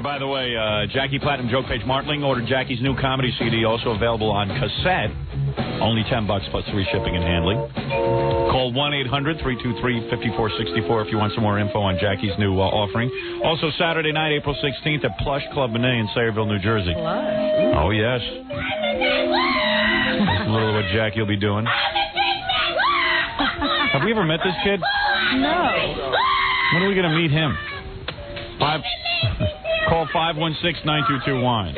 by the way, Jackie Platinum Joke Page Martling ordered Jackie's new comedy CD, also available on cassette. Only $10 plus free shipping and handling. Call 1-800-323-5464 if you want some more info on Jackie's new offering. Also, Saturday night, April 16th at Plush Club Monet in Sayreville, New Jersey. Plush. Oh, yes. That's a little of what Jackie will be doing. Have we ever met this kid? No. When are we going to meet him? Call 516-9221.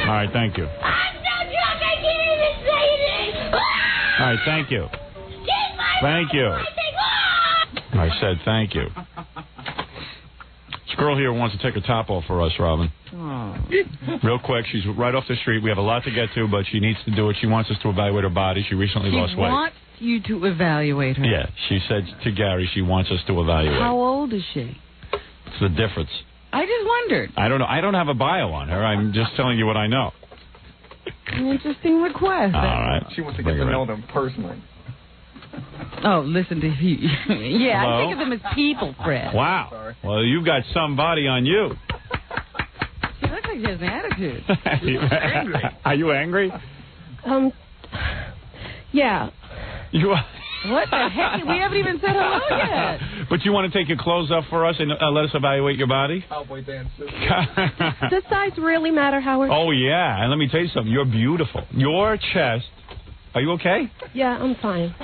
All right, thank you. I'm so drunk I can't even say this. All right, thank you. Thank you. I said thank you. This girl here wants to take her top off for us, Robin. Oh. Real quick, she's right off the street. We have a lot to get to, but she needs to do it. She wants us to evaluate her body. She recently lost weight. She wants you to evaluate her. Yeah, she said to Gary she wants us to evaluate. How old is she? It's the difference. I just wondered. I don't know. I don't have a bio on her. I'm just telling you what I know. An interesting request. All right. She wants to get to know them personally. Oh, listen to you. Yeah, Hello? I think of them as people, Fred. Wow. Sorry. Well, you've got somebody on you. She looks like she has an attitude. Are you angry? Yeah. You are. What the heck? We haven't even said hello yet. But you want to take your clothes off for us and let us evaluate your body? Cowboy dance. Does size really matter, Howard? Oh, yeah. And let me tell you something. You're beautiful. Your chest. Are you okay? Yeah, I'm fine.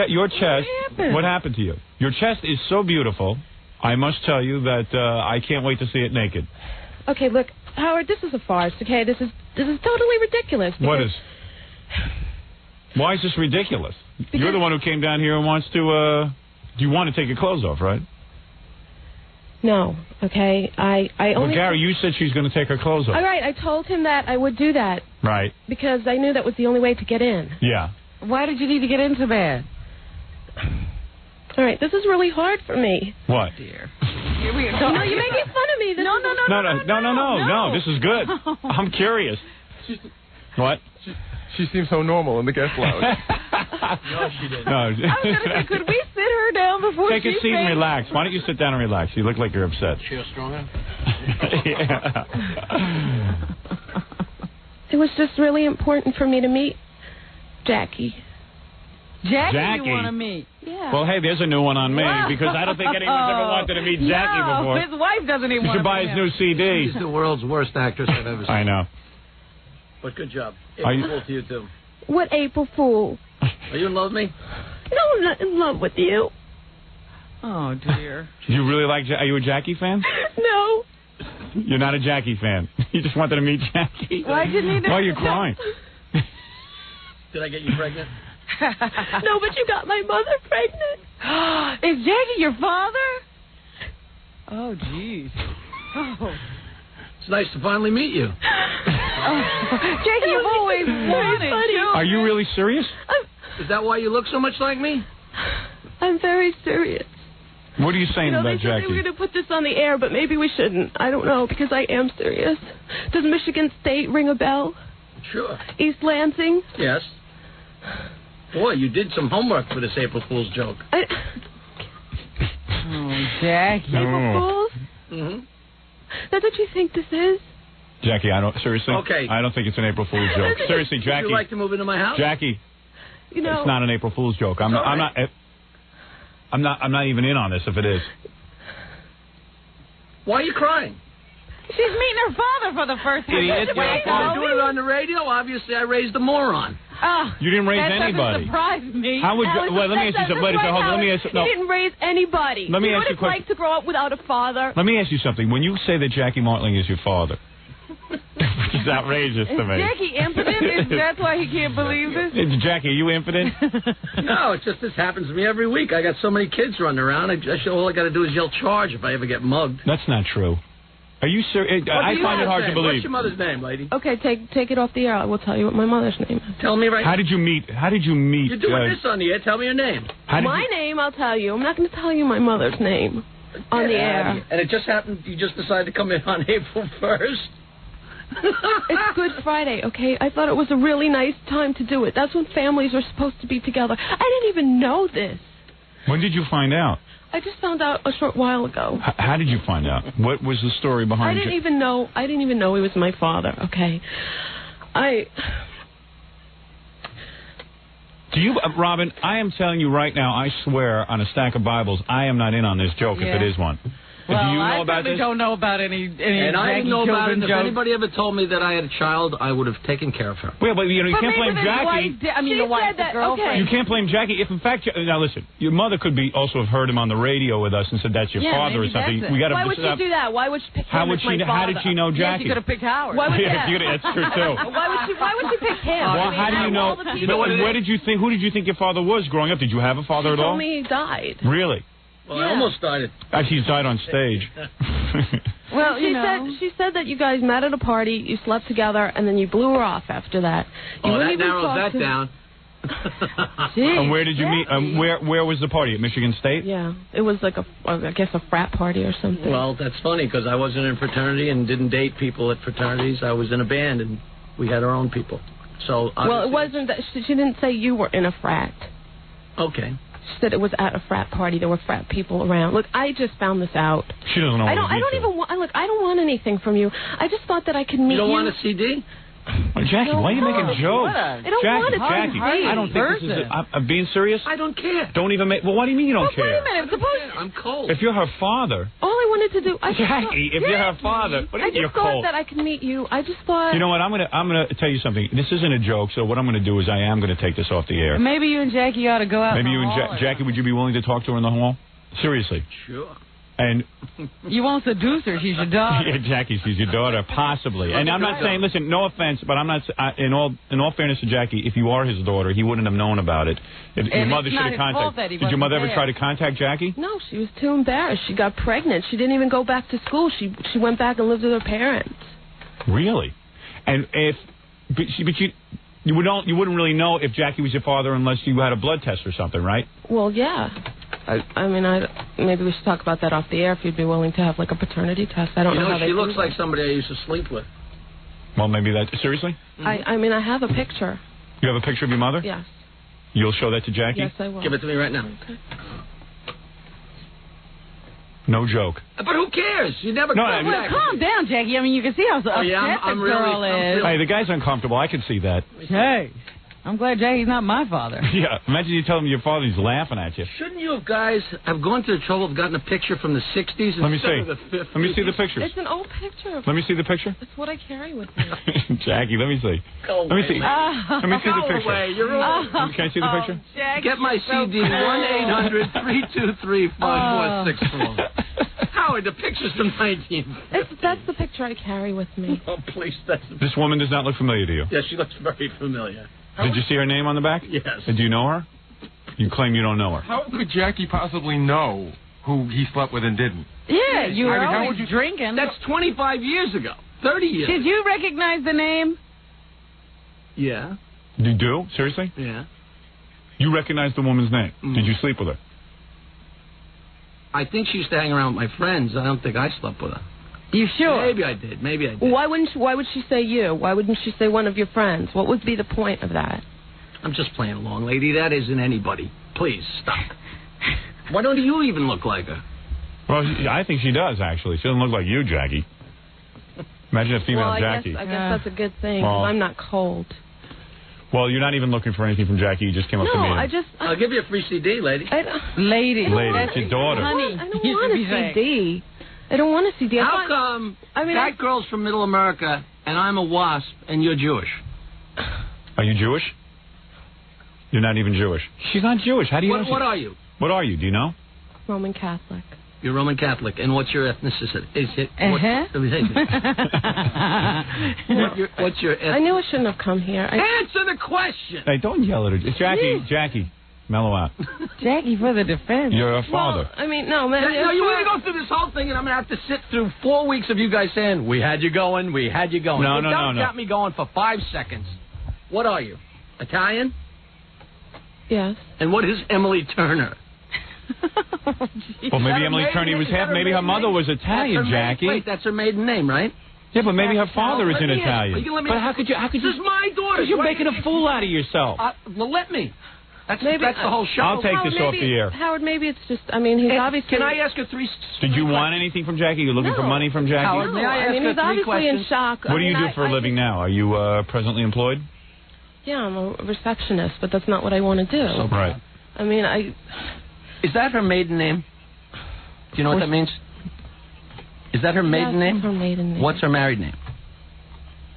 Your chest. What happened to you? Your chest is so beautiful. I must tell you that I can't wait to see it naked. Okay, look, Howard, this is a farce, okay? This is totally ridiculous. What is? Why is this ridiculous? You're the one who came down here and wants to, do you want to take your clothes off, right? No, okay? I only... Well, Gary, you said she's going to take her clothes off. All right, I told him that I would do that. Right. Because I knew that was the only way to get in. Yeah. Why did you need to get in so bad? All right, this is really hard for me. What? Dear. Here we go. No, you're making fun of me. No. No, this is good. I'm curious. What? She seems so normal in the guest lounge. No, she didn't. No. I was going to say, could we sit her down before Take a seat and relax. Why don't you sit down and relax? You look like you're upset. Feel stronger? Yeah. It was just really important for me to meet Jackie. Jackie you Jackie? want to meet? Yeah. Well, hey, there's a new one on me because I don't think anyone's ever wanted to meet Jackie before. His wife doesn't even You want should to buy meet his him. new CD. She's the world's worst actress I've ever seen. I know. But good job. Are you- April to you, too. What April Fool? Are you in love with me? No, I'm not in love with you. Oh, dear. You really like? Are you a Jackie fan? No. You're not a Jackie fan. You just wanted to meet Jackie. Why'd you need to... Why are you crying? Did I get you pregnant? No, but you got my mother pregnant. Is Jackie your father? Oh, jeez. Oh. It's nice to finally meet you. Jackie, you've always wanted children. Are you really serious? Is that why you look so much like me? I'm very serious. What are you saying You know, about they said they were Jackie? going to put this on the air, but maybe we shouldn't. I don't know, because I am serious. Does Michigan State ring a bell? Sure. East Lansing? Yes. Boy, you did some homework for this April Fool's joke. Oh, Jackie. April Fools? Mm-hmm. That's what you think this is? Jackie, I don't seriously. Okay. I don't think it's an April Fool's joke. Seriously, Jackie. Would you like to move into my house? Jackie, You know, it's not an April Fool's joke. I'm All not. right. I'm not even in on this. If it is, Why are you crying? She's meeting her father for the first time. Idiot. Wait, I'm doing it on the radio. Obviously, I raised a moron. Oh, you didn't raise that anybody. doesn't surprise me. How would you? Well, let me ask you something. Wait a second. Hold on. Let me ask. No. He didn't raise anybody. Let me you know ask you a what it's like to grow up without a father? Let me ask you something. When you say that Jackie Martling is your father, which is outrageous to me. Is Jackie impotent? That's why he can't believe this? Jackie, are you impotent? No, it's just this happens to me every week. I got so many kids running around. All I got to do is yell charge if I ever get mugged. That's not true. Are you serious? I find it hard to believe. What's your mother's name, lady? Okay, take it off the air. I will tell you what my mother's name is. Tell me right now. How did you meet? You're doing this on the air. Tell me your name. My name, I'll tell you. I'm not going to tell you my mother's name on the air. And it just happened you just decided to come in on April 1st? It's Good Friday, okay? I thought it was a really nice time to do it. That's when families are supposed to be together. I didn't even know this. When did you find out? I just found out a short while ago. How did you find out? What was the story behind it? I didn't even know he was my father. Okay. Do you, Robin? I am telling you right now. I swear on a stack of Bibles, I am not in on this joke if it is one. Well, do you know about this? I don't know about any and I didn't know about it. If jokes. anybody ever told me that I had a child, I would have taken care of her. Well, but you can't blame Jackie. The wife, the girlfriend. You can't blame Jackie. If in fact, now listen, your mother could be also have heard him on the radio with us and said that's your father or something. We got to. Why would she do that? Why would she pick him as my father? How did she know Jackie? She could have picked Howard. Why would that's true too. Why would she pick him? Well, how do you know? Where did you think? Who did you think your father was growing up? Did you have a father at all? She told me he died. Really? Well, I almost died. Actually, he's died on stage. Well, she said that you guys met at a party, you slept together, and then you blew her off after that. You that narrows that down. And where did you meet? Where was the party? At Michigan State? Yeah, it was like I guess a frat party or something. Well, that's funny because I wasn't in a fraternity and didn't date people at fraternities. I was in a band and we had our own people. So well, it wasn't that she didn't say you were in a frat. Okay. She said it was at a frat party. There were frat people around. Look, I just found this out. She doesn't know. I don't even want. Look, I don't want anything from you. I just thought that I could meet you. You don't want a CD? Oh, Jackie, why are you making jokes? I don't want it. Jackie, I don't think this is. I'm being serious. I don't care. Don't even make. Well, what do you mean you don't care? Wait a minute. Suppose I'm cold. If you're her father. All I wanted to do. Jackie, if you're her father, what do you mean you're cold? I just thought that I could meet you. I just thought. You know what? I'm gonna tell you something. This isn't a joke. So what I'm gonna do is I am gonna take this off the air. Maybe you and Jackie ought to go out. Maybe you and Jackie, would you be willing to talk to her in the hall? Seriously. Sure. And you won't seduce her. She's your daughter. Yeah, Jackie, she's your daughter, possibly. And I'm not saying, listen, no offense, but I'm not. In all fairness to Jackie, if you are his daughter, he wouldn't have known about it. Your mother should have contacted. Did your mother ever try to contact Jackie? No, she was too embarrassed. She got pregnant. She didn't even go back to school. She went back and lived with her parents. Really? And you wouldn't really know if Jackie was your father unless you had a blood test or something, right? Well, yeah. I mean, maybe we should talk about that off the air if you'd be willing to have like a paternity test. I don't know how they do. She looks like somebody I used to sleep with. Well, maybe that. Seriously? I mean, I have a picture. You have a picture of your mother? Yes. You'll show that to Jackie? Yes, I will. Give it to me right now. Okay. No joke. But who cares? You never. Calm down, Jackie. I mean, you can see how upset the girl is. Hey, the guy's uncomfortable. I can see that. Hey. I'm glad Jackie's not my father. Yeah, imagine you tell him your father, he's laughing at you. Shouldn't you guys have gone to the trouble of gotten a picture from the 60s Let me see. of the 50s? Let me see the pictures. It's an old picture. Let me see the picture. It's what I carry with me. Jackie, let me see. Go let me see. Let me see the picture. Away. You're old. Can I see the picture? Jackie, get my CD, 1-800-323-5464. Howard, the picture's from 1950. That's the picture I carry with me. Oh, please. This woman does not look familiar to you. Yeah, she looks very familiar. Did you see her name on the back? Yes. Do you know her? You claim you don't know her. How could Jackie possibly know who he slept with and didn't? Yeah, you were always drinking. That's 25 years ago. 30 years. Did you recognize the name? Yeah. You do? Seriously? Yeah. You recognize the woman's name. Did you sleep with her? I think she used to hang around with my friends. I don't think I slept with her. You sure? Maybe I did. Why would she say you? Why wouldn't she say one of your friends? What would be the point of that? I'm just playing along, lady. That isn't anybody. Please, stop. Why don't you even look like her? Well, I think she does, actually. She doesn't look like you, Jackie. Imagine a female Jackie. I guess that's a good thing. Well, I'm not cold. Well, you're not even looking for anything from Jackie. You just came up to me. No, I'll give you a free CD, lady. Lady. It's your daughter. Honey, I don't want a CD. I don't want a CD. How come that girl's from Middle America and I'm a WASP and you're Jewish? Are you Jewish? You're not even Jewish. She's not Jewish. How do you know? What are you? What are you? Do you know? Roman Catholic. You're Roman Catholic. And what's your ethnicity? What's your ethnicity? I knew I shouldn't have come here. Answer the question. Hey, don't yell at her. It's Jackie, mellow out. Jackie for the defense. You're a father. Well, I mean, no, man. You want to go through this whole thing, and I'm going to have to sit through 4 weeks of you guys saying, we had you going. No. Got me going for 5 seconds. What are you? Italian? Yes. And what is Emily Turner? Well, maybe Emily Turner was half. Maybe her mother was Italian, Jackie. Wait, that's her maiden name, right? Yeah, but maybe her father isn't Italian. But how could you? This is my daughter. You're making a fool out of yourself. Well, let me. That's the whole show. I'll take this off the air. Howard, maybe it's just, I mean, he's obviously... Can I ask you three... Did you want anything from Jackie? You looking for money from Jackie? Howard, may I ask he's obviously in shock. What do you do for a living now? Are you presently employed? Yeah, I'm a receptionist, but that's not what I want to do. So, right. I mean, Is that her maiden name? Do you know what that means? Is that her maiden name? That's her maiden name. What's her married name?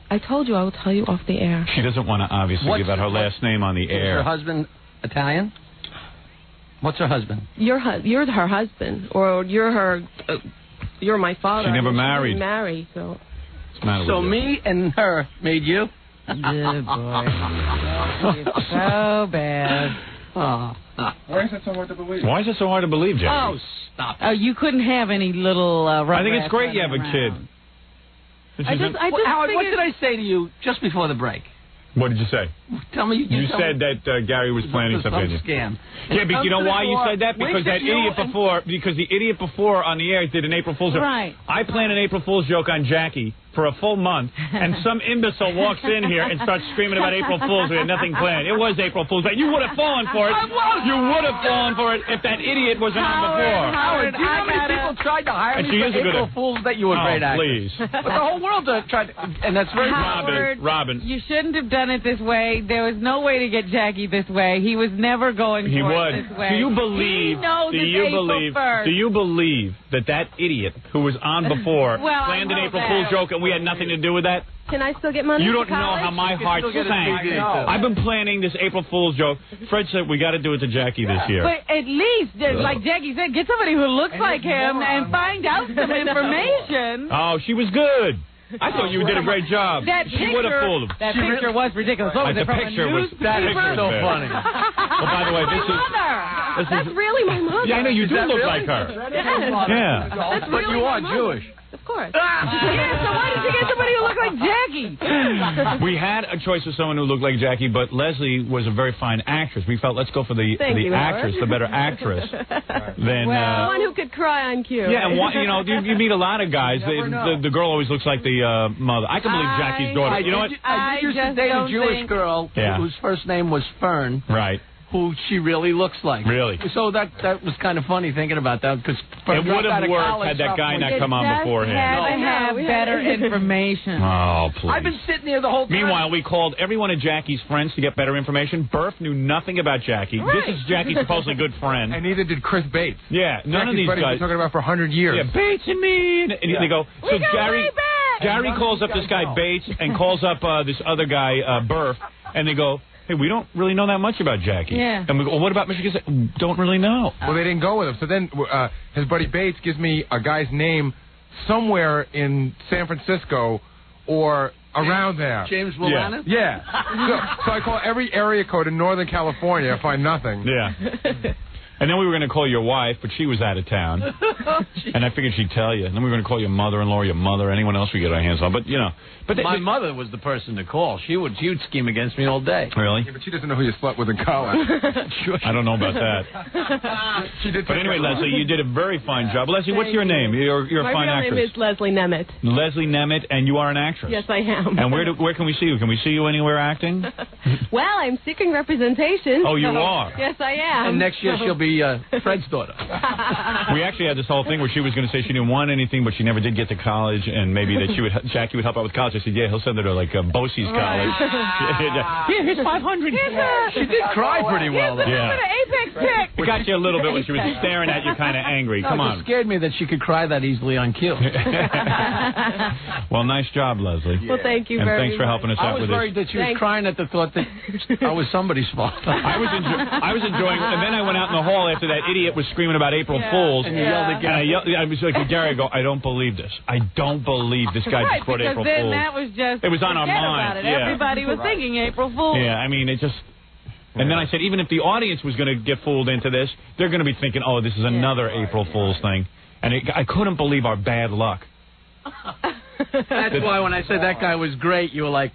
I told you I will tell you off the air. She doesn't want to obviously give out her last name on the air. Is her husband Italian? What's her husband? You're her husband, or you're my father. She never married. She didn't marry, so. So me and her made you? Good boy. It's so bad. Why is that so hard to believe? Why is it so hard to believe, Jackie? Oh, stop it. Oh, you couldn't have any little I think it's great you have a kid. Howard, what did I say to you just before the break? What did you say? Tell me. You said that Gary was planning something. Scam. Yeah, but you know why you said that? Because the idiot before on the air did an April Fool's joke. Right. I planned an April Fool's joke on Jackie for a full month, and some imbecile walks in here and starts screaming about April Fool's. We had nothing planned. It was April Fool's. You would have fallen for it. You would have fallen for it if that idiot wasn't on before. Howard, do you know how many people tried to hire me for April Fool's that you were great at? Please. But the whole world tried to, and that's very Robin. You shouldn't have done it this way. There was no way to get Jackie this way. He was never going for it this way. Do you believe? Do you believe that idiot who was on before planned an April Fool's joke and we had nothing to do with that? Can I still get money? You don't know how my heart sank. I've been planning this April Fool's joke. Fred said we got to do it to Jackie this year. But at least, like Jackie said, get somebody who looks like him and find out some information. Oh, she was good. I thought you did a great job. She would have fooled him. That picture was ridiculous. What was it, from a newspaper? That is so funny. Well, by the way, That's really my mother. Yeah, I know you do look like her. Yeah. That's But you are Jewish. Of course. Yeah, so why did you get somebody who looked like Jackie? We had a choice of someone who looked like Jackie, but Leslie was a very fine actress. We felt let's go for the actress, the better actress. Than one who could cry on cue. Yeah, and you meet a lot of guys. The girl always looks like the mother. I can believe Jackie's daughter. You know what? I used to date a Jewish girl whose first name was Fern. Right. Who she really looks like. Really? So that was kind of funny thinking about that, because it would have worked had that guy not come on beforehand. Had to have better information. Oh, please. I've been sitting here the whole time. Meanwhile, we called every one of Jackie's friends to get better information. Burf knew nothing about Jackie. Right. This is Jackie's supposedly good friend. And neither did Chris Bates. Yeah, none of these guys. We've been talking about for 100 years. Yeah, Bates and me. And they go, so Gary calls up this guy Bates and calls up this other guy, Burf, and they go, hey, we don't really know that much about Jackie. Yeah. And we go, well, what about Michigan State? Don't really know. Well, they didn't go with him. So then his buddy Bates gives me a guy's name somewhere in San Francisco or around there. James Willanus? Yeah. So I call every area code in Northern California, find nothing. Yeah. And then we were going to call your wife, but she was out of town. And I figured she'd tell you. And then we were going to call your mother-in-law, your mother, anyone else we get our hands on. But, my mother was the person to call. She would scheme against me all day. Really? Yeah, but she doesn't know who you slept with in college. I don't know about that. She did. But anyway, Leslie, you did a very fine job. Leslie, what's your name? You're a fine actress. My real name is Leslie Nemeth. Leslie Nemeth, and you are an actress. Yes, I am. And where can we see you? Can we see you anywhere acting? Well, I'm seeking representation. Oh, you are? Yes, I am. And next year she'll be Fred's daughter. We actually had this whole thing where she was going to say she didn't want anything, but she never did get to college, and maybe that Jackie would help out with college. I said, yeah, he'll send her to like Bosie's college. Here, here's 500. She did cry pretty well, though. Yeah. Apex pick. It got you a little bit when she was staring at you, kind of angry. Come on. It scared me that she could cry that easily on cue. Well, nice job, Leslie. Well, thank you very much. And thanks for helping us out with this. I was worried that she was crying at the thought that I was somebody's fault. I was enjoying it, and then I went out in the hall after that idiot was screaming about April Fools. And you yelled again. And I was like, Gary, I don't believe this. I don't believe this guy just brought April then Fools. That was just, it was on our mind. Yeah. Everybody was thinking April Fools. Yeah, I mean, it just... And then I said, even if the audience was going to get fooled into this, they're going to be thinking, oh, this is another April Fool's thing. And I couldn't believe our bad luck. That's why when I said that guy was great, you were like,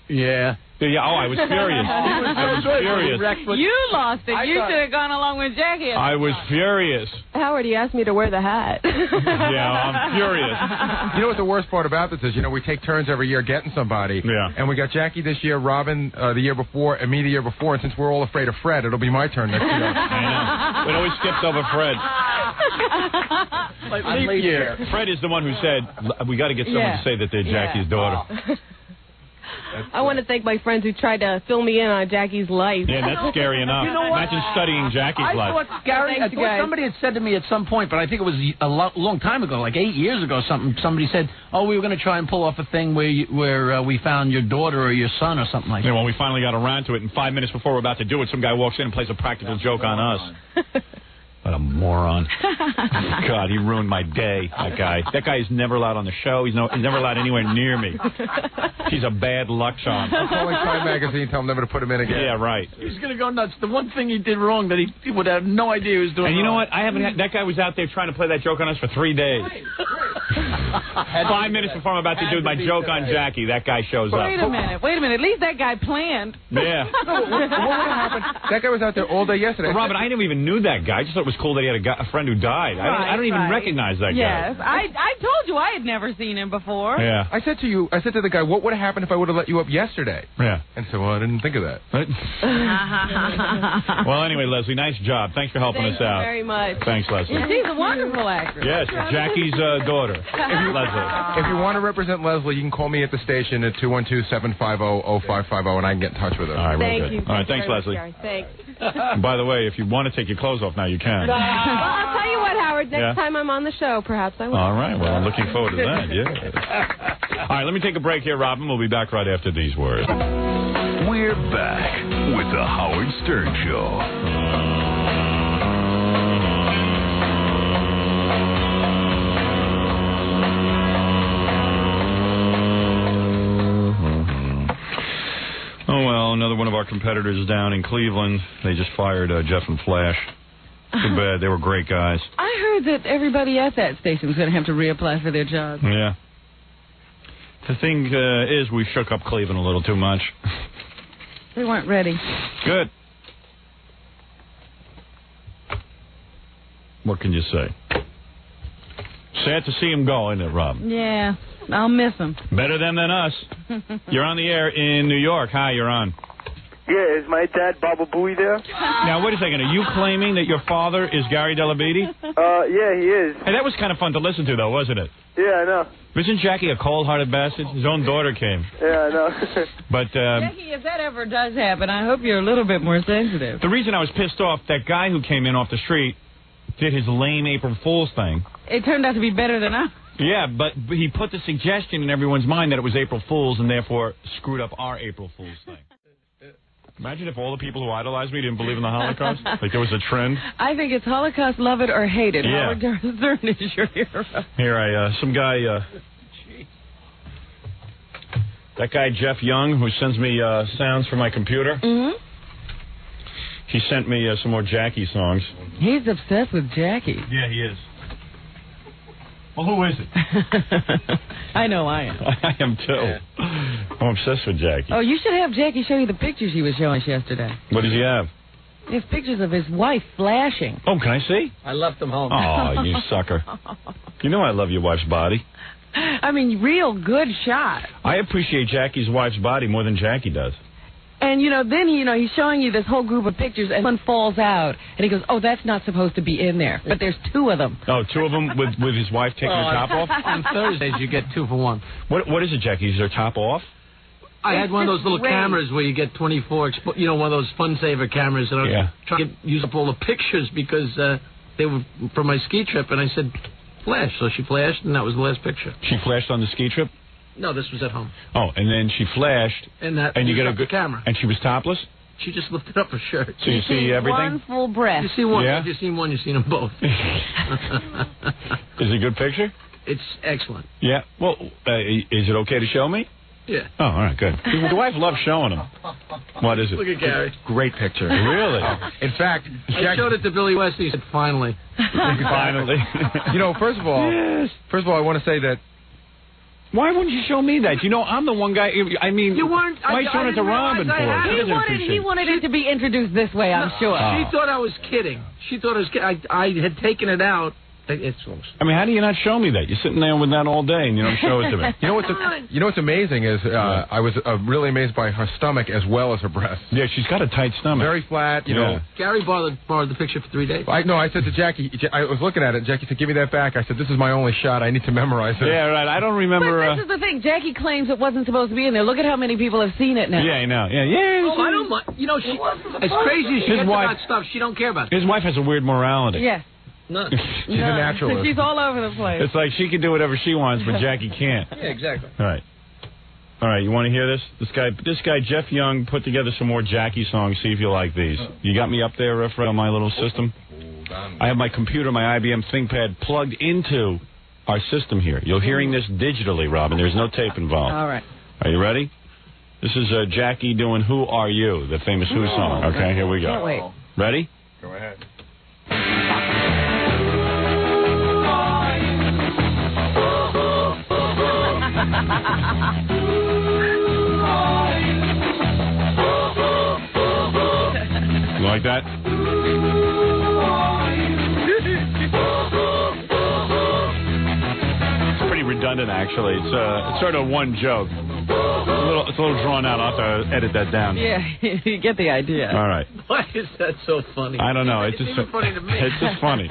yeah. Yeah, I was furious. I was furious. You lost it. You should have gone along with Jackie. I was furious. Howard, he asked me to wear the hat. Yeah, I'm furious. You know what the worst part about this is? You know, we take turns every year getting somebody. Yeah. And we got Jackie this year, Robin the year before, and me the year before. And since we're all afraid of Fred, it'll be my turn next year. I know. It always skips over Fred. Leap year. Fred is the one who said, we got to get someone to say that they're Jackie's daughter. I want to thank my friends who tried to fill me in on Jackie's life. Yeah, that's scary enough. You know what? Imagine studying Jackie's life. I thought somebody had said to me at some point, but I think it was a long time ago, like 8 years ago, somebody said, oh, we were going to try and pull off a thing where we found your daughter or your son or something like that. Yeah, well, we finally got around to it, and 5 minutes before we're about to do it, some guy walks in and plays a practical joke on us. What a moron. God, he ruined my day, that guy. That guy is never allowed on the show. He's never allowed anywhere near me. He's a bad luck charm. I'm calling Time Magazine, tell him never to put him in again. Yeah, right. He's going to go nuts. The one thing he did wrong that he would have no idea he was doing. And you know what? That guy was out there trying to play that joke on us for 3 days. 5 minutes before I'm about to do my joke on Jackie, that guy shows up. Wait a minute. At least that guy planned. Yeah. What would have happened? That guy was out there all day yesterday. Well, Robin, I never even knew that guy. I just thought it was cool that he had a friend who died. I don't even recognize that guy. Yes, I told you I had never seen him before. Yeah. I said to the guy, what would have happened if I would have let you up yesterday? Yeah. And so I didn't think of that. Well, anyway, Leslie, nice job. Thanks for helping us out. Thank you very much. Thanks, Leslie. She's a wonderful actress. Yes, Jackie's daughter, Leslie. If you want to represent Leslie, you can call me at the station at 212-750-0550, and I can get in touch with her. All right, Thank you. All right, thanks, Leslie. Thanks. By the way, if you want to take your clothes off now, you can. Well, I'll tell you what, Howard. Next time I'm on the show, perhaps I will. All right. Well, I'm looking forward to that. Yeah. All right. Let me take a break here, Robin. We'll be back right after these words. We're back with the Howard Stern Show. Oh, well, another one of our competitors is down in Cleveland. They just fired Jeff and Flash. Too bad. They were great guys. I heard that everybody at that station was going to have to reapply for their jobs. Yeah. The thing is, we shook up Cleveland a little too much. They weren't ready. Good. What can you say? Sad to see him go, isn't it, Rob? Yeah, I'll miss him. Better them than us. You're on the air in New York. Hi, you're on. Yeah, is my dad Baba Booey there? Now, wait a second. Are you claiming that your father is Gary Delabede? Yeah, he is. Hey, that was kind of fun to listen to, though, wasn't it? Yeah, I know. Isn't Jackie a cold-hearted bastard? His own daughter came. Yeah, I know. But Jackie, if that ever does happen, I hope you're a little bit more sensitive. The reason I was pissed off, that guy who came in off the street did his lame April Fool's thing. It turned out to be better than us. Yeah, but he put the suggestion in everyone's mind that it was April Fool's and therefore screwed up our April Fool's thing. Imagine if all the people who idolized me didn't believe in the Holocaust. Like there was a trend. I think it's Holocaust, love it or hate it. Yeah. Howard Stern is your hero. Here, some guy, that guy Jeff Young, who sends me sounds from my computer. Mm-hmm. He sent me some more Jackie songs. He's obsessed with Jackie. Yeah, he is. Well, who is it? I know I am. I am, too. I'm obsessed with Jackie. Oh, you should have Jackie show you the pictures he was showing us yesterday. What does he have? He has pictures of his wife flashing. Oh, can I see? I left them home. Oh, you sucker. You know I love your wife's body. I mean, real good shot. I appreciate Jackie's wife's body more than Jackie does. And, then, he's showing you this whole group of pictures, and one falls out. And he goes, oh, that's not supposed to be in there. But there's two of them. Oh, two of them with his wife taking her top off? On Thursdays, you get 2 for 1. What is it, Jackie? Is her top off? I had one of those little cameras where you get 24, one of those fun saver cameras. And I was trying to use up all the pictures because they were from my ski trip. And I said, flash. So she flashed, and that was the last picture. She flashed on the ski trip? No, this was at home. Oh, and then she flashed, and you get a good camera. And she was topless? She just lifted up her shirt. So you see everything? One full breath. You see one. Yeah? If you've seen one, you've seen them both. Is it a good picture? It's excellent. Yeah. Well, is it okay to show me? Yeah. Oh, all right, good. The wife loves showing them. What is it? Look at Gary. Great picture. Really? In fact, I showed it to Billy West. He said, finally. Finally. First of all, I want to say that Why wouldn't you show me that? You know, I'm the one guy. I mean, you weren't. Why showing it to Robin for? He wanted it to be introduced this way, I'm sure. She thought I was kidding. She thought I was kidding. I had taken it out. I mean, how do you not show me that? You're sitting there with that all day, and you don't show it to me. You know what's amazing is I was really amazed by her stomach as well as her breasts. Yeah, she's got a tight stomach. Very flat, you know. Gary borrowed the picture for 3 days. I said to Jackie, I was looking at it, and Jackie said, give me that back. I said, this is my only shot. I need to memorize it. Yeah, right. I don't remember. But this is the thing. Jackie claims it wasn't supposed to be in there. Look at how many people have seen it now. Yeah, I know. Yeah. Oh, I don't mind. You know, as crazy as she gets about stuff, she don't care about it. His wife has a weird morality. Yeah. No. She's a naturalist. She's all over the place. It's like she can do whatever she wants, but Jackie can't. Yeah, exactly. All right. You want to hear this? This guy, Jeff Young, put together some more Jackie songs. See if you like these. You got me up there, Fred, on my little system? I have my computer, my IBM ThinkPad, plugged into our system here. You're hearing this digitally, Robin. There's no tape involved. All right. Are you ready? This is Jackie doing Who Are You, the famous Who song. Okay, here we go. Can't wait. Ready? Go ahead. You like that? It's pretty redundant, actually. It's sort of one joke. It's a little drawn out. I'll have to edit that down. Yeah, you get the idea. All right. Why is that so funny? I don't know. It's just funny to me. It's just funny.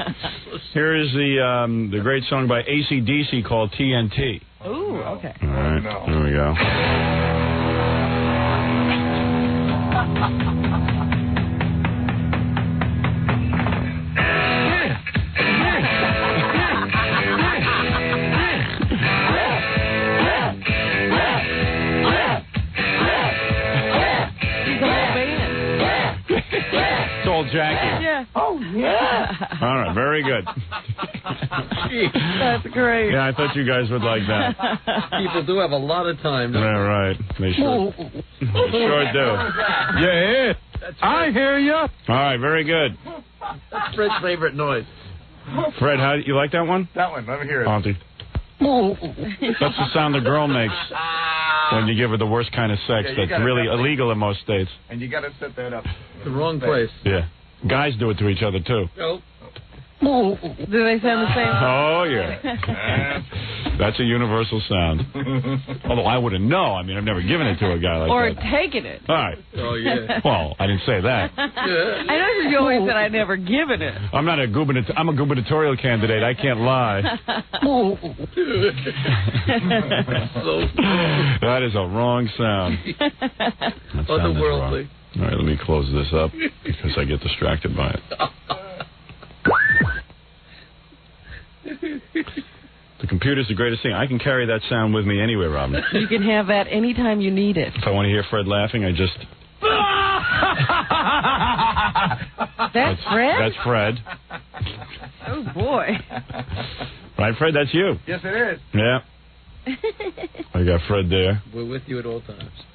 Here is the great song by AC/DC called TNT. Ooh, okay. All right. Here we go. Jackie. Yeah. Oh, yeah. All right, very good. That's great. Yeah, I thought you guys would like that. People do have a lot of time. Yeah, right. They sure do. Yeah. I hear you. All right, very good. That's Fred's favorite noise. Fred, how you like that one? That one. Let me hear it. Auntie. That's the sound the girl makes when you give her the worst kind of sex that's really illegal in most states. And you got to set that up. The wrong place. Yeah. Guys do it to each other, too. Nope. Do they sound the same? Oh, yeah. That's a universal sound. Although I wouldn't know. I mean, I've never given it to a guy like or that. Or taken it. All right. Oh, yeah. Well, I didn't say that. I know you always said I'd never given it. I'm not I'm a gubernatorial candidate. I can't lie. That is a wrong sound. Otherworldly. All right, let me close this up because I get distracted by it. The computer's the greatest thing. I can carry that sound with me anywhere, Robin. You can have that anytime you need it. If I want to hear Fred laughing, I just... That's Fred? That's Fred. Oh, boy. Right, Fred? That's you. Yes, it is. Yeah. I got Fred there. We're with you at all times.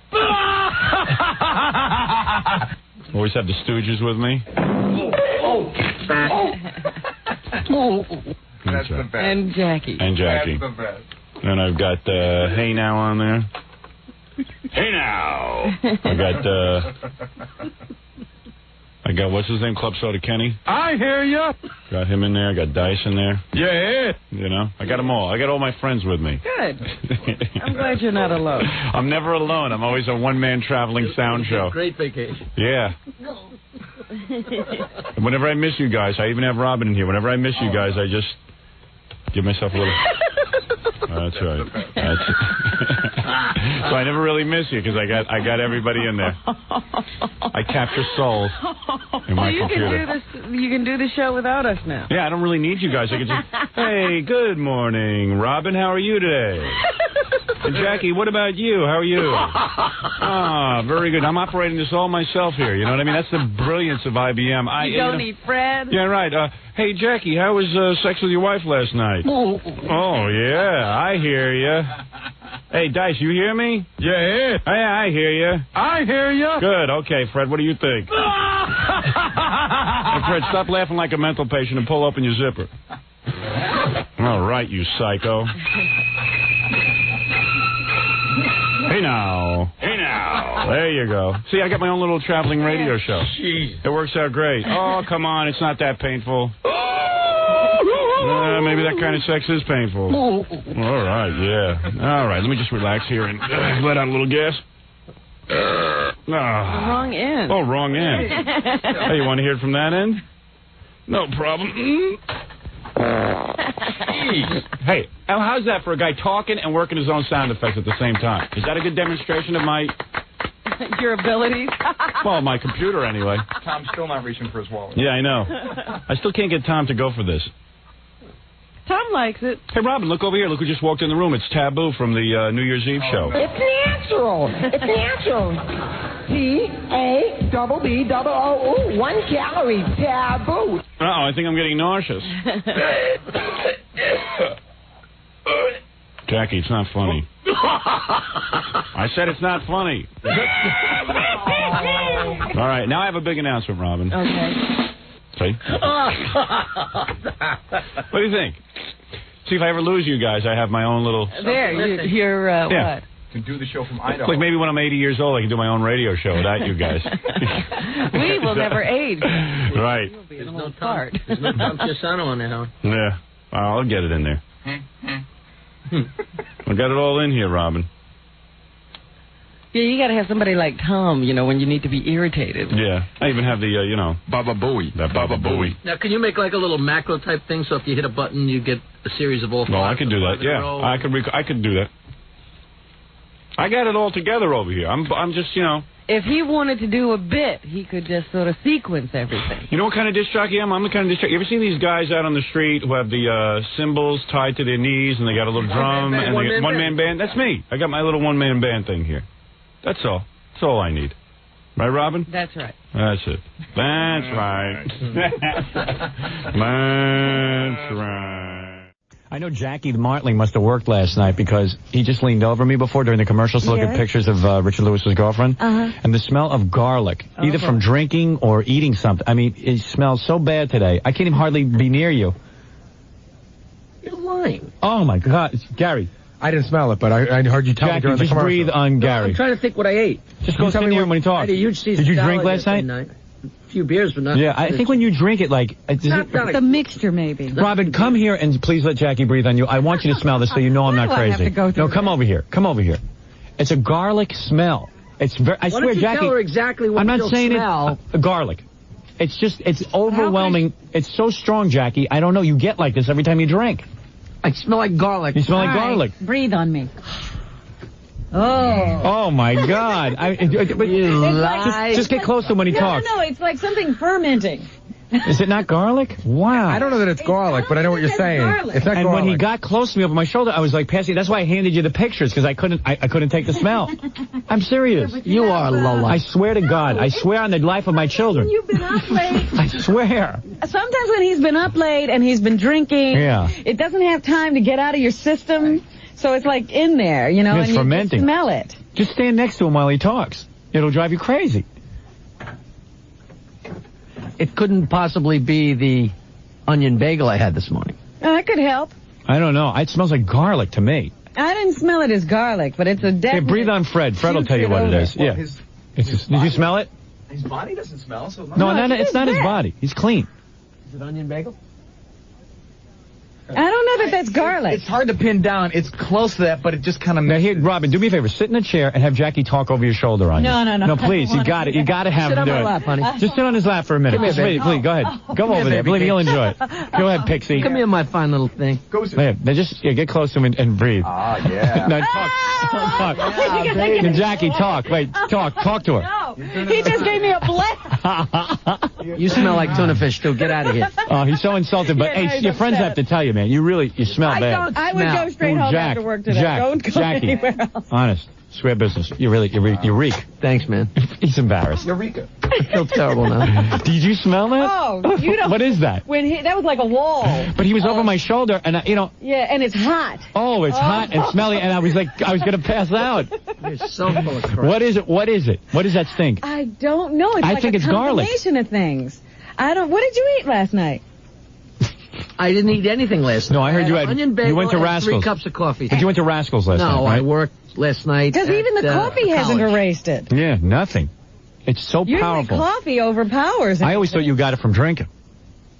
Always have the Stooges with me. That's the best. And Jackie. And Jackie. That's the best. And I've got Hey Now on there. Hey Now. I got what's his name? Club Soda Kenny. I hear you. Got him in there. I got Dice in there. Yeah. You know, I got them all. I got all my friends with me. Good. I'm glad you're not alone. I'm never alone. I'm always a one-man traveling sound show. Great vacation. Yeah. Whenever I miss you guys, I even have Robin in here. Whenever I miss you guys, I just give myself a little... That's right. So I never really miss you because I got everybody in there. I capture souls in my computer. You can do the show without us now. Yeah, I don't really need you guys. I can just, hey, good morning, Robin. How are you today? And Jackie, what about you? How are you? Ah, very good. I'm operating this all myself here. You know what I mean? That's the brilliance of IBM. You don't need Fred. Yeah, right. Hey, Jackie, how was sex with your wife last night? Oh, yeah, I hear you. Hey, Dice, you hear me? Yeah. Hey, I hear you. I hear you. Good. Okay, Fred, what do you think? Hey, Fred, stop laughing like a mental patient and pull open your zipper. All right, you psycho. Hey now. Hey now. There you go. See, I got my own little traveling radio show. Jeez. It works out great. Oh, come on. It's not that painful. Maybe that kind of sex is painful. All right, yeah. All right, let me just relax here and let out a little gas. Wrong end. Oh, wrong end. Hey, you want to hear it from that end? No problem. Hey, how's that for a guy talking and working his own sound effects at the same time? Is that a good demonstration of my... Your abilities? Well, my computer, anyway. Tom's still not reaching for his wallet. Yeah, I know. I still can't get Tom to go for this. Tom likes it. Hey, Robin, look over here. Look who just walked in the room. It's Taboo from the New Year's Eve show. It's natural. It's natural. T-A-B-B-O-O. 1 calorie. Taboo. Uh-oh, I think I'm getting nauseous. Jackie, it's not funny. I said it's not funny. All right, now I have a big announcement, Robin. Okay. See? What do you think? See, if I ever lose you guys, I have my own little... There, you're yeah. What? Can do the show from Idaho. Like maybe when I'm 80 years old, I can do my own radio show without you guys. We will never age. Right. There's no Tom Chiasano on there. Yeah. I'll get it in there. I got it all in here, Robin. Yeah, you got to have somebody like Tom, when you need to be irritated. Yeah. I even have the, Baba Booey. That Baba Booey. Now, can you make like a little macro type thing so if you hit a button, you get a series of all 5? No, I can do that. Yeah. I could do that. I got it all together over here. I'm just, If he wanted to do a bit, he could just sort of sequence everything. You know what kind of disc jockey I am? I'm the kind of disc jockey. You ever see these guys out on the street who have the cymbals tied to their knees and they got a little drum and they got one-man band? That's me. I got my little one-man band thing here. That's all. That's all I need. Right, Robin? That's right. That's it. That's right. That's right. I know Jackie the Martling must have worked last night because he just leaned over me before during the commercials to look at pictures of Richard Lewis's girlfriend. And the smell of garlic, either from drinking or eating something. I mean, it smells so bad today. I can't even hardly be near you. You're lying. Oh, my God. Gary. I didn't smell it, but I heard you tell me during the commercial. Just breathe on Gary. I'm trying to think what I ate. Just go sit near him when he talks. I had a huge Did you drink last night? A few beers, but not... Yeah, I think when you drink it, like... It's a mixture, maybe. Robin, come here and please let Jackie breathe on you. I want you to smell this so you know I'm not crazy. I have to go through come over here. Come over here. It's a garlic smell. It's very... I swear, Jackie... Tell her exactly what I'm not saying smell. It's garlic. It's just... It's overwhelming. It's so strong, Jackie. I don't know. You get like this every time you drink. I smell like garlic. You smell like garlic. Breathe on me. Oh, my God. Just get close to him when he talks. No, it's like something fermenting. Is it not garlic? Wow. I don't know that it's garlic, but I know what you're saying. Garlic. It's not and garlic. when he got close to me over my shoulder, I was like passing. That's why I handed you the pictures, because I couldn't take the smell. I'm serious. You are Lola. I swear to God. I swear on the life of my children. You've been up late. I swear. Sometimes when he's been up late and he's been drinking, it doesn't have time to get out of your system, so it's like in there, It's and fermenting. you smell it. Just stand next to him while he talks. It'll drive you crazy. It couldn't possibly be the onion bagel I had this morning. That could help. I don't know. It smells like garlic to me. I didn't smell it as garlic, but it's a definite... Hey, breathe on Fred. Fred will tell you what it is. Well, did you smell it? His body doesn't smell, so... No, it's not his body. He's clean. Is it onion bagel? I don't know that that's garlic. It's hard to pin down. It's close to that, but it just kind of... Now, here, Robin, do me a favor. Sit in a chair and have Jackie talk over your shoulder on you. No. No, please. You got it. You got to have him do it. Sit on my lap, honey. Just sit on his lap for a minute. Come here, baby. Please, go ahead. Go over there. Believe me, he'll enjoy it. Go ahead, Pixie. Come here, my fine little thing. Get close to him and breathe. Ah, yeah. No, talk. Jackie, talk. Wait, talk to her. No, he just gave me a blast. You smell like tuna fish, too. Get out of here. Oh, he's so insulted. But, hey, your friends have to tell you, man. You smell bad. I would go straight home after work today. Don't go anywhere else. Honest. Swear business. You reek. Thanks, man. He's embarrassed. Eureka. I feel terrible now. Did you smell that? Oh, you don't. What is that? That was like a wall. But he was over my shoulder, and Yeah, and it's hot. Oh, it's hot and smelly, and I was going to pass out. You're so full of crap. What is it? What does that stink? I don't know. It's I like think a it's garlic. combination of things. What did you eat last night? I didn't eat anything last night. No, I heard you onion bagel went to and Rascals. 3 cups of coffee. But you went to Rascals last night, No, right? I worked last night. Because even the coffee hasn't college. erased it. Yeah, nothing. It's so powerful. Coffee overpowers it. I always thought you got it from drinking.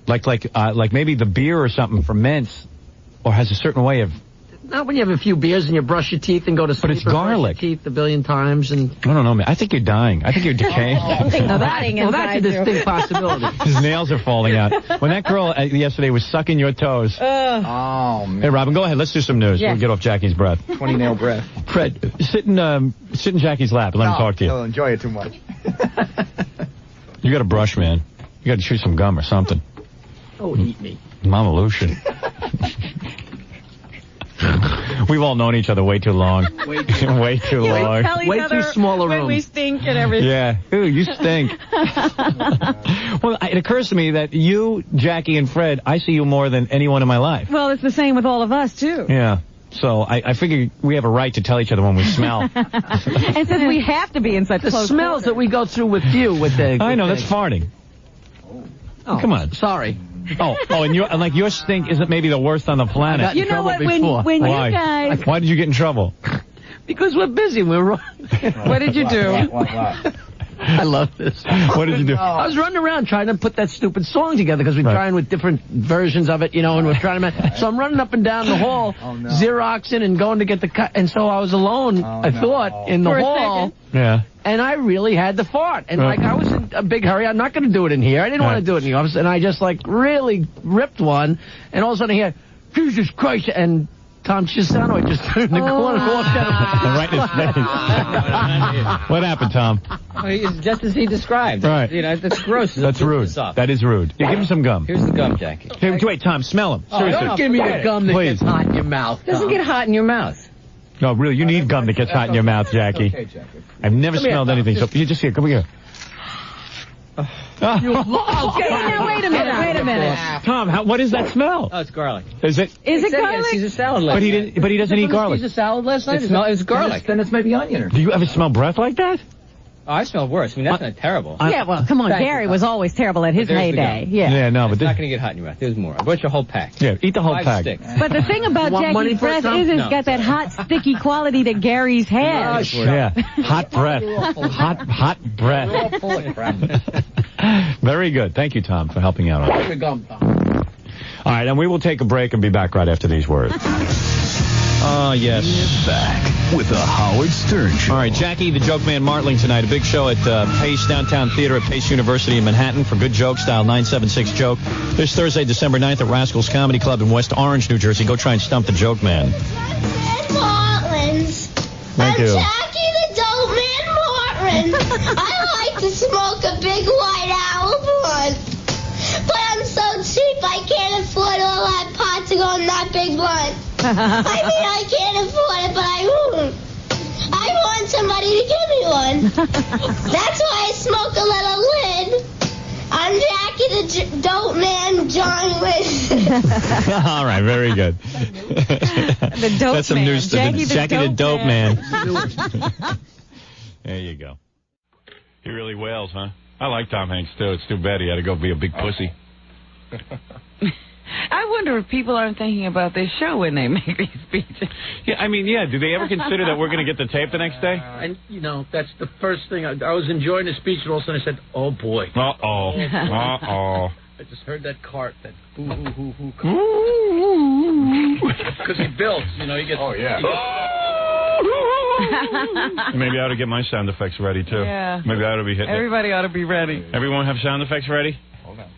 Like maybe the beer or something ferments or has a certain way of... Not when you have a few beers and you brush your teeth and go to sleep. But it's garlic. Brush your teeth a billion times and... I don't know, man. I think you're dying. I think you're decaying. Well, that's a distinct possibility. His nails are falling out. When that girl yesterday was sucking your toes. Oh, man. Hey, Robin, go ahead. Let's do some news. Yeah. We'll get off Jackie's breath. 20-nail breath. Fred, sit in Jackie's lap and let him talk to you. He'll enjoy it too much. You got to brush, man. You got to chew some gum or something. Oh, eat me. Mama Lucian. We've all known each other way too long. Way too long. Way too small a room. When we stink and everything. Yeah. Ooh, you stink. Well, it occurs to me that you, Jackie, and Fred, I see you more than anyone in my life. Well, it's the same with all of us, too. Yeah. So I figure we have a right to tell each other when we smell. And since we have to be in such The close smells quarters. that we go through with you with the... I know, that's farting. Oh, come on. Sorry. And your stink isn't maybe the worst on the planet. You know what? When Why? you guys... Why did you get in trouble? Because we're busy. We're... What did you do? I love this. What did you do? I was running around trying to put that stupid song together because we're trying with different versions of it, and we're trying to... So I'm running up and down the hall, Xeroxing and going to get the cut. And so I was alone, I thought, in the hall. Yeah. And I really had to fart. And, I was in a big hurry. I'm not going to do it in here. I didn't want to do it in the office. And I just, really ripped one. And all of a sudden I hear, Jesus Christ, and... Tom Chisano just turned the corner and walked out. Right in his face. What happened, Tom? Well, just as he described. Right. That's gross. That's rude. That is rude. Yeah, give him some gum. Here's the gum, Jackie. Hey, wait, Tom, smell him. Seriously. Don't give me the gum that gets hot in your mouth. It doesn't get hot in your mouth. No, really, you need gum that gets hot in your mouth, Jackie. Okay, Jackie. I've never smelled anything so... You just here, come here. Now, wait a minute. Tom, what is that smell? Oh, it's garlic. Is it? Is it garlic? He's a salad last night. But he doesn't eat garlic. He's a salad last night? It's garlic. Then it's maybe onion. Do you ever smell breath like that? Oh, I smell worse. I mean, that's not terrible. Yeah, well, come on. Gary was always terrible at his heyday. Yeah. No, but It's not going to get hot in your mouth. There's more. I bought you a whole pack. Yeah, eat the whole 5 pack. sticks. But the thing about Jackie's breath is it's got that hot, sticky quality that Gary's has. Yeah, hot breath. Hot breath. Very good. Thank you, Tom, for helping out. All right, and we will take a break and be back right after these words. Yes. Back with the Howard Stern Show. All right, Jackie the Joke Man Martling tonight. A big show at Pace Downtown Theater at Pace University in Manhattan for Good Joke Style 976 Joke. This Thursday, December 9th at Rascals Comedy Club in West Orange, New Jersey. Go try and stump the Joke Man. Martins. Thank you. Jackie the Dope Man Martins. I like to smoke a big white owl blunt. But I'm so cheap I can't afford all that pot to go in that big blunt. I mean, I can't afford it, but I won't. I want somebody to give me one. That's why I smoke a little lid. I'm Jackie the Dope Man John Winston. All right, very good. The Dope That's some Man. news. Jackie the Dope Man. There you go. He really wails, huh? I like Tom Hanks, too. It's too bad he had to go be a big pussy. I wonder if people aren't thinking about this show when they make these speeches. Yeah, I mean, do they ever consider that we're going to get the tape the next day? And, that's the first thing. I was enjoying the speech, and all of a sudden I said, oh, boy. Uh-oh. Uh-oh. I just heard that cart, that boo-hoo-hoo-hoo cart. Because he builds, he gets... Oh, yeah. Maybe I ought to get my sound effects ready, too. Yeah. Maybe I ought to be hitting Everybody ought to be ready. Everyone have sound effects ready? Hold on.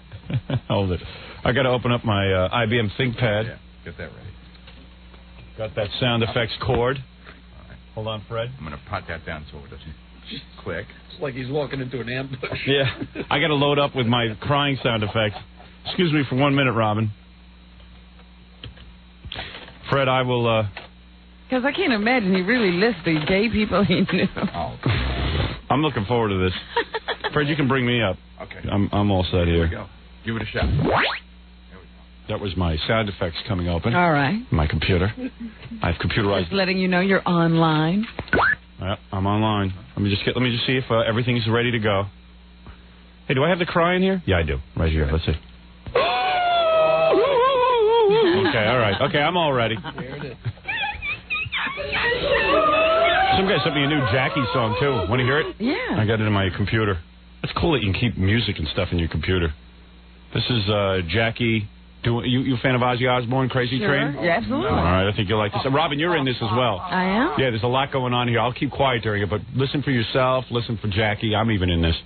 Hold it. I got to open up my IBM ThinkPad. Yeah, get that ready. Got that sound effects cord. All right. Hold on, Fred. I'm going to pot that down so it doesn't click. It's like he's walking into an ambush. Yeah. I got to load up with my crying sound effects. Excuse me for 1 minute, Robin. Fred, I will... Because I can't imagine he really lists the gay people he knew. Oh. I'm looking forward to this. Fred, you can bring me up. Okay. I'm all set Here here. we go. Give it a shot. That was my sound effects coming open. All right. My computer. I've computerized. Just letting you know you're online. Yep, I'm online. Let me just see if everything's ready to go. Hey, do I have the cry in here? Yeah, I do. Right here. Let's see. Okay, all right. Okay, I'm all ready. Here it is. Some guy sent me a new Jackie song, too. Want to hear it? Yeah. I got it in my computer. It's cool that you can keep music and stuff in your computer. This is Jackie. You a fan of Ozzy Osbourne, Crazy Train? Yeah, absolutely. All right, I think you'll like this. Robin, you're in this as well. I am? Yeah, there's a lot going on here. I'll keep quiet during it, but listen for yourself. Listen for Jackie. I'm even in this.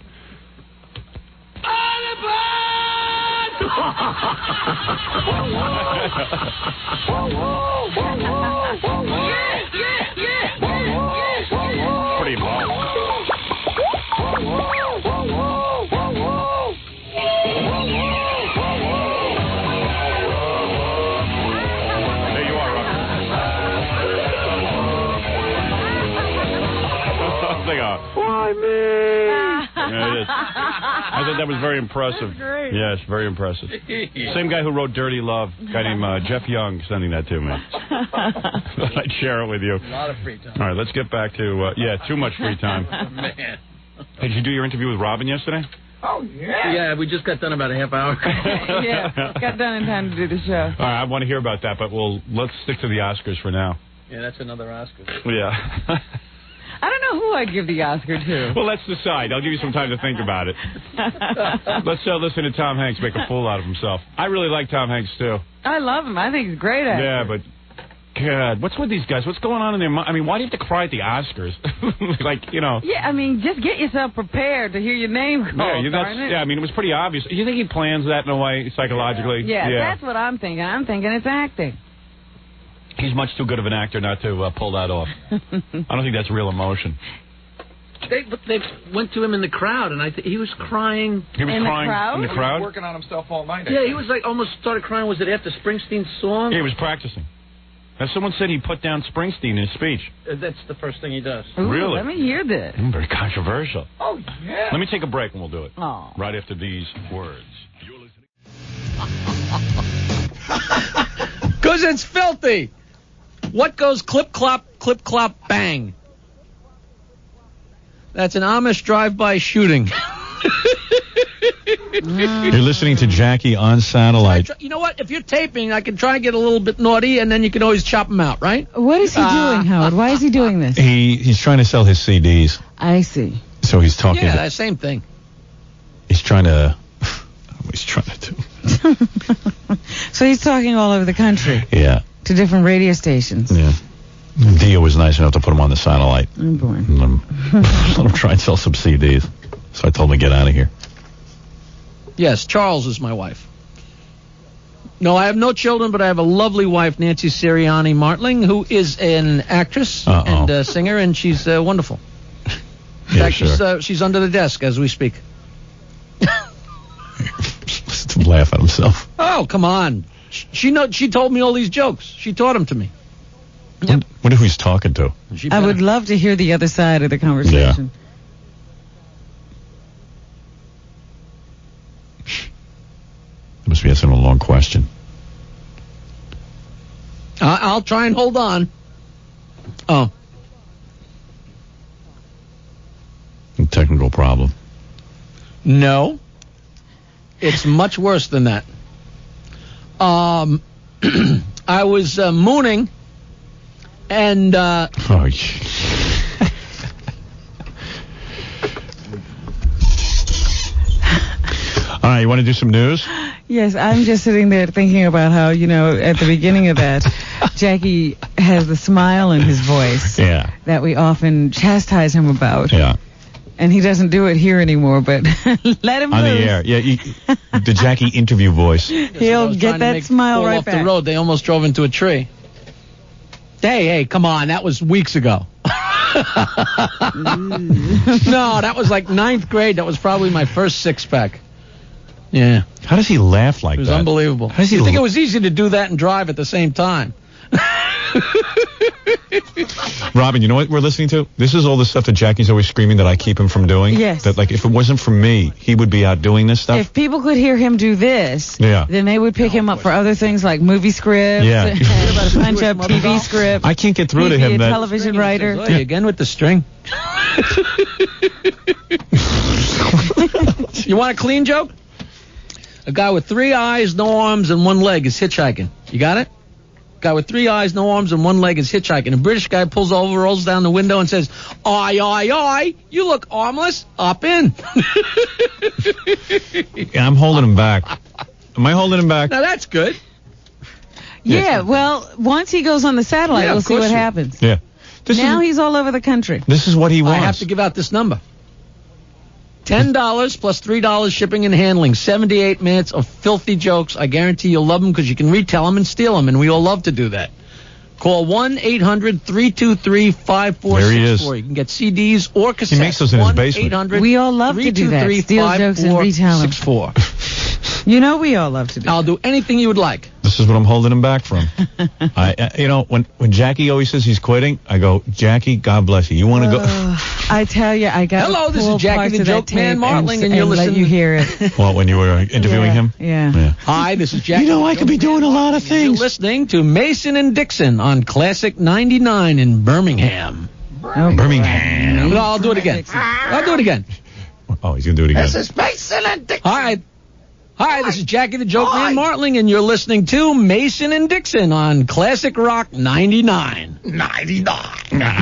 Pretty involved. There you are, Robin. Why me? Yeah, it is. I thought that was very impressive. Great. Yes, very impressive. Same guy who wrote Dirty Love, a guy named Jeff Young, sending that to me. I'd share it with you. A lot of free time. All right, let's get back to, too much free time. Man. Hey, did you do your interview with Robin yesterday? Oh, yeah. Yeah, we just got done about a half hour. Yeah, got done in time to do the show. All right, I want to hear about that, but let's stick to the Oscars for now. Yeah, that's another Oscar. Yeah. I don't know who I'd give the Oscar to. Well, let's decide. I'll give you some time to think about it. Let's listen to Tom Hanks make a fool out of himself. I really like Tom Hanks, too. I love him. I think he's great at it. Yeah, but, God, what's with these guys? What's going on in their mind? I mean, why do you have to cry at the Oscars? Yeah, I mean, just get yourself prepared to hear your name called, I mean, it was pretty obvious. You think he plans that in a way, psychologically? Yeah, that's what I'm thinking. I'm thinking it's acting. He's much too good of an actor not to pull that off. I don't think that's real emotion. They went to him in the crowd, and he was crying. He was crying in the crowd? He was working on himself all night. Yeah, he was like almost started crying. Was it after Springsteen's song? Yeah, he was practicing. Now, someone said he put down Springsteen in his speech. That's the first thing he does. Ooh, really? Let me hear this. Very controversial. Oh, yeah. Let me take a break and we'll do it. Oh. Right after these words. You're listening. Because it's filthy. What goes clip, clop, bang? That's an Amish drive-by shooting. You're listening to Jackie on satellite. You know what? If you're taping, I can try and get a little bit naughty, and then you can always chop them out, right? What is he doing, Howard? Why is he doing this? He's trying to sell his CDs. I see. So he's talking. Yeah, same thing. He's trying to. He's trying to do. So he's talking all over the country. Yeah. To different radio stations. Yeah. Dia was nice enough to put him on the satellite. Oh, boy. Let him try and sell some CDs. So I told him to get out of here. Yes, Charles is my wife. No, I have no children, but I have a lovely wife, Nancy Sirianni Martling, who is an actress and a singer, and she's wonderful. In fact, sure. She's under the desk as we speak. Listen to him laugh at himself. Oh, come on. She told me all these jokes. She taught them to me. Yep. Wonder who he's talking to. I would love to hear the other side of the conversation. Yeah. Must be asking a long question. I'll try and hold on. Oh. A technical problem. No. It's much worse than that. I was mooning, and Oh, all right, you want to do some news? Yes, I'm just sitting there thinking about how, at the beginning of that, Jackie has a smile in his voice that we often chastise him about. Yeah. And he doesn't do it here anymore, but let him on loose. the air. Yeah, the Jackie interview voice. He'll get that smile right off back. the road. They almost drove into a tree. Hey, come on. That was weeks ago. No, that was like 9th grade. That was probably my first six-pack. Yeah. How does he laugh like that? It was unbelievable. How does he you think it was easy to do that and drive at the same time? Robin, you know what we're listening to? This is all the stuff that Jackie's always screaming that I keep him from doing. Yes. That, like, if it wasn't for me, he would be out doing this stuff. If people could hear him do this, then they would pick him up for other things like movie scripts, punch-up TV scripts. I can't get through to him. He'd be a television writer. Again with the string. You want a clean joke? A guy with 3 eyes, no arms, and 1 leg is hitchhiking. You got it? Guy with 3 eyes, no arms, and 1 leg is hitchhiking. A British guy pulls over, rolls down the window, and says, "Aye, you look armless. Up in." Yeah, I'm holding him back. Am I holding him back? Now, that's good. Yeah, well, once he goes on the satellite, we'll see what happens. Yeah. He's all over the country. This is what he wants. I have to give out this number. $10 plus $3 shipping and handling. 78 minutes of filthy jokes. I guarantee you'll love them because you can retell them and steal them, and we all love to do that. Call 1-800-323-5464. There he is. You can get CDs or cassettes. He makes those in his basement. We all love to do that. Steal jokes and retell them. 1-800-323-5464. You know we all love to do I'll do anything you would like. This is what I'm holding him back from. When Jackie always says he's quitting, I go, Jackie, God bless you. You want to go? I tell you, I got. Hello, this is Jackie the Joke Man Martling, and you're listening. Let you hear it. Well, when you were interviewing him? Yeah. Hi, this is Jackie. I could be doing a lot of things. You're listening to Mason and Dixon on Classic 99 in Birmingham. Birmingham. No, I'll do it again. Oh, he's going to do it again. This is Mason and Dixon. Hi, this is Jackie the Joke Man Martling, and you're listening to Mason and Dixon on Classic Rock 99. 99. How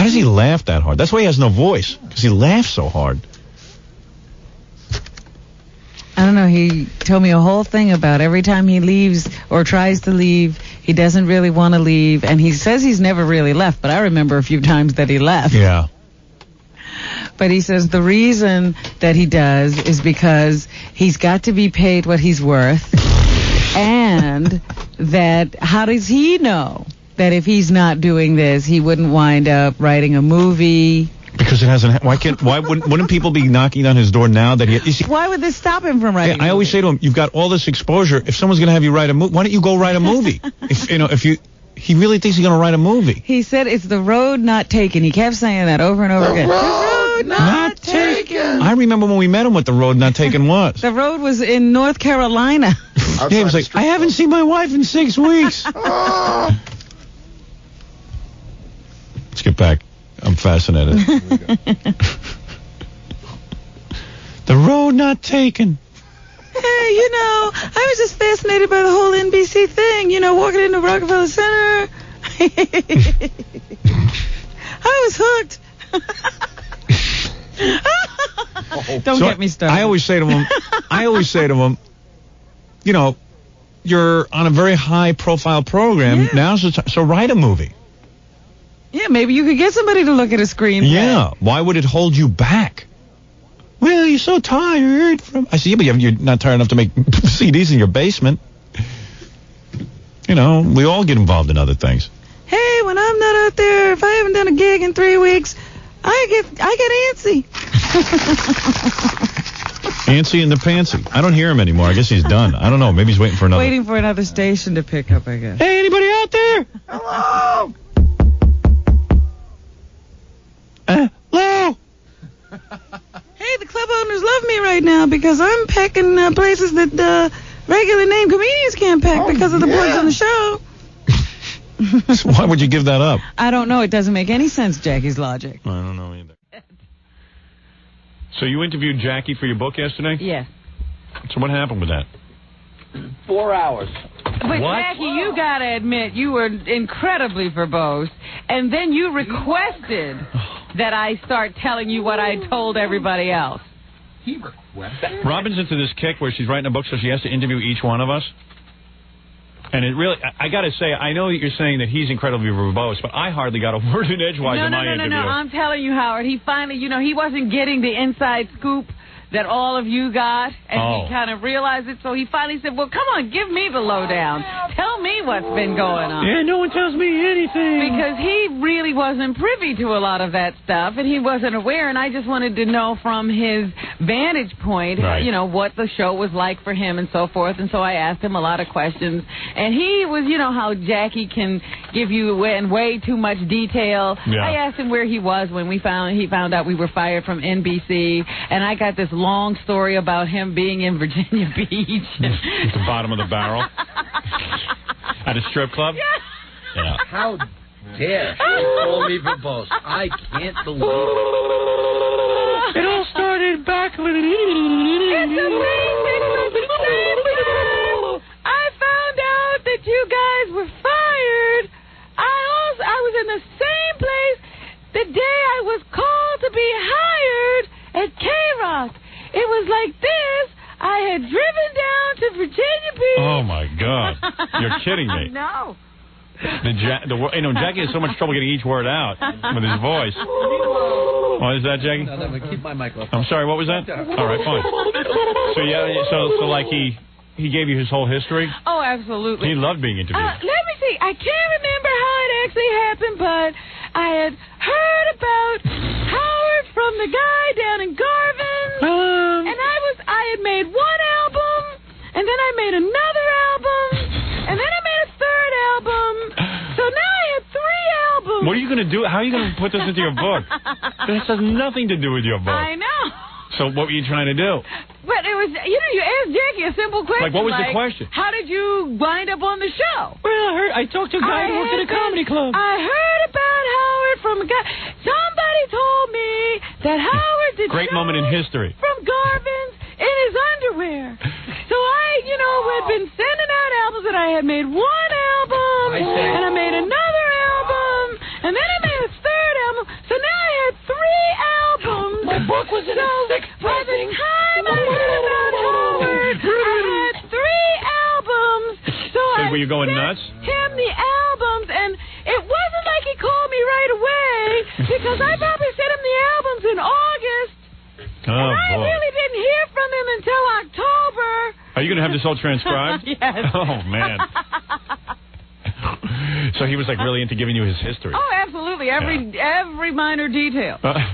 does he laugh that hard? That's why he has no voice, because he laughs so hard. I don't know. He told me a whole thing about every time he leaves or tries to leave, he doesn't really want to leave. And he says he's never really left, but I remember a few times that he left. Yeah. But he says the reason that he does is because he's got to be paid what he's worth. And that how does he know that if he's not doing this, he wouldn't wind up writing a movie? Because it hasn't. Why wouldn't people be knocking on his door now that he? Why would this stop him from writing? I always say to him, "You've got all this exposure. If someone's going to have you write a movie, why don't you go write a movie? He really thinks he's going to write a movie." He said it's the road not taken. He kept saying that over and over again. The road not taken. I remember when we met him what the road not taken was. The road was in North Carolina. Yeah, he was like, I haven't seen my wife in 6 weeks. Let's get back. I'm fascinated. The road not taken. Hey, I was just fascinated by the whole NBC thing, walking into Rockefeller Center. I was hooked. Don't get me started. I always say to him, you're on a very high-profile program. Yeah. Now's the time. So write a movie. Yeah, maybe you could get somebody to look at a screenplay. Yeah. Why would it hold you back? Well, you're so tired from... I see, but you're not tired enough to make CDs in your basement. We all get involved in other things. Hey, when I'm not out there, if I haven't done a gig in 3 weeks, I get antsy. Antsy in the pantsy. I don't hear him anymore. I guess he's done. I don't know. Maybe he's waiting for another... Waiting for another station to pick up, I guess. Hey, anybody out there? Hello. Hello. Hey, the club owners love me right now because I'm packing places that regular name comedians can't pack because of the plugs on the show. So why would you give that up? I don't know. It doesn't make any sense, Jackie's logic. I don't know either. So you interviewed Jackie for your book yesterday? Yes. So what happened with that? 4 hours. But What? Jackie, you gotta admit you were incredibly verbose, and then you requested that I start telling you what I told everybody else. He requested. Robin's into this kick where she's writing a book, so she has to interview each one of us. And it really, I got to say, I know that you're saying that he's incredibly verbose, but I hardly got a word in edgewise in my interview. No. I'm telling you, Howard, he finally, he wasn't getting the inside scoop that all of you got, and he kind of realized it, so he finally said, well, come on, give me the lowdown. Tell me what's been going on. Yeah, no one tells me anything. Because he really wasn't privy to a lot of that stuff, and he wasn't aware, and I just wanted to know from his vantage point, what the show was like for him and so forth, and so I asked him a lot of questions, and he was, how Jackie can give you in way too much detail. Yeah. I asked him where he was when he found out we were fired from NBC, and I got this long story about him being in Virginia Beach. At the bottom of the barrel? At a strip club? Yeah. How dare you call me verbose? I can't believe it. It all started back when... It's amazing. right? Oh, my God. You're kidding me. No. Jackie has so much trouble getting each word out with his voice. What is that, Jackie? No, keep my mic off. I'm sorry, what was that? All right, fine. So, so like he gave you his whole history? Oh, absolutely. He loved being interviewed. Let me see. I can't remember how it actually happened, but I had heard about Howard from the guy down in Garvin, and I had made one album, and then I made another album, and then I made a third album. So now I have 3 albums. What are you going to do? How are you going to put this into your book? This has nothing to do with your book. I know. So what were you trying to do? But it was, you asked Jackie a simple question. Like, what was the question? How did you wind up on the show? Well, I talked to a guy who worked at a comedy club. I heard about Howard from a guy. Somebody told me that Howard did Great moment in history. From Garvin's in his underwear. So I, had been sending out albums, and I had made one album, and I made another album, and then I made a third album. So now I had 3 albums. My book was in a 6th by the time I heard about Howard, I had 3 albums. So were you going nuts? Him the albums, and it wasn't like he called me right away, because I probably sent him the albums in August. Oh, and I boy. really didn't hear from him until October. Are you going to have this all transcribed? Yes. Oh, man. So he was, like, really into giving you his history. Oh, absolutely. Every minor detail. So I'm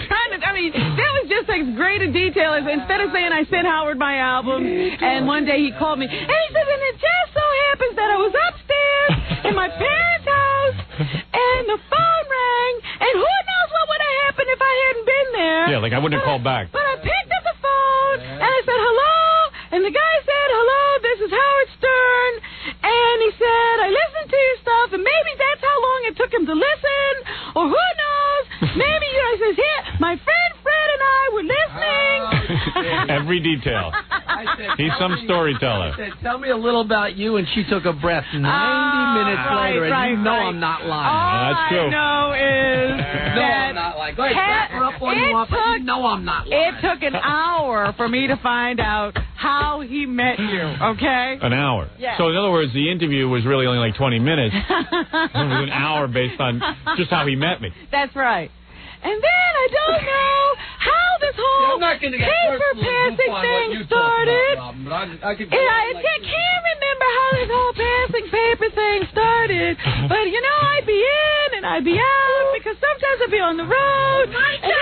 trying to, that was just as great a detail as instead of saying I sent Howard my album, and one day he called me, and he said, and it just so happens that I was upstairs in my parents' house, and the phone rang, and who knows what would have happened if I hadn't been there. Yeah, like I wouldn't have called back. But I picked up the phone, and I said, hello, and the guy said, hello, this is Howard Stern, and he said, I listened to your stuff, and maybe that's how long it took him to listen, or who knows, maybe, I says, here, my friend Fred and I were listening. Every detail. He's some storyteller. I said, tell me a little about you, and she took a breath 90 minutes later, and you know I'm not lying. All that's true. I know is that I'm not lying. Go ahead, wrap her up on you want, but you know I'm not lying. It took an hour for me to find out how he met you, okay? An hour. Yeah. So, in other words, the interview was really only like 20 minutes. It was an hour based on just how he met me. That's right. And then I don't know how this whole paper passing thing started. I can't remember how this whole passing paper thing started. But, I'd be in and I'd be out because sometimes I'd be on the road. And then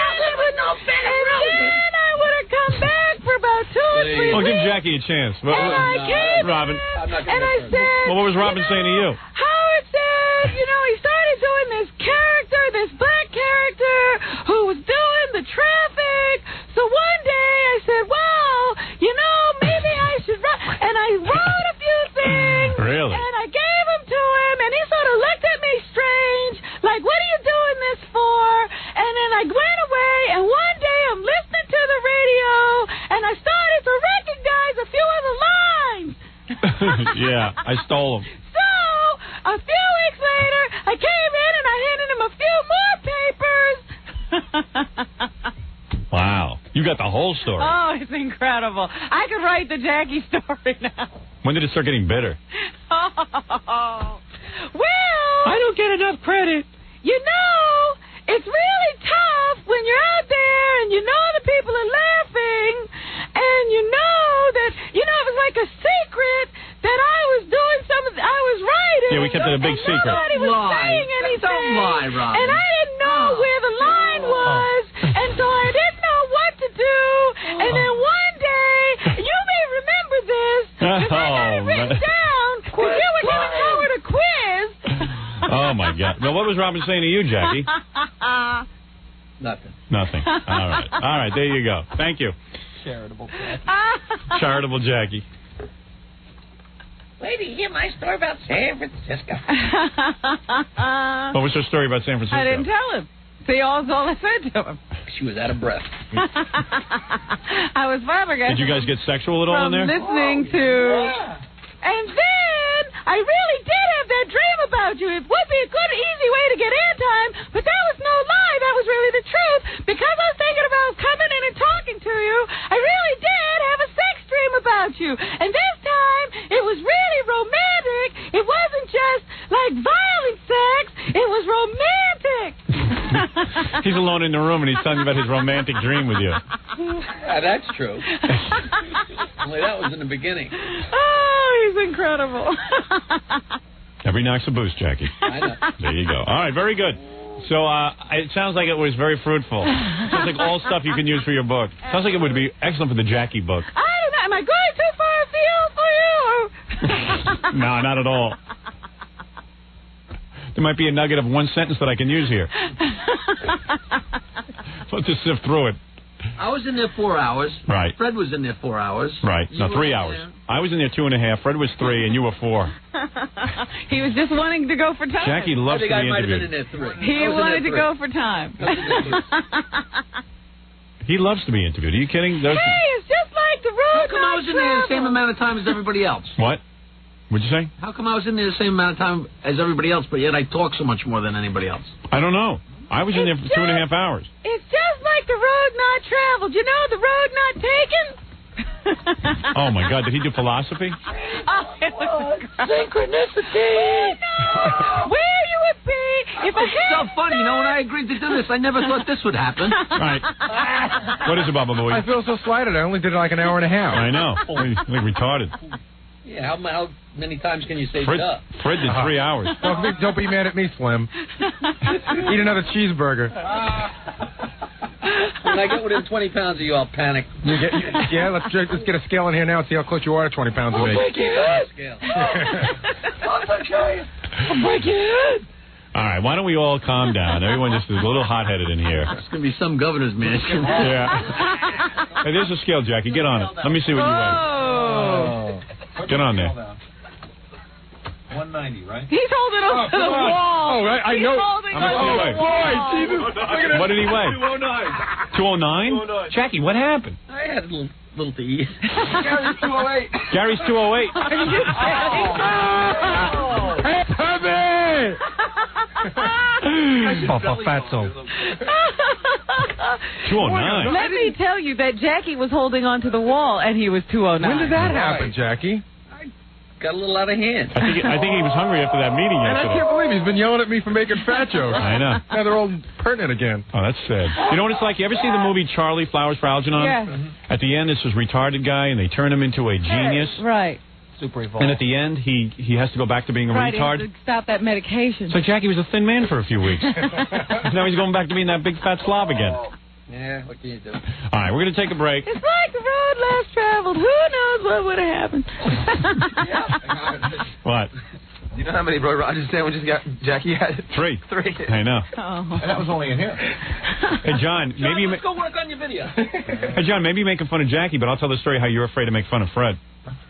I would have come back for about 2 or 3 weeks. Well, give Jackie a chance. And I came Robin. and I said... Well, what was Robin saying to you? Howard said, he started doing this character, this black character, who was doing the traffic. So one day I said, well, maybe I should write. And I wrote a few things. Really? And I gave them to him, and he sort of looked at me strange, like, what are you doing this for? And then I went away, and one day I'm listening to the radio, and I started to recognize a few of the lines. Yeah, I stole them. So, a few weeks later, I came in and I handed him a few more papers. Wow. You got the whole story. Oh, it's incredible. I could write the Jackie story now. When did it start getting bitter? Oh. Well... I don't get enough credit. It's really tough when you're out there and the people are laughing and that, it was like a secret that I was doing I was writing. Yeah, we kept it a big secret. Nobody was saying anything. Don't lie, Robin. And I didn't know where the line was, and so I didn't know what to do. And then one day, you may remember this, because I got it written down, because you were giving Howard a quiz. Oh, my God. Well, what was Robin saying to you, Jackie? Nothing. All right. All right, there you go. Thank you. Charitable Charitable Jackie. Wait till you hear my story about San Francisco. What was her story about San Francisco? I didn't tell him. See, all I said to him. She was out of breath. I was flabbergasted. Did you guys get sexual at all in there? Listening to... And then I really did have that dream about you. It would be a good, easy way to get airtime, but that was no lie. That was really the truth. Because I was thinking about coming in and talking to you, I really did have a sex dream about about you. And this time, it was really romantic. It wasn't just like violent sex. It was romantic. He's alone in the room, and he's telling you about his romantic dream with you. Yeah, that's true. Only that was in the beginning. Oh, he's incredible. Every knock's a boost, Jackie. I know. There you go. All right, very good. So it sounds like it was very fruitful. Sounds like all stuff you can use for your book. Sounds like it would be excellent for the Jackie book. I don't know. Am I going too far afield for you? No, not at all. There might be a nugget of one sentence that I can use here. Let's just sift through it. I was in there 4 hours. Right. Fred was in there 4 hours. Right. No, 3 hours. There. I was in there 2.5. Fred was 3, and you were 4. He was just wanting to go for time. Jackie loves to be I think I might have been interviewed. in there 3. He wanted to go for time. He loves to be interviewed. Are you kidding? Hey, it's just like the road. How come I was in there the same amount of time as everybody else? What? What'd you say? How come I was in there the same amount of time as everybody else, but yet I talk so much more than anybody else? I don't know. I was in there for 2.5 hours. It's just like the road not traveled. You know, the road not taken. Oh, my God. Did he do philosophy? Synchronicity! Where you would be if I It's so funny. You know, when I agreed to do this, I never thought this would happen. Right. What is it, Baba Booey? I feel so slighted. I only did it like an hour and a half. I know. Like retarded. Yeah, how many times can you say Fred duh? did 3 hours. Don't be mad at me, Slim. Eat another cheeseburger. When I get within 20 pounds of you, I'll panic. Yeah, let's get a scale in here now and see how close you are to 20 pounds of me. I'll break your head. I'll break your head. All right, why don't we all calm down? Everyone just is a little hot-headed in here. It's going to be some governor's mansion. Yeah. Hey, there's a scale, Jackie. Get on it. Let me see what you weigh. Get on there. 190, right? He's holding on to the wall. Oh, right. I know. Holding How much did he weigh? Boy, Jesus. Look at that. What did he weigh? 209. 209? Jackie, what happened? I had a little to eat. Gary's 208. Gary's 208. Hey, Herbie! Papa Fatso. 209. Let me tell you that Jackie was holding on to the wall and he was 209. When did that happen, Jackie? Got a little out of hand. I think he was hungry after that meeting And I yesterday. can't believe he's been yelling at me for making fat jokes. I know. Now they're all pertinent again. Oh, that's sad. You know what it's like? You ever see the movie Charlie Flowers for Algernon? Yes. At the end, it's this retarded guy, and they turn him into a genius. Right. Super evolved. And at the end, he has to go back to being a Right, retard. he had to stop that medication. So Jackie was a thin man for a few weeks. Now he's going back to being that big fat slob again. Yeah, what can you do? All right, we're going to take a break. It's like the road less traveled. Who knows what would have happened? What? You know how many Roy Rogers sandwiches Jackie had? 3. 3. I know. Oh. And that was only in here. Hey, John, maybe you let's go work on your video. Hey, John, maybe you're making fun of Jackie, but I'll tell the story how you're afraid to make fun of Fred.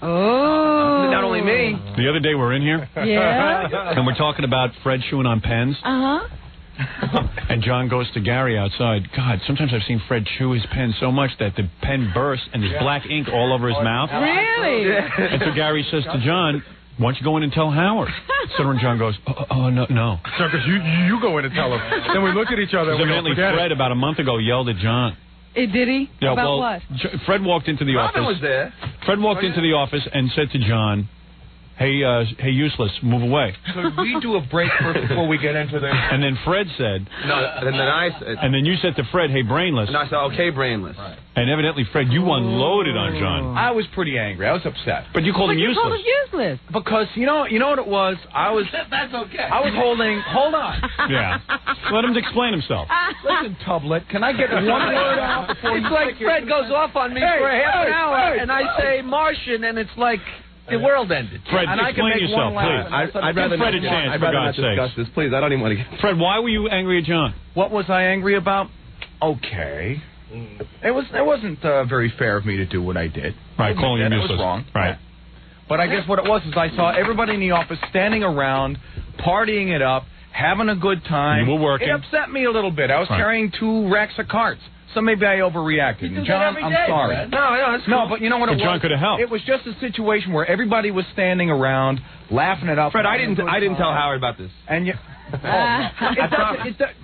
Oh. Not only me. The other day we're in here. Yeah. And we're talking about Fred chewing on pens. Uh-huh. And John goes to Gary outside. God, sometimes I've seen Fred chew his pen so much that the pen bursts and there's black ink all over his mouth. Really? And so Gary says to John, why don't you go in and tell Howard? So when John goes, oh, no. So, because you go in and tell him. Then we looked at each other and we Evidently, forget Fred it. about a month ago yelled at John. Did he? Yeah, About well, what? Fred walked into the Robin office. was there. Fred walked into the office and said to John, hey, useless, move away. Could we do a break before we get into this? And then Fred said, No, and then I said, and then you said to Fred, hey, brainless. and I said, okay, brainless. Right. And evidently, Fred, you unloaded on John. I was pretty angry. I was upset. But you called him You called useless. him useless. Because, you know what it was? That's okay. I was holding, hold on. Yeah. Let him explain himself. Listen, Tublet, can I get one word out before It's you like Fred goes off on me for a half an hour, and I say Martian, and it's like the world ended. Fred, And I can explain make yourself, one laugh. please. I'd rather Give Fred a not, chance, I'd for rather God's not discuss sakes. this, please. I don't even want to get... Fred, why were you angry at John? What was I angry about? Okay. It wasn't very fair of me to do what I did. Right, calling him It useless. was wrong. Right. But I guess what it was is I saw everybody in the office standing around, partying it up, having a good time. You were working. It upset me a little bit. I was Right. carrying 2 racks of carts. So maybe I overreacted. You do And that John, every I'm day, sorry. Fred. No, but you know what But it was? John could have helped. It was just a situation where everybody was standing around, laughing it up. Fred, I didn't tell Howard about this. And you...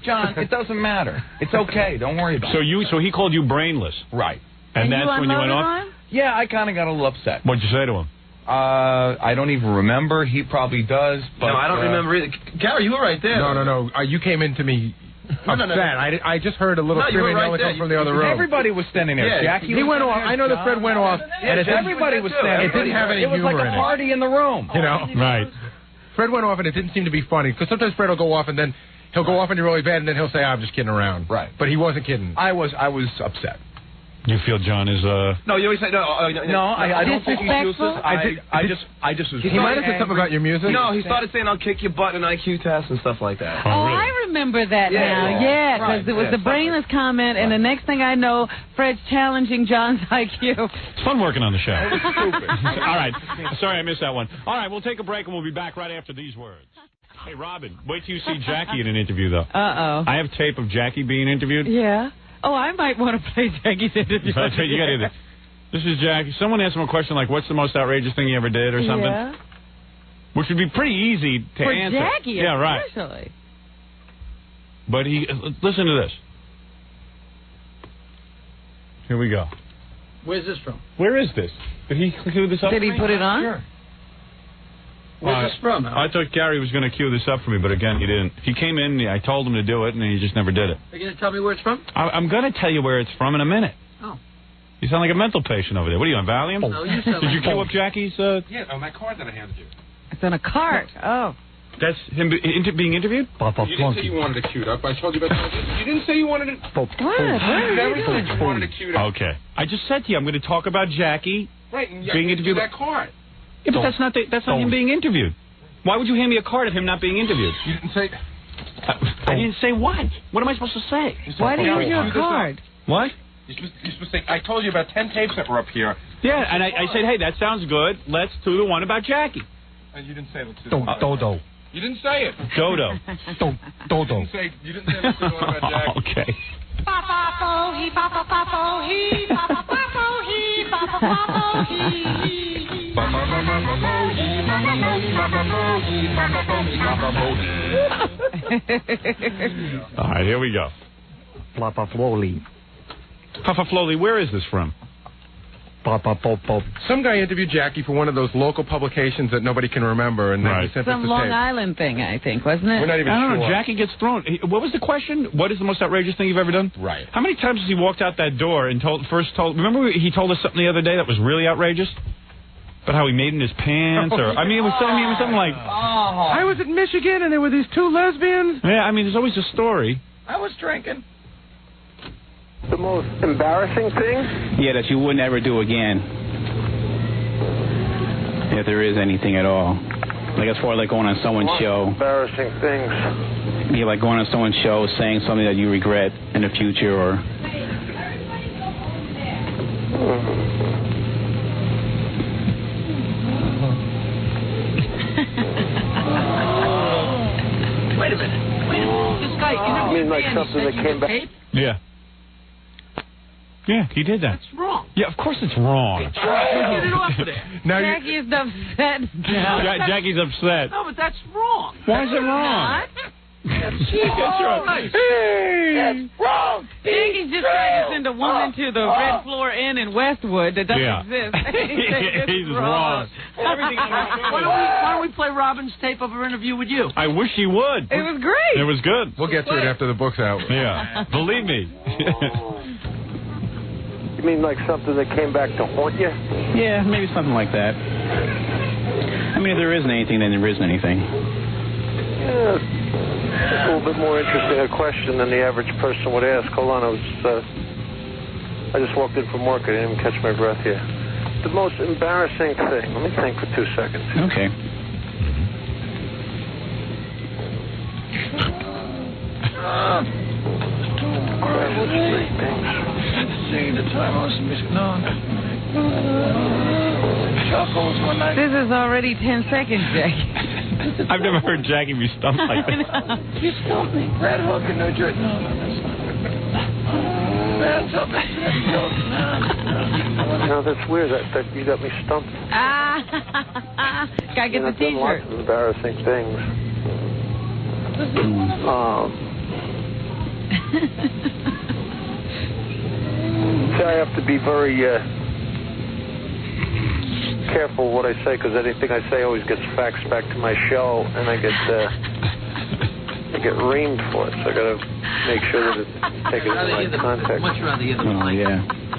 John, it doesn't matter. It's okay. Don't worry about it. So he called you brainless. Right. And And that's you when you went unloaded off? on him? Yeah, I kind of got a little upset. What'd you say to him? I don't even remember. He probably does. But, no, I don't remember either. Gary, you were right there. No. You came in to me upset. No. I just heard a little screaming yelling come from the other room. Everybody was standing there. Yeah, Jackie he went off. I know that Fred went off. And everybody was standing there. It didn't have any humor in it. It was like a party in the room. You know? Right. Fred went off, and it didn't seem to be funny. Because sometimes Fred will go off, and then he'll go off into really bad, and then he'll say, I'm just kidding around. Right. But he wasn't kidding. I was upset. You feel John is No, you always say no. I don't think he's useless. I just was. He might have said something about your music. No, he started saying I'll kick your butt in an IQ test and stuff like that. Oh, really? I remember that now. Yeah, because it was the brainless comment, and the next thing I know, Fred's challenging John's IQ. It's fun working on the show. It was stupid. All right. Sorry I missed that one. All right, we'll take a break, and we'll be back right after these words. Hey, Robin, wait till you see Jackie in an interview, though. Uh-oh. I have tape of Jackie being interviewed. Yeah. Oh, I might want to play Jackie's interview. That's right, you got to hear this. This is Jackie. Someone asked him a question like, what's the most outrageous thing you ever did or something? Yeah. Which would be pretty easy to answer. For Jackie, yeah, right. especially. But listen to this. Here we go. Where's this from? Where is this? Did he cue this up? Did he put it on? Sure. Where's this from? I thought Gary was going to cue this up for me, but again, he didn't. He came in, I told him to do it, and he just never did it. Are you going to tell me where it's from? I'm going to tell you where it's from in a minute. Oh. You sound like a mental patient over there. What are you, on Valium? No, you sound Did you cue up Jackie's... Yeah, on that card that I handed you. It's on a cart. Oh. That's him being interviewed? You didn't say you wanted it queued up. I told you about that. You didn't say you wanted it... What? You never said you wanted it queued up. Okay. I just said to you, I'm going to talk about Jackie being interviewed. That card. Yeah, but that's not him being interviewed. Why would you hand me a card of him not being interviewed? You didn't say... I didn't say what. What am I supposed to say? Why do you use your card? What? You're supposed to say, I told you about 10 tapes that were up here. Yeah, and I said, hey, that sounds good. Let's do the one about Jackie. And you didn't say let's do Dodo. You didn't say it. Dodo. Dodo. You didn't say let's do the one about Jackie. Okay. All right, here we go. Papa Flowley. Papa Flowley, where is this from? Papa Popo. Some guy interviewed Jackie for one of those local publications that nobody can remember, and then he sent us Some the Long tape. Island thing, I think, wasn't it? We're not even I don't sure. know. Jackie gets thrown. What was the question? What is the most outrageous thing you've ever done? Right. How many times has he walked out that door and told? Remember he told us something the other day that was really outrageous? About how he made in his pants, or it was something like. I was at Michigan, and there were these two lesbians. Yeah, there's always a story. I was drinking. The most embarrassing thing? Yeah, that you would never do again. If there is anything at all. Like as far as like going on someone's show. Embarrassing things. Yeah, like going on someone's show, saying something that you regret in the future, or. Wait a minute. This guy, You mean like something that came back? Yeah. Yeah, he did that. That's wrong. Yeah, of course it's wrong. Get it off of there. Now Jackie is upset now. Jackie's upset. No, but that's wrong. Why is it wrong? That's wrong. Hey! That's wrong. Jackie's just trying to send a woman to the Red Floor Inn in Westwood that doesn't exist. He's wrong. Why don't we play Robin's tape of her interview with you? I wish he would. It was great. It was good. We'll get to it after the book's out. Yeah, believe me. You mean like something that came back to haunt you? Yeah, maybe something like that. If there isn't anything, then there isn't anything. Yeah, it's a little bit more interesting a question than the average person would ask. Hold on, I just walked in from work. I didn't even catch my breath here. The most embarrassing thing. Let me think for 2 seconds. Okay. This is already 10 seconds, Jackie. I've never heard Jackie be stumped like that. You stumped me. Red Hook in New Jersey. No, that's not. No, that's weird. That you got me stumped. Gotta get the T-shirt. Lots of embarrassing things. See, I have to be very careful what I say because anything I say always gets faxed back to my show, and I get reamed for it. So I got to make sure that it's taken in the right context. Much rather hear this.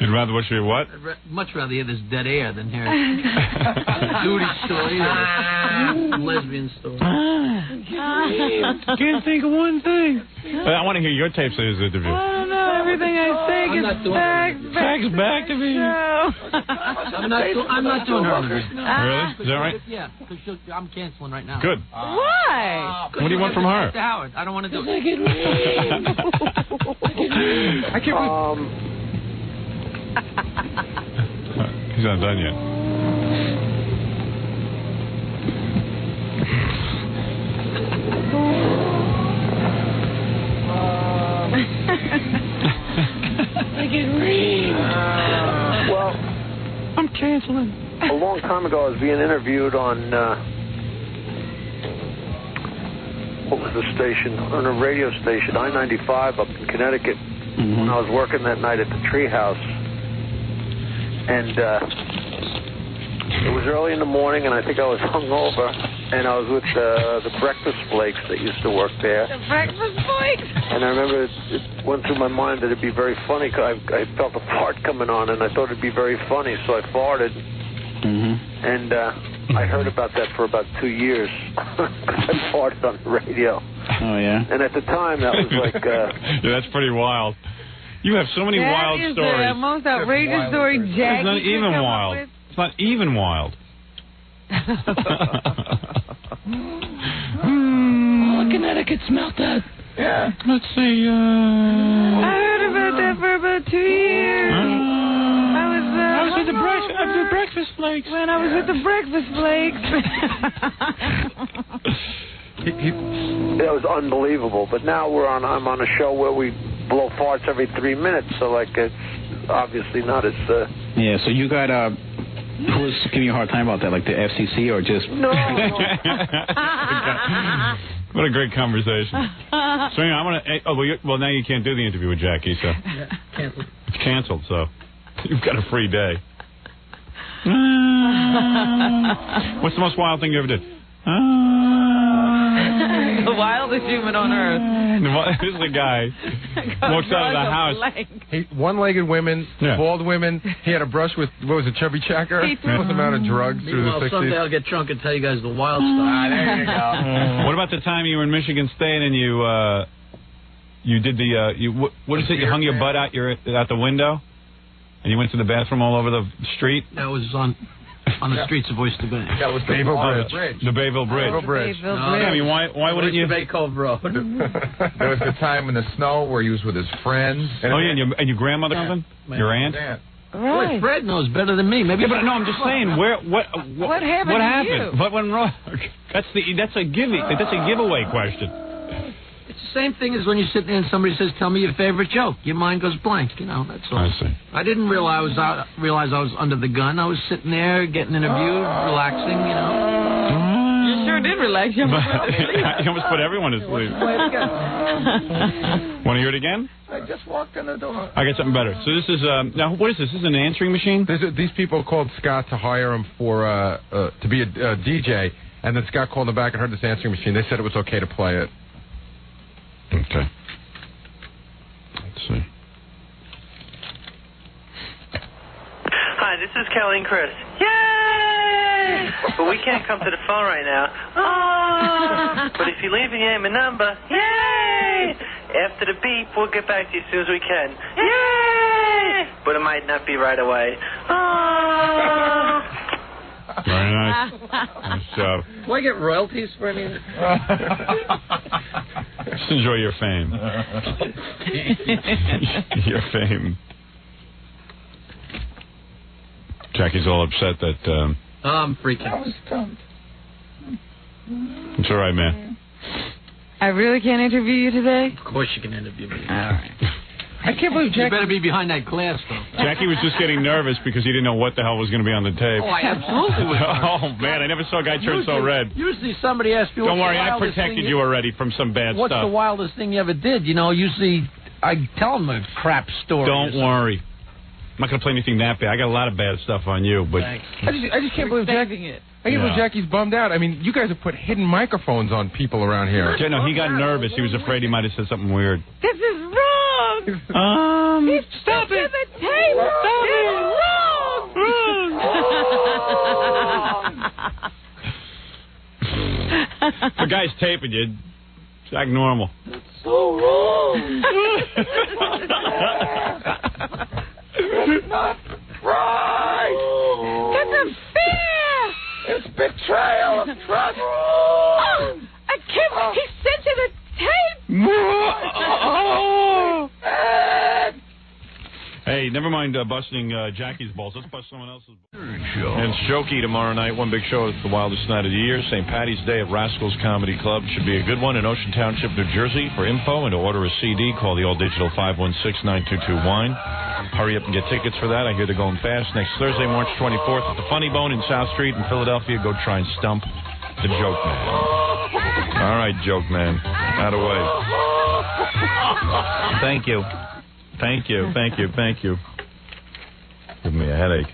You'd rather watch your what? Much rather hear this dead air than hear duty story or lesbian story. Can't think of one thing. I want to hear your tapes of his interview. Oh, no, everything I say gets faxed back to me. I'm not doing her. Really? Is that right? Yeah, because I'm canceling right now. Good. Why? What do you want from her? Howard, I don't want to do it. I can't believe... He's not done yet. I get reamed. Well, I'm canceling. A long time ago, I was being interviewed on what was the station? On a radio station, I-95 up in Connecticut. When I was working that night at the Treehouse. And it was early in the morning, and I think I was hungover, and I was with the Breakfast Flakes that used to work there. The Breakfast Flakes? And I remember it went through my mind that it'd be very funny, because I felt a fart coming on, and I thought it'd be very funny, so I farted. And I heard about that for about 2 years, because I farted on the radio. Oh, yeah? And at the time, that was like... yeah, that's pretty wild. You have so many wild stories. That is the most outrageous story Jackie It's not even wild. It's not even wild. Oh, Connecticut smelt that. Yeah. Let's see. I heard about that for about 2 years. I was with the Breakfast Flakes. When I was with the Breakfast Flakes. That was unbelievable. But now I'm on a show where we blow farts every 3 minutes, so like it's obviously not as. Yeah, so you got who's giving you a hard time about that, like the FCC or just? No. What a great conversation. So anyway, I'm gonna. Well, now you can't do the interview with Jackie, so Canceled. It's canceled. So you've got a free day. What's the most wild thing you ever did? The wildest human on earth. This is a guy walks out of the house. One-legged women, bald women. He had a brush with, what was it, Chubby Checker? Most amount of drugs through the 60s. Someday I'll get drunk and tell you guys the wild stuff. There you go. What about the time you were in Michigan State and you did the, what is it, you hung your butt out the window? And you went to the bathroom all over the street? That was on the streets of Oyster Bay. That was Bayville Bridge. The Bayville Bridge. I mean, why wouldn't you? Bay Cove Road. There was the time in the snow where he was with his friends. And your grandmother something? Your aunt? Right. Boy, Fred knows better than me. Maybe, but no, I'm just saying. What happened? What happened? What went wrong? That's a giveaway question. It's the same thing as when you sit there and somebody says, "Tell me your favorite joke." Your mind goes blank. That's all. I see. I didn't realize I was under the gun. I was sitting there getting interviewed, relaxing. You sure did relax. You almost put everyone to sleep. Want to hear it again? I just walked in the door. I got something better. So this is now. What is this? This is an answering machine. These people called Scott to hire him to be a DJ, and then Scott called him back and heard this answering machine. They said it was okay to play it. Okay. Let's see. Hi, this is Kelly and Chris. Yay! But we can't come to the phone right now. Oh! But if you leave your name and number, yay! After the beep, we'll get back to you as soon as we can. Yay! But it might not be right away. Oh! Very nice. Nice job. Do I get royalties for anything? Just enjoy your fame. Your fame. Jackie's all upset that... I'm freaking. I was stumped. It's all right, man. I really can't interview you today? Of course you can interview me. All right. I can't believe Jackie... You better be behind that glass, though. Jackie was just getting nervous because he didn't know what the hell was going to be on the tape. Oh, I absolutely was. Oh, man, I never saw a guy turn so red. Usually somebody asks you... Don't worry, I protected you already from some bad stuff. What's the wildest thing you ever did? Usually I tell them a crap story. Don't worry. I'm not going to play anything that bad. I got a lot of bad stuff on you, but... I just can't believe Jackie... I can't believe Jackie's bummed out. I mean, you guys have put hidden microphones on people around here. Yeah, no, he got nervous. He was afraid he might have said something weird. This is wrong. Stop it. The table. Stop this it. is wrong. The guy's taping you. It's act normal. So wrong. That's not right. That's unfair. It's betrayal of trust. Oh, I can't. He sent you the tape. Hey, never mind busting Jackie's balls. Let's bust someone else's balls. And it's Jokey tomorrow night. One big show. It's the wildest night of the year. St. Patty's Day at Rascals Comedy Club. Should be a good one in Ocean Township, New Jersey. For info and to order a CD, call the all-digital 516-922-WINE. Hurry up and get tickets for that. I hear they're going fast. Next Thursday, March 24th at the Funny Bone in South Street in Philadelphia. Go try and stump the Joke Man. All right, Joke Man. Out of way. Thank you. Thank you. Give me a headache.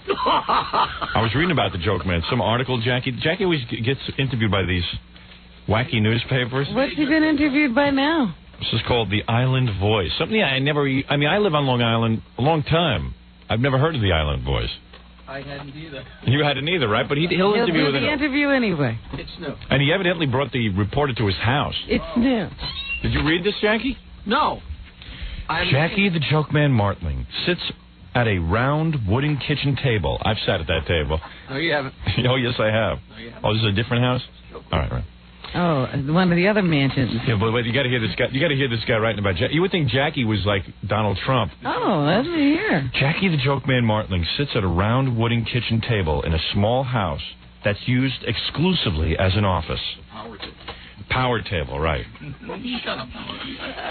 I was reading about the Joke Man. Some article, Jackie always gets interviewed by these wacky newspapers. What's he been interviewed by now? This is called The Island Voice. Something I live on Long Island a long time. I've never heard of The Island Voice. I hadn't either. You hadn't either, right? But he'll interview do the interview anyway. It's new. And he evidently brought the reporter to his house. It's new. Did you read this, Jackie? No. Jackie the Joke Man Martling sits at a round wooden kitchen table. I've sat at that table. No, you haven't. Oh, yes, I have. No, you haven't. Oh, this is a different house? All right. Oh, one of the other mansions. Yeah, but you got to hear this guy. You got to hear this guy writing about Jackie. You would think Jackie was like Donald Trump. Oh, let me hear. Jackie the Joke Man Martling sits at a round wooden kitchen table in a small house that's used exclusively as an office. Power table, right. Shut up.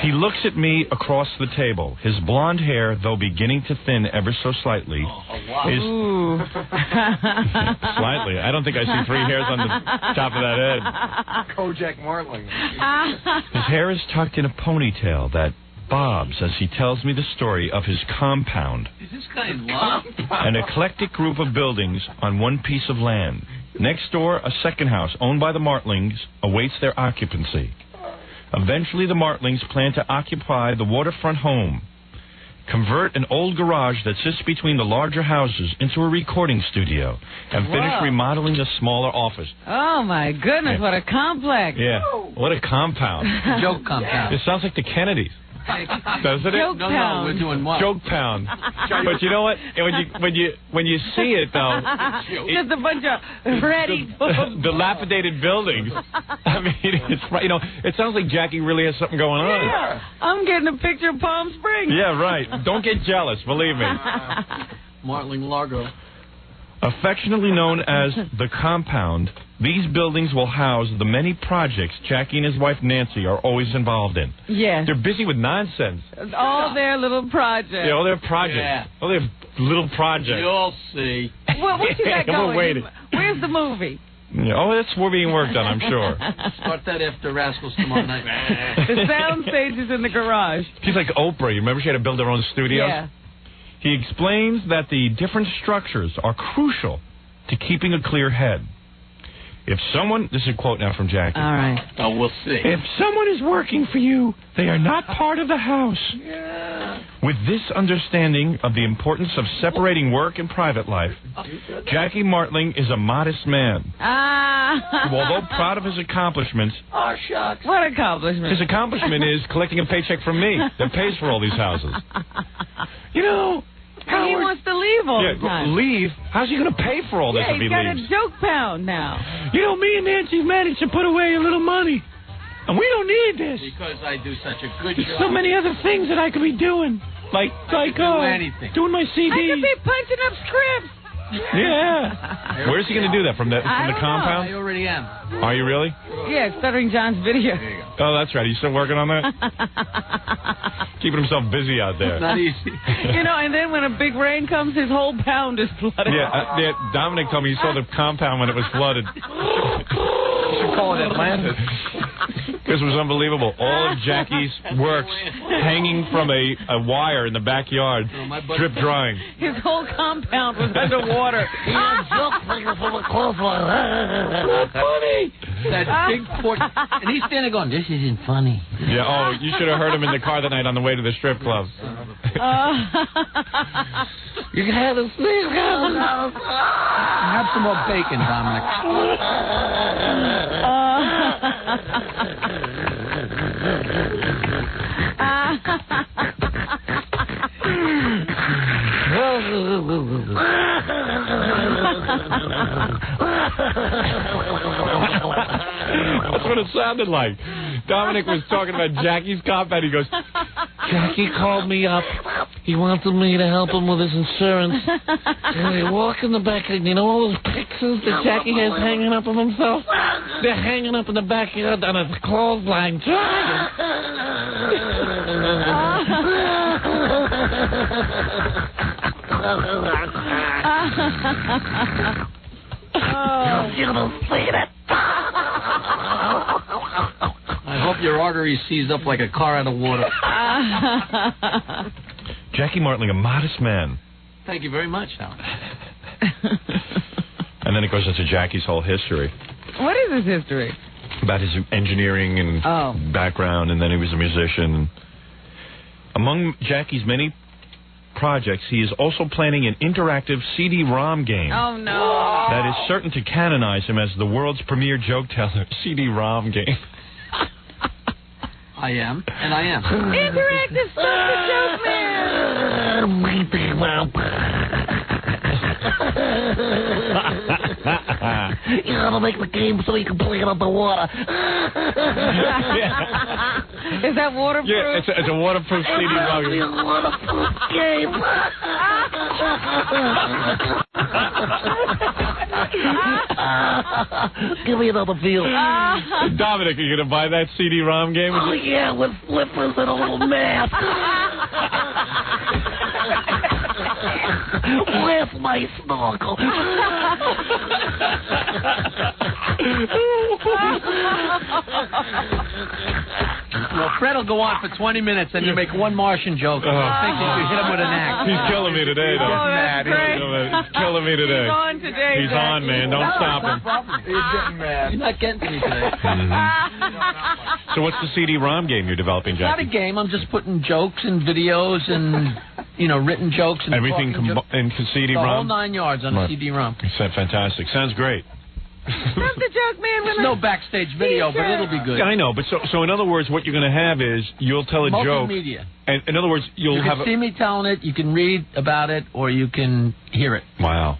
He looks at me across the table. His blonde hair, though beginning to thin ever so slightly, is... Slightly. I don't think I see 3 hairs on the top of that head. Kojak Martling. His hair is tucked in a ponytail that bobs as he tells me the story of his compound. Is this guy in love? An eclectic group of buildings on one piece of land. Next door, a second house owned by the Martlings awaits their occupancy. Eventually, the Martlings plan to occupy the waterfront home, convert an old garage that sits between the larger houses into a recording studio, and finish remodeling the smaller office. Oh, my goodness, what a complex. Yeah, what a compound. Joke compound. It sounds like the Kennedys. Doesn't it? Joke No, pound. we're doing what? Joke pound. But you know what? When you see it though, just a bunch of ready dilapidated buildings. I mean, it's right. You know, it sounds like Jackie really has something going on. Yeah, I'm getting a picture of Palm Springs. Yeah, right. Don't get jealous. Believe me. Martling Largo. Affectionately known as the compound, these buildings will house the many projects Jackie and his wife Nancy are always involved in. Yes. They're busy with nonsense. All their little projects. Yeah, all their projects. Yeah. All their little projects. You'll see. Well, what you got going? We're waiting. Where's the movie? Yeah, oh, that's being worked on, I'm sure. Start that after Rascals tomorrow night. The sound stage is in the garage. She's like Oprah. You remember she had to build her own studios? Yeah. He explains that the different structures are crucial to keeping a clear head. If someone... This is a quote now from Jackie. All right. Oh, we'll see. If someone is working for you, they are not part of the house. Yeah. With this understanding of the importance of separating work and private life, Jackie Martling is a modest man. Who, although proud of his accomplishments... Oh, shucks. What accomplishment? His accomplishment is collecting a paycheck from me that pays for all these houses. You know... And he wants to leave all the time. Leave? How's he going to pay for all this if he he's got leaves? a joke pound now. You know, me and Nancy managed to put away a little money. And we don't need this. Because I do such a good There's job. so many other things that I could be doing. Like anything. doing my CD. I could be punching up scripts. Yeah. Where's he going to do that? From the compound? I already am. Are you really? Yeah, Stuttering John's video. There you go. Oh, that's right. Are you still working on that? Keeping himself busy out there. Not easy. You know, and then when a big rain comes, his whole pound is flooded. Yeah, Dominic told me he saw the compound when it was flooded. You should call it Atlantis. This was unbelievable. All of Jackie's works hanging from a wire in the backyard, drip drying. His whole compound was underwater. Funny. That big port, and he's standing going, "This isn't funny." Yeah. Oh, you should have heard him in the car that night on the way to the strip club. You can have a sleep. Have some more bacon, Dominic. That's what it sounded like. Dominic was talking about Jackie's compound. He goes, Jackie called me up. He wanted me to help him with his insurance. And I walk in the back, and you know all those pictures that Jackie has hanging up of himself? They're hanging up in the backyard on a clothesline. You're gonna see it. I hope your arteries seized up like a car out of water. Jackie Martling, a modest man. Thank you very much, Howard. And then it goes into Jackie's whole history. What is his history? About his engineering and background, and then he was a musician. Among Jackie's many projects, he is also planning an interactive CD-ROM game. Oh, no. That is certain to canonize him as the world's premier joke teller. CD-ROM game. I am, and I am. Interactive Stuff the Joke Man. You gotta make the game so you can play it underwater. Is that waterproof? Yeah, it's a waterproof CD-ROM game. It's a waterproof game. Give me another feel. Dominic, are you going to buy that CD-ROM game? Oh, yeah, with flippers and a little mask. Where's my snorkel? Well, Fred will go on for 20 minutes, and you make one Martian joke. I think you should hit him with an axe. He's killing me today, though. He's killing me today. He's on today, He's on, man. Don't stop him. He's getting mad. You're not getting to me today. So what's the CD-ROM game you're developing, It's not a Jackie? game. I'm just putting jokes and videos and, written jokes and Everything talking jokes. in The whole CD-ROM? 9 yards on a CD-ROM. It's fantastic. Sounds great. Stuff the Joke Man with There's no backstage video, but it'll be good. Yeah, I know, but so in other words, what you're going to have is you'll tell a joke. Multimedia. And in other words, You have can see me telling it, you can read about it, or you can hear it. Wow.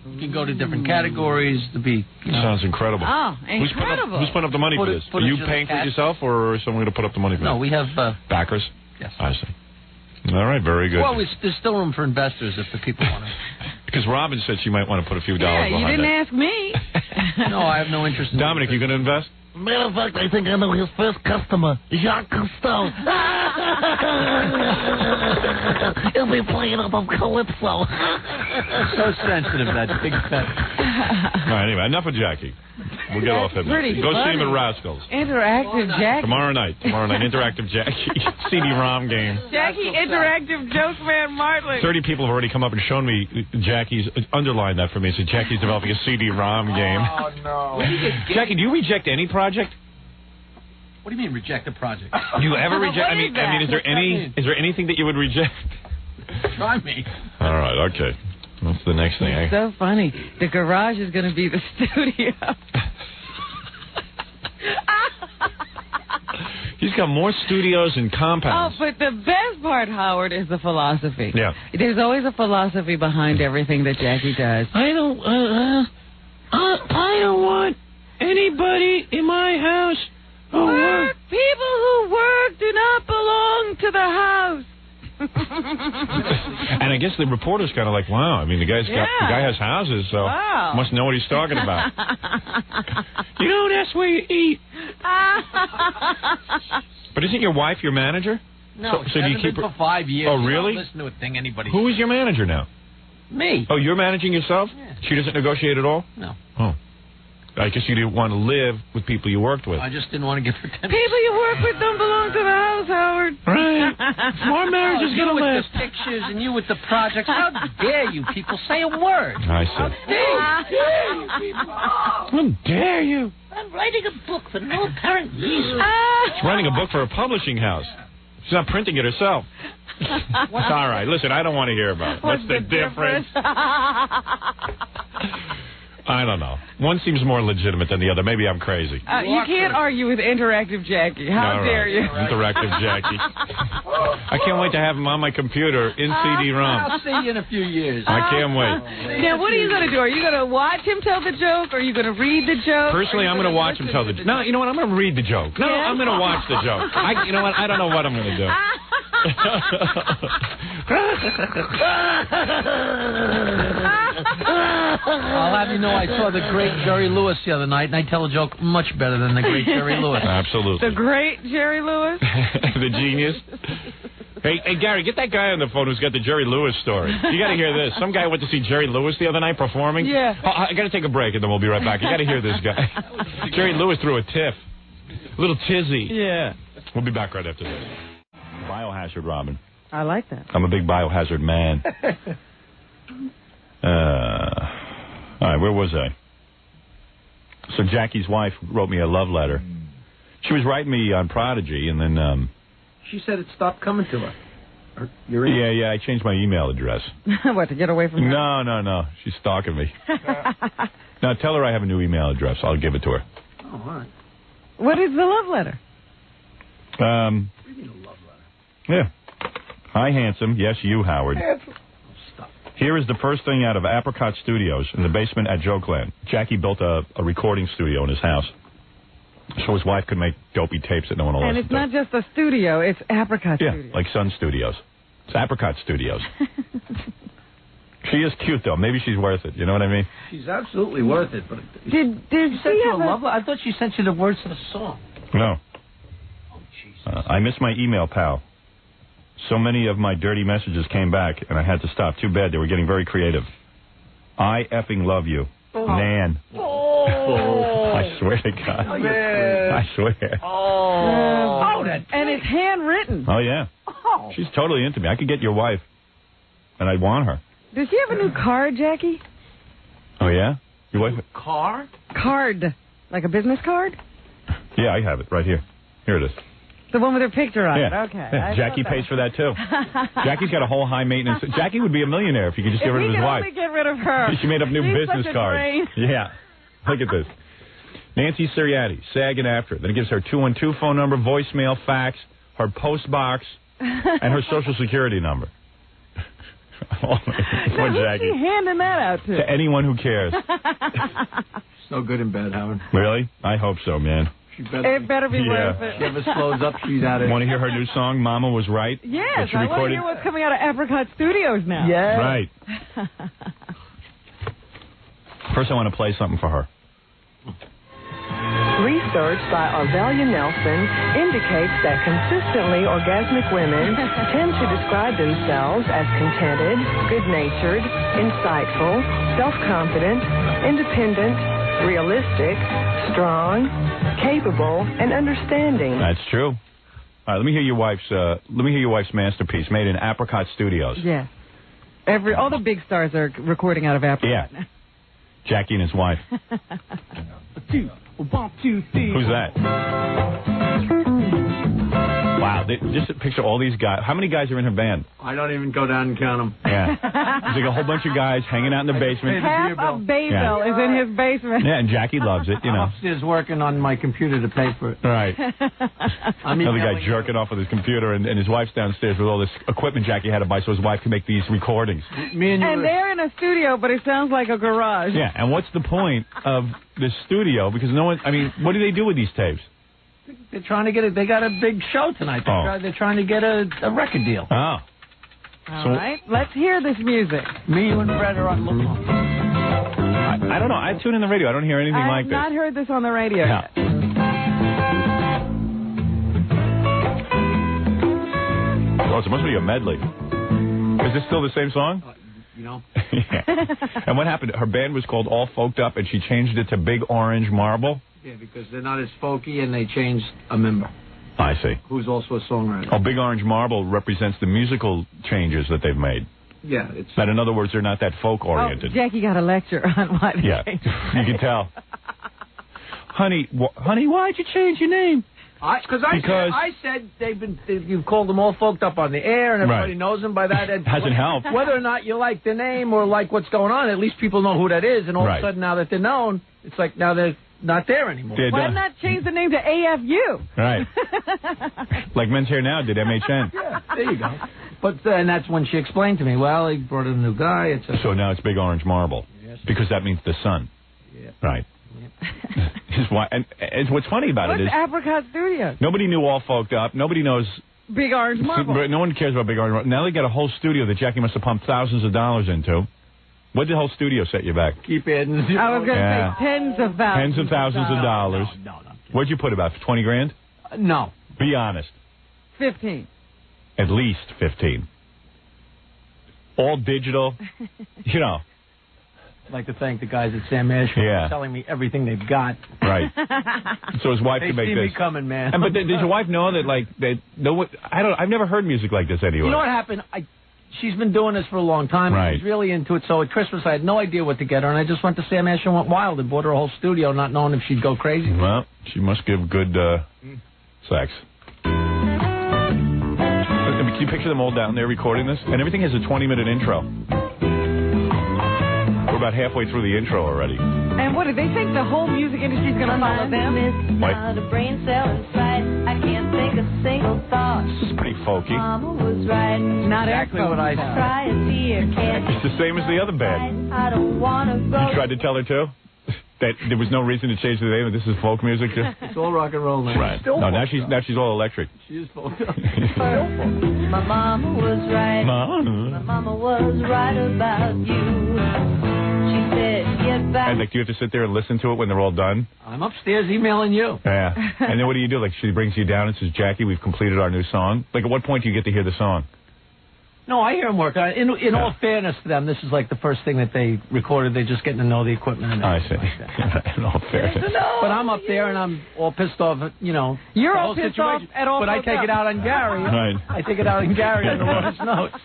You can go to different categories to be. Sounds incredible. Oh, incredible. Who's putting up the money for this? Are you paying for it yourself, or is someone going to put up the money for it? No, we have backers. Yes. I see. All right, very good. Well, there's still room for investors if the people want to. Because Robin said she might want to put a few dollars Yeah, you behind didn't that. ask me. No, I have no interest in Dominic, you going to invest? Matter of fact, I think I know his first customer, Jacques Cousteau. He'll be playing up on Calypso. So sensitive, that big fat. All right, anyway, enough of Jackie. We'll get off him. Pretty Go see him funny. at Rascals. Interactive Jackie. Tomorrow night, Interactive Jackie. CD-ROM game. Jackie Interactive Joke Man Martling. 30 people have already come up and shown me Jackie's, underlined that for me, so Jackie's developing a CD-ROM game. Oh, no. Jackie, do you reject any project? What do you mean reject a project? Do you ever reject? What is that? is there What's that mean? is there anything that you would reject? Try me. All right, okay. What's the next thing? It's so funny. The garage is going to be the studio. He's got more studios and compounds. Oh, but the best part, Howard, is the philosophy. Yeah. There's always a philosophy behind everything that Jackie does. I don't want anybody in my house who works. People who work do not belong to the house. And I guess the reporter's kind of like, wow. I mean, the guy has houses, so must know what he's talking about. You know, that's where you eat. But isn't your wife your manager? No, so do you keep her for 5 years. Oh, really? You don't listen to a thing anybody Who says. is your manager now? Me. Oh, you're managing yourself? Yeah. She doesn't negotiate at all? No. Oh. I guess you didn't want to live with people you worked with. I just didn't want to give her 10. People you work with don't belong to the house, Howard. Right. More marriages you gonna with last. the pictures and you with the projects. How dare you people say a word? I see. How dare you? I'm writing a book for no apparent reason. She's writing a book for a publishing house. She's not printing it herself. It's all right. Listen, I don't want to hear about it. What's the difference? I don't know. One seems more legitimate than the other. Maybe I'm crazy. You can't argue with Interactive Jackie. How dare you? Interactive Jackie. I can't wait to have him on my computer in CD-ROM. I'll see you in a few years. I can't wait. Now, what are you going to do? Are you going to watch him tell the joke? Or are you going to read the joke? Personally, I'm going to watch him tell the joke. No, you know what? I'm going to read the joke. No, I'm going to watch the joke. You know what? I don't know what I'm going to do. I'll have you know I saw the great Jerry Lewis the other night, and I tell a joke much better than the great Jerry Lewis. Absolutely. The great Jerry Lewis? The genius. Hey, Gary, get that guy on the phone who's got the Jerry Lewis story. You got to hear this. Some guy went to see Jerry Lewis the other night performing. Yeah. Oh, I got to take a break, and then we'll be right back. You got to hear this guy. Jerry Lewis threw a tiff. A little tizzy. Yeah. We'll be back right after this. Biohazard, Robin. I like that. I'm a big biohazard man. All right, where was I? So Jackie's wife wrote me a love letter. She was writing me on Prodigy, and then... She said it stopped coming to her. Yeah, I changed my email address. What, to get away from her? No. She's stalking me. Now, tell her I have a new email address. I'll give it to her. Oh, all right. What is the love letter? What do you mean a love letter? Yeah. Hi, handsome. Yes, you, Howard. Here is the first thing out of Apricot Studios in the basement at Jokeland. Jackie built a recording studio in his house so his wife could make dopey tapes that no one will listen to. And it's not just a studio, it's Apricot Studios. Yeah, like Sun Studios. It's Apricot Studios. She is cute, though. Maybe she's worth it. You know what I mean? She's absolutely worth it. But Did she sent you a love letter? I thought she sent you the words to the song. No. Oh, Jesus. I miss my email, pal. So many of my dirty messages came back, and I had to stop. Too bad. They were getting very creative. I effing love you. Oh. Nan. Oh. I swear to God. Oh, man. I swear. Oh, and it's handwritten. Oh, yeah. Oh. She's totally into me. I could get your wife, and I'd want her. Does she have a new card, Jackie? Oh, yeah? Your wife? Car? Card. Like a business card? Yeah, I have it right here. Here it is. The one with her picture on it. Yeah. Okay. Yeah. Jackie pays for that, too. Jackie's got a whole high maintenance. Jackie would be a millionaire if you could just get rid of his wife. If we could only get rid of her. She made up new She's business such a cards. drain. Yeah. Look at this. Nancy Siriatti, SAG and after. Then it gives her 212 phone number, voicemail, fax, her post box, and her social security number. Now, who's she handing that out to? To anyone who cares. She's no good in bed, Howard. Really? I hope so, man. It better be worth it. If she ever slows up, she's out of it. Want to hear her new song, Mama Was Right? Yes, I want to hear what's coming out of Apricot Studios now. Yeah. Right. First, I want to play something for her. Research by Arvelia Nelson indicates that consistently orgasmic women tend to describe themselves as contented, good-natured, insightful, self-confident, independent, realistic, strong, capable, and understanding. That's true. All right, let me hear your wife's masterpiece made in Apricot Studios. Yeah. All the big stars are recording out of Apricot. Yeah. Jackie and his wife. 1, 2, 3. Who's that? Wow, just picture all these guys. How many guys are in her band? I don't even go down and count them. Yeah. There's like a whole bunch of guys hanging out in the basement. Half of Bayville is in his basement. Yeah, and Jackie loves it, you know. I'm upstairs working on my computer to pay for it. Right. Another guy jerking off with his computer, and his wife's downstairs with all this equipment Jackie had to buy so his wife could make these recordings. And they're in a studio, but it sounds like a garage. Yeah, and what's the point of this studio? Because no one, I mean, what do they do with these tapes? They're trying to get it. They got a big show tonight. They're trying to get a record deal. Oh. All right, let's hear this music. Me, you, and Brett are on look. I don't know. I tune in the radio. I don't hear anything like this. I've not heard this on the radio yet. Oh, so it must be a medley. Is this still the same song? You know. And what happened? Her band was called All Folked Up, and she changed it to Big Orange Marble? Yeah, because they're not as folky, and they changed a member. I see. Who's also a songwriter. Oh, Big Orange Marble represents the musical changes that they've made. Yeah, it's... But in other words, they're not that folk-oriented. Oh, Jackie got a lecture on what Yeah, you can tell. Honey, why'd you change your name? Because I said you've called them All Folked Up on the air, and everybody knows them by that. It hasn't helped. Whether or not you like the name or like what's going on, at least people know who that is, and all of a sudden, now that they're known, it's like now they're not there anymore. Why not change the name to AFU? Right. Like Men's Hair Now did MHN. Yeah, there you go. But and that's when she explained to me, well, he brought in a new guy. So now it's Big Orange Marble. Yes. Because that means the sun. Yeah. Right. And what's funny about it is... What's Apricot Studios? Nobody knew All Folked Up. Nobody knows... Big Orange Marble. No one cares about Big Orange Marble. Now they got a whole studio that Jackie must have pumped thousands of dollars into. What did the whole studio set you back? Keep adding zeros. I was going to say tens of thousands. Tens of thousands of dollars. No. What'd you put about, 20 grand? No. Be honest. 15. At least 15. All digital. You know. I'd like to thank the guys at Sam Ash for telling me everything they've got. Right. So his wife they could make see this. me coming, man. But does your wife know that, like, I've never heard music like this anyway. You know what happened? She's been doing this for a long time. Right. She's really into it. So at Christmas, I had no idea what to get her, and I just went to Sam Ash and went wild and bought her a whole studio, not knowing if she'd go crazy. Well, she must give good sex. Can you picture them all down there recording this? And everything has a 20-minute intro. We're about halfway through the intro already. And what, did they think the whole music industry's going to follow them? Not a brain cell in sight. I can't think a single thought. This is pretty folky. Mama was right. Not exactly what I said. Try a tear, can't It's the same as the other band. I don't want to go. You tried to tell her, too? That there was no reason to change the name, this is folk music? It's all rock and roll now. Right. No, now she's all electric. She is folk. My mama was right. My mama was right about you. She said, get back. And, like, do you have to sit there and listen to it when they're all done? I'm upstairs emailing you. Yeah. And then what do you do? Like, she brings you down and says, Jackie, we've completed our new song. Like, at what point do you get to hear the song? No, I hear them work. In all fairness to them, this is like the first thing that they recorded. They're just getting to know the equipment. And I see. Like in all fairness. But I'm up there and I'm all pissed off at, You're the all whole pissed situation. off at all. But I take it out on Gary. Right. I take it out on Gary on the lowest notes.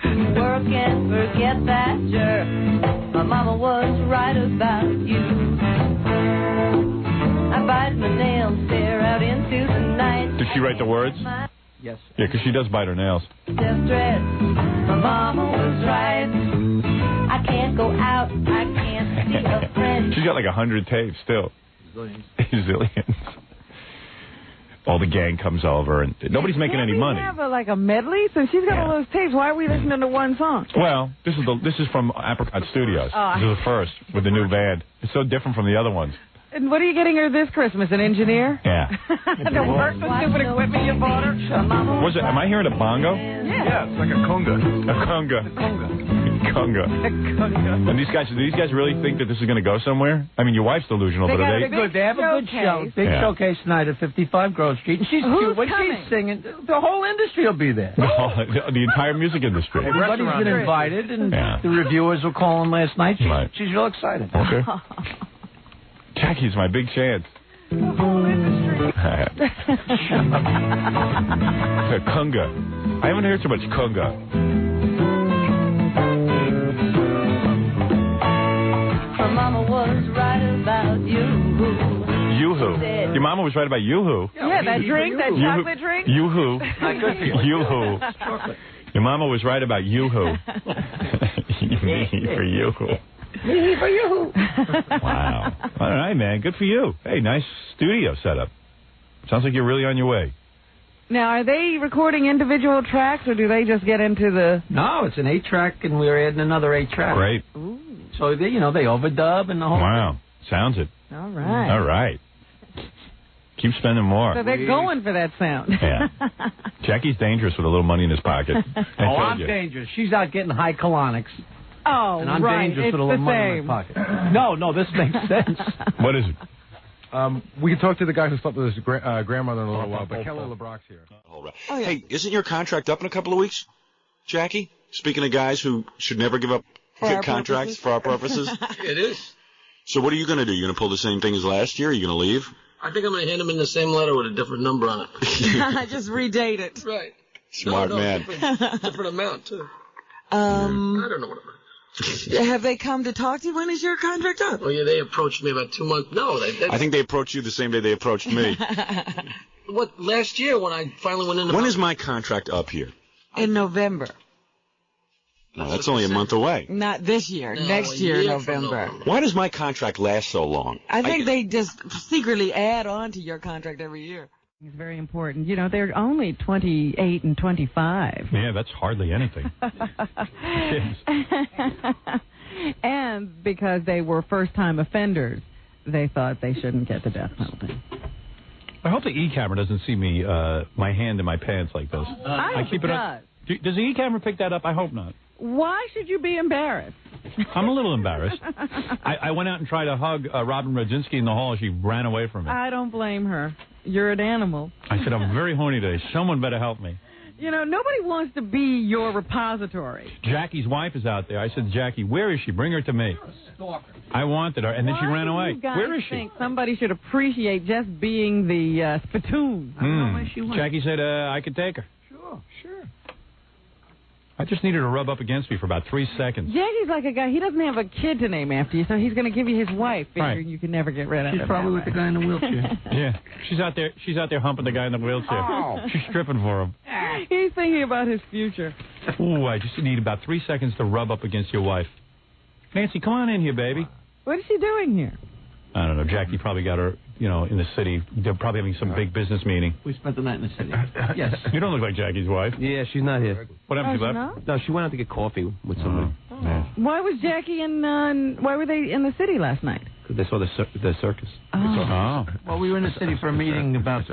Work and forget that jerk. My mama was right about you. I bite my nails, stare out into the night. Did she write the words? Yes. Yeah, because she does bite her nails. Self-dress. My mama was right. I can't go out. I can't see a friend. She's got like 100 tapes still. Zillions. All the gang comes over, and nobody's making any money. Have a medley? So she's got all those tapes. Why are we listening to one song? Well, this is from Apricot Studios. This is the first with the new band. It's so different from the other ones. And what are you getting her this Christmas? An engineer? Yeah. To work the stupid equipment you bought her? Was it? Am I hearing a bongo? Yeah. It's like a conga. A conga. Conga. And these guys really think that this is going to go somewhere? I mean, your wife's delusional, but are they? They're good. They have a good show. Big showcase tonight at 55 Grove Street. And she's cute. When she's singing, the whole industry will be there. The entire music industry. Everybody's been invited, and the reviewers were calling last night. She's real excited. Okay. Jackie's my big chance. The whole industry. Conga. I haven't heard so much conga. My mama was right about you. Yoo-hoo. Your mama was right about Yoo-hoo. Yeah, that drink, that chocolate drink. Yoo-hoo. Not good for you. Yoo-hoo. Your mama was right about Yoo-hoo. For Yoo-hoo. Me for you. Wow. All right, man. Good for you. Hey, nice studio setup. Sounds like you're really on your way. Now, are they recording individual tracks, or do they just get into the... No, it's an 8-track, and we're adding another 8-track. Great. Ooh. So, they overdub and the whole Wow. Sounds it. All right. All right. Keep spending more. So they're going for that sound. Yeah. Jackie's dangerous with a little money in his pocket. I'm dangerous. She's out getting high colonics. Oh, and I'm right. dangerous with a little money in my pocket. No, this makes sense. What is it? We can talk to the guy who slept with his grandmother in a little while, but Kelly LeBrock's here. All right. Hey, isn't your contract up in a couple of weeks, Jackie? Speaking of guys who should never give up contract for our purposes? It is. So what are you going to do? You going to pull the same thing as last year? Or are you going to leave? I think I'm going to hand him in the same letter with a different number on it. Just redate it. Right. Smart man. Different amount, too. I don't know what it is. Have they come to talk to you? When is your contract up? Oh, yeah, they approached me about 2 months. No, I think they approached you the same day they approached me. What, last year when I finally went in? When is my contract up here? In November. No, that's only a month away. Not this year. No, next year, November. Why does my contract last so long? I think they just secretly add on to your contract every year. It's very important. You know, they're only 28 and 25. Yeah, that's hardly anything. And because they were first-time offenders, they thought they shouldn't get the death penalty. I hope the E-camera doesn't see me, my hand in my pants like this. I keep it up. Does the E-camera pick that up? I hope not. Why should you be embarrassed? I'm a little embarrassed. I went out and tried to hug Robin Rodzinski in the hall. She ran away from me. I don't blame her. You're an animal. I said, I'm very horny today. Someone better help me. You know, nobody wants to be your repository. Jackie's wife is out there. I said, Jackie, where is she? Bring her to me. I wanted her, and then she ran away. Where is she? I think somebody should appreciate just being the spittoon. I don't know where she went. Jackie said I could take her. Sure. I just needed her to rub up against me for about 3 seconds. Jackie's like a guy. He doesn't have a kid to name after you, so he's going to give you his wife, figuring you can never get rid of him. She's probably with the guy in the wheelchair. Yeah, she's out there humping the guy in the wheelchair. Oh. She's stripping for him. He's thinking about his future. Ooh, I just need about 3 seconds to rub up against your wife. Nancy, come on in here, baby. What is she doing here? I don't know. Jackie probably got her, in the city. They're probably having some big business meeting. We spent the night in the city. Yes. You don't look like Jackie's wife. Yeah, she's not here. What happened? She left? Not? No, she went out to get coffee with somebody. Why was Jackie why were they in the city last night? Because they saw the circus. Oh. Well, we were in the city for a meeting about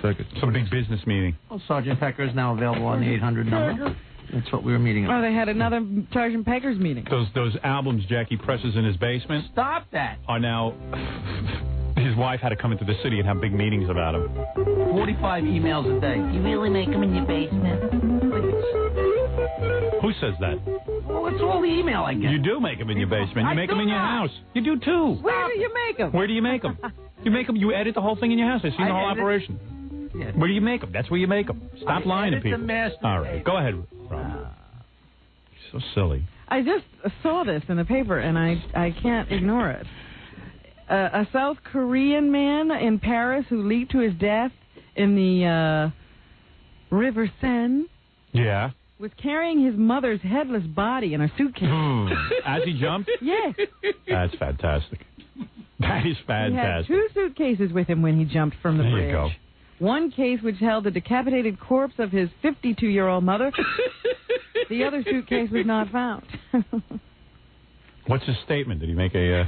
circus. Some big business meeting. Well, Sergeant Pecker is now available on the 800 number. That's what we were meeting about. Oh, they had another Sergeant Pecker's meeting. Those albums Jackie presses in his basement. Stop that. Are now... His wife had to come into the city and have big meetings about him. 45 emails a day. You really make them in your basement? Who says that? Well, it's all the email I get. You do make them in your basement. You make them in your house. You do, too. Where do you make them? Where do you make them? You make them. You edit the whole thing in your house. I've seen the whole operation. Yeah. Where do you make them? That's where you make them. Stop lying to people. All right. Go ahead, Rob. So silly. I just saw this in the paper, and I can't ignore it. A South Korean man in Paris who leaped to his death in the River Seine. Yeah. Was carrying his mother's headless body in a suitcase. As he jumped? Yes. That's fantastic. That is fantastic. He had 2 suitcases with him when he jumped from the bridge. There you go. One case which held the decapitated corpse of his 52-year-old mother. The other suitcase was not found. What's his statement? Did he make a...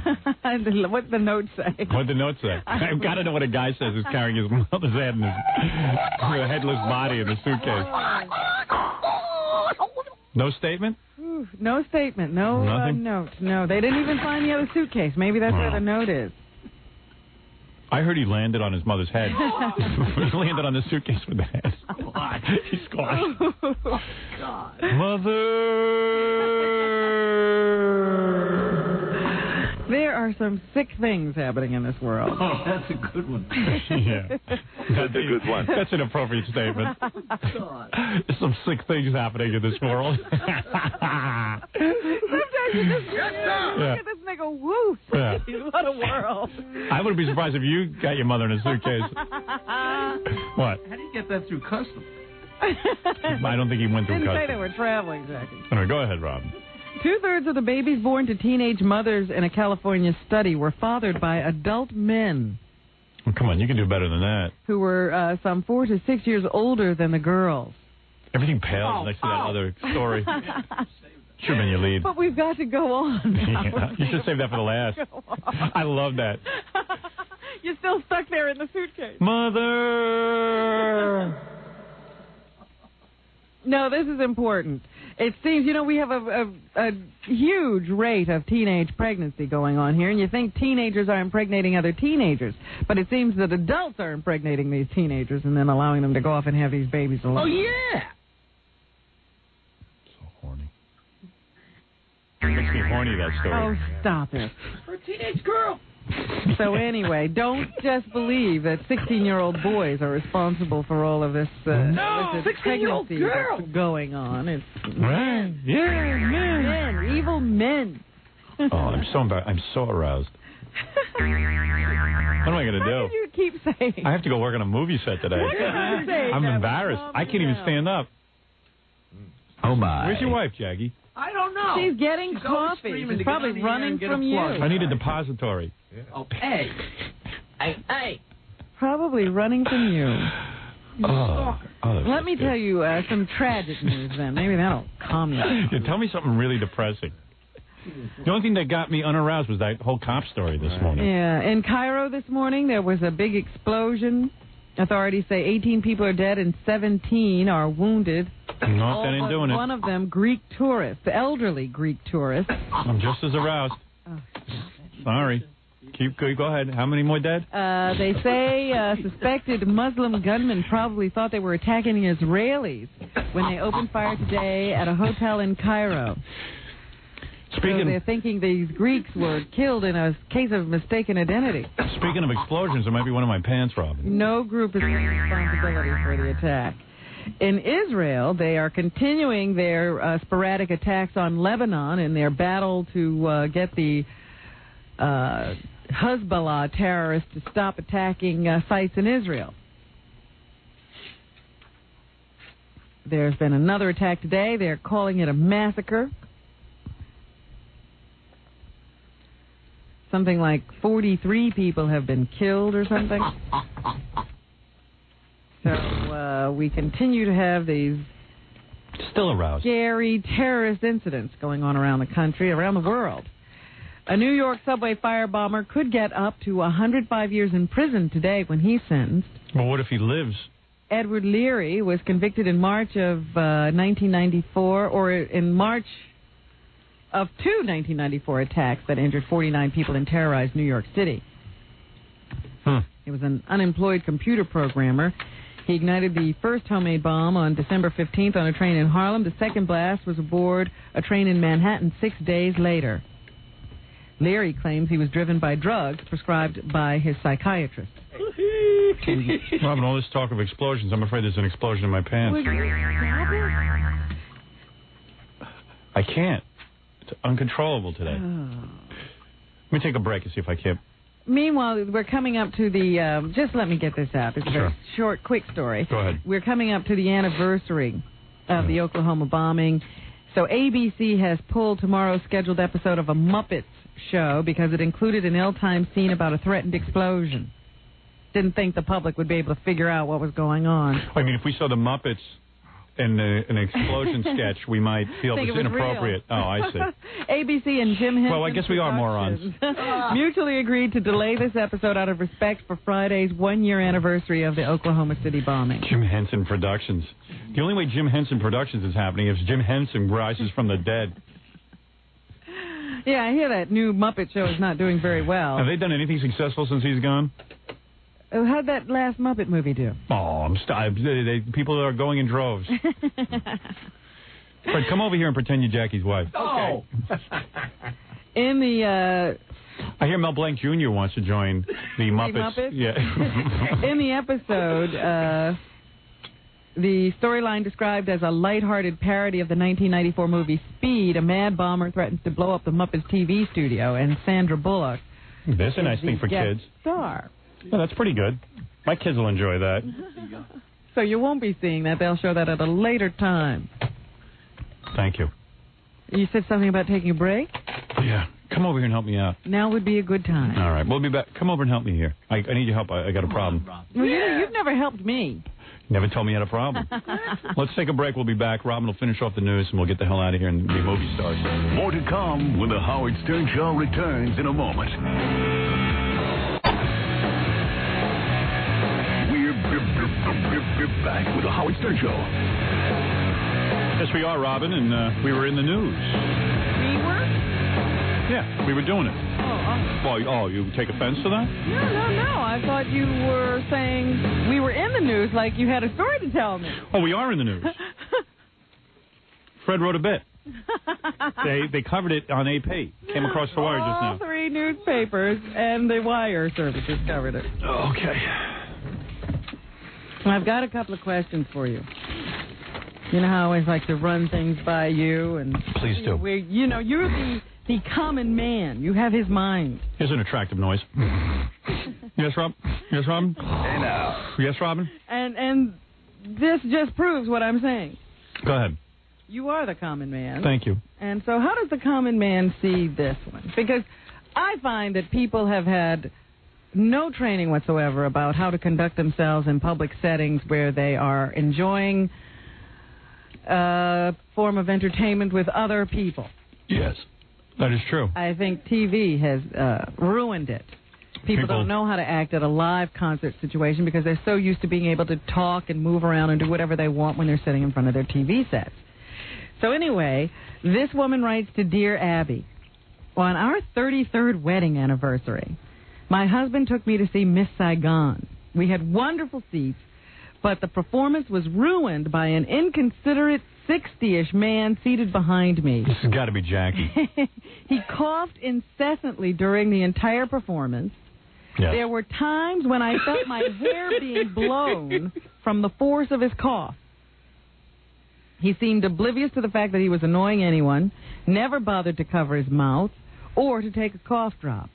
What's the note say? What'd the note say? I've got to know what a guy says who's carrying his mother's head and his headless body in a suitcase. No statement? No statement. No note. No, they didn't even find the other suitcase. Maybe that's where the note is. I heard he landed on his mother's head. He landed on the suitcase with the head. He squashed. Oh, God. Mother! There are some sick things happening in this world. Oh, that's a good one. Yeah. That's a good one. That's an appropriate statement. There's some sick things happening in this world. Sometimes you just look at this nigga, woo. Yeah. What a world. I wouldn't be surprised if you got your mother in a suitcase. What? How do you get that through customs? I don't think he went through Didn't say customs. they were traveling, Jackie. All right, go ahead, Rob. 2/3 of the babies born to teenage mothers in a California study were fathered by adult men. Well, come on, you can do better than that. Who were some 4 to 6 years older than the girls. Everything pales next to that other story. Should have been your lead. But we've got to go on. Yeah, you should save that for the last. I love that. You're still stuck there in the suitcase. Mother! No, this is important. It seems, we have a huge rate of teenage pregnancy going on here, and you think teenagers are impregnating other teenagers, but it seems that adults are impregnating these teenagers and then allowing them to go off and have these babies alone. Oh, yeah. So horny. me horny, that story. Oh, stop it. For a teenage girl. So anyway, don't just believe that 16-year-old boys are responsible for all of this no, 16-year-old pregnancy girl that's going on. It's Right. Yeah, men, evil men. Oh, I'm so embarrassed. I'm so aroused. What am I going to do? How can you keep saying? I have to go work on a movie set today. What can you say? I'm embarrassed. I can't even stand up. Oh, my. Where's your wife, Jackie? I don't know. She's getting She's always coffee. screaming She's to get probably on the air running and get from a you. plug. I need a depository. Oh, hey. Hey. Probably running from you. Let me tell you some tragic news then. Maybe that'll calm you. Yeah, tell me something really depressing. The only thing that got me unaroused was that whole cop story this morning. Yeah, in Cairo this morning, there was a big explosion. Authorities say 18 people are dead and 17 are wounded. No, that ain't doing it. One of them, Greek tourists, elderly Greek tourists. I'm just as aroused. Sorry. Go ahead. How many more dead? They say suspected Muslim gunmen probably thought they were attacking Israelis when they opened fire today at a hotel in Cairo. So they're thinking these Greeks were killed in a case of mistaken identity. Speaking of explosions, it might be one of my pants, Robin. No group is taking responsibility for the attack. In Israel, they are continuing their sporadic attacks on Lebanon in their battle to get the Hezbollah terrorists to stop attacking sites in Israel. There's been another attack today. They're calling it a massacre. Something like 43 people have been killed or something. So we continue to have these still aroused scary terrorist incidents going on around the country, around the world. A New York subway firebomber could get up to 105 years in prison today when he's sentenced. Well, what if he lives? Edward Leary was convicted in March of 1994, or in March of two 1994 attacks that injured 49 people and terrorized New York City. He was an unemployed computer programmer. He ignited the first homemade bomb on December 15th on a train in Harlem. The second blast was aboard a train in Manhattan 6 days later. Leary claims he was driven by drugs prescribed by his psychiatrist. Robin, all this talk of explosions, I'm afraid there's an explosion in my pants. I can't. It's uncontrollable today. Let me take a break and see if I can't. Meanwhile, we're coming up to the, just let me get this out. It's a very short, quick story. Go ahead. We're coming up to the anniversary of the Oklahoma bombing. So ABC has pulled tomorrow's scheduled episode of a Muppets show because it included an ill-timed scene about a threatened explosion. Didn't think the public would be able to figure out what was going on. I mean, if we saw the Muppets in an explosion sketch, we might feel it was inappropriate. Real. Oh, I see. ABC and Jim Henson. Well, I guess we are morons. Mutually agreed to delay this episode out of respect for Friday's one-year anniversary of the Oklahoma City bombing. Jim Henson Productions. The only way Jim Henson Productions is happening is Jim Henson rises from the dead. Yeah, I hear that new Muppet show is not doing very well. Have they done anything successful since he's gone? How'd that last Muppet movie do? Oh, people are going in droves. Fred, come over here and pretend you're Jackie's wife. Okay. In the... I hear Mel Blanc Jr. wants to join the Muppets. Yeah. In the episode, the storyline described as a lighthearted parody of the 1994 movie Speed, a mad bomber threatens to blow up the Muppets TV studio, and Sandra Bullock That's a nice thing for kids. Star. Yeah, that's pretty good. My kids will enjoy that. So you won't be seeing that. They'll show that at a later time. Thank you. You said something about taking a break? Yeah. Come over here and help me out. Now would be a good time. All right. We'll be back. Come over and help me here. I need your help. I got a problem. Well, you've never helped me. Never told me you had a problem. Let's take a break. We'll be back. Robin will finish off the news, and we'll get the hell out of here and be movie stars. More to come when the Howard Stern Show returns in a moment. We're back with the Howard Stern Show. Yes, we are, Robin, and we were in the news. We were? Yeah, we were doing it. Well, you take offense to that? No. I thought you were saying we were in the news like you had a story to tell me. Oh, we are in the news. Fred wrote a bit. They covered it on AP. Came across the wire just now. All 3 newspapers and the wire services covered it. Okay. I've got a couple of questions for you. You know how I always like to run things by you, and please do. You know, you're the common man. You have his mind. Here's an attractive noise. Yes, Rob. Yes, Robin. Hey now. Yes, Robin. And this just proves what I'm saying. Go ahead. You are the common man. Thank you. And so, how does the common man see this one? Because I find that people have had no training whatsoever about how to conduct themselves in public settings where they are enjoying a form of entertainment with other people. Yes, that is true. I think TV has ruined it. People don't know how to act at a live concert situation because they're so used to being able to talk and move around and do whatever they want when they're sitting in front of their TV sets. So anyway, this woman writes to Dear Abby, on our 33rd wedding anniversary, my husband took me to see Miss Saigon. We had wonderful seats, but the performance was ruined by an inconsiderate 60-ish man seated behind me. This has got to be Jackie. He coughed incessantly during the entire performance. Yes. There were times when I felt my hair being blown from the force of his cough. He seemed oblivious to the fact that he was annoying anyone, never bothered to cover his mouth or to take a cough drop.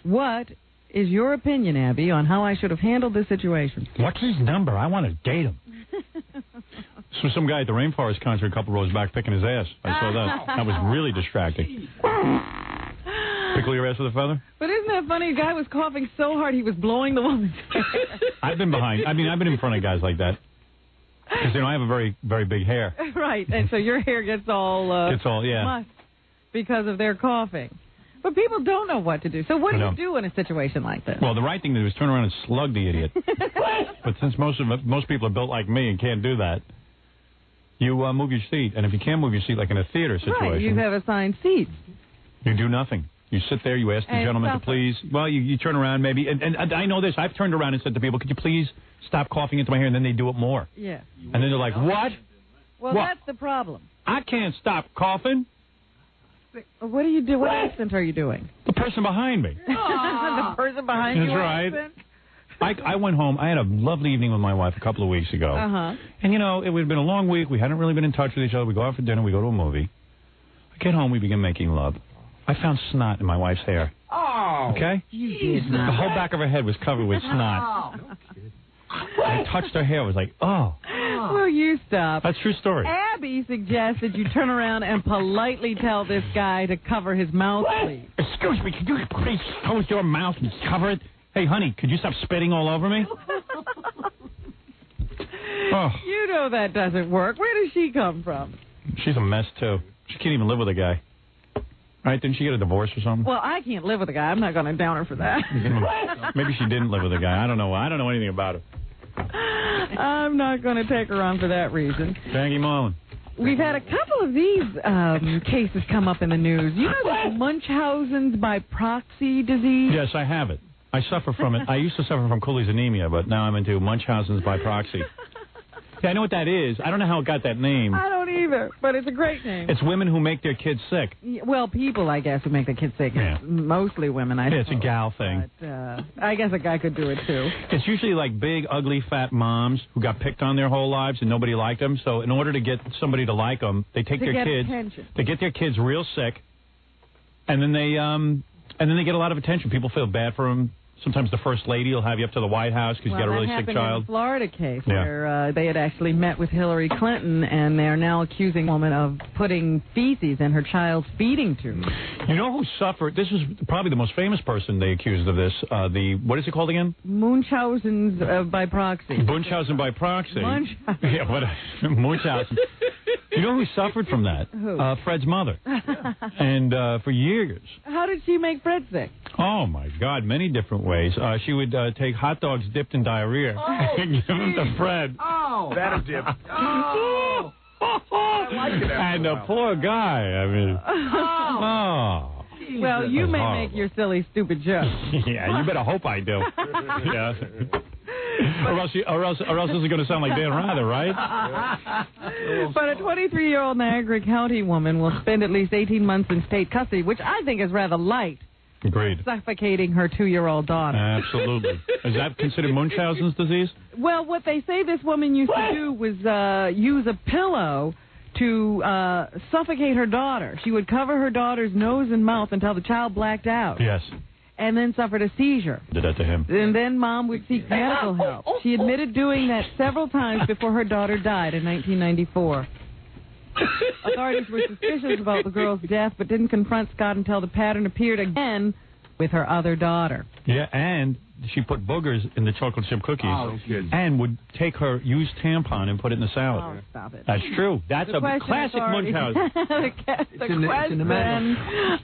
What is your opinion, Abby, on how I should have handled this situation? What's his number? I want to date him. This was some guy at the Rainforest concert a couple rows back picking his ass. I saw that. That was really distracting. Pickle your ass with a feather? But isn't that funny? The guy was coughing so hard he was blowing the woman's hair. I've been in front of guys like that. Because, I have a very, very big hair. Right, and so your hair gets all yeah. mussed because of their coughing. But people don't know what to do. So what do you do in a situation like this? Well, the right thing to do is turn around and slug the idiot. But since most people are built like me and can't do that, you move your seat. And if you can't move your seat, like in a theater situation, right, you have assigned seats. You do nothing. You sit there, you ask the gentleman to please. Well, you turn around maybe. And I know this. I've turned around and said to people, could you please stop coughing into my hair? And then they do it more. Yeah. And then they're like, what? Well, what? That's the problem. I can't stop coughing. What do you do? What accent are you doing? The person behind me. The person behind you. That's right. I went home. I had a lovely evening with my wife a couple of weeks ago. Uh-huh. And, it would have been a long week. We hadn't really been in touch with each other. We go out for dinner. We go to a movie. I get home. We begin making love. I found snot in my wife's hair. Oh. Okay? The whole back of her head was covered with snot. No kidding. I touched her hair. I was like, oh. Will you stop? That's a true story. Abby suggests that you turn around and politely tell this guy to cover his mouth, please. Excuse me, could you please close your mouth and cover it? Hey, honey, could you stop spitting all over me? Oh. You know that doesn't work. Where does she come from? She's a mess, too. She can't even live with a guy. Right? Didn't she get a divorce or something? Well, I can't live with a guy. I'm not going to down her for that. Maybe she didn't live with a guy. I don't know. I don't know anything about her. I'm not going to take her on for that reason. Jackie Mullen. We've had a couple of these cases come up in the news. You know this Munchausen's by proxy disease? Yes, I have it. I suffer from it. I used to suffer from Cooley's anemia, but now I'm into Munchausen's by proxy. Yeah, I know what that is. I don't know how it got that name. I don't either, but it's a great name. It's women who make their kids sick. Well, people, I guess, who make their kids sick. Yeah. Mostly women, I suppose. It's a gal thing. But, I guess a guy could do it, too. It's usually like big, ugly, fat moms who got picked on their whole lives and nobody liked them. So in order to get somebody to like them, they take their kids. Attention. They get their kids real sick, and then they get a lot of attention. People feel bad for them. Sometimes the first lady will have you up to the White House because you got a really sick child. That happened in the Florida case where they had actually met with Hillary Clinton, and they are now accusing a woman of putting feces in her child's feeding tube. You know who suffered? This was probably the most famous person they accused of this. What is it called again? Munchausen's by proxy. Munchausen by proxy. Munchausen. Yeah, what? Munchausen. You know who suffered from that? Who? Fred's mother. And for years. How did she make Fred sick? Oh, my God, many different ways. She would take hot dogs dipped in diarrhea and give them to Fred. Oh, that a dip. Oh. And the poor guy, I mean. Oh. Well, you may make your silly, stupid joke. Yeah, you better hope I do. Yeah. or else this is going to sound like Dan Rather, right? But a 23-year-old Niagara County woman will spend at least 18 months in state custody, which I think is rather light. Agreed. Suffocating her 2-year-old daughter. Absolutely. Is that considered Munchausen's disease? Well, what they say this woman used to do was use a pillow to suffocate her daughter. She would cover her daughter's nose and mouth until the child blacked out. Yes. And then suffered a seizure. Did that to him. And then Mom would seek medical help. She admitted doing that several times before her daughter died in 1994. Authorities were suspicious about the girl's death, but didn't confront Scott until the pattern appeared again with her other daughter. Yeah, and she put boogers in the chocolate chip cookies and would take her used tampon and put it in the salad. Oh, stop it. That's true. That's a classic Munchausen. the question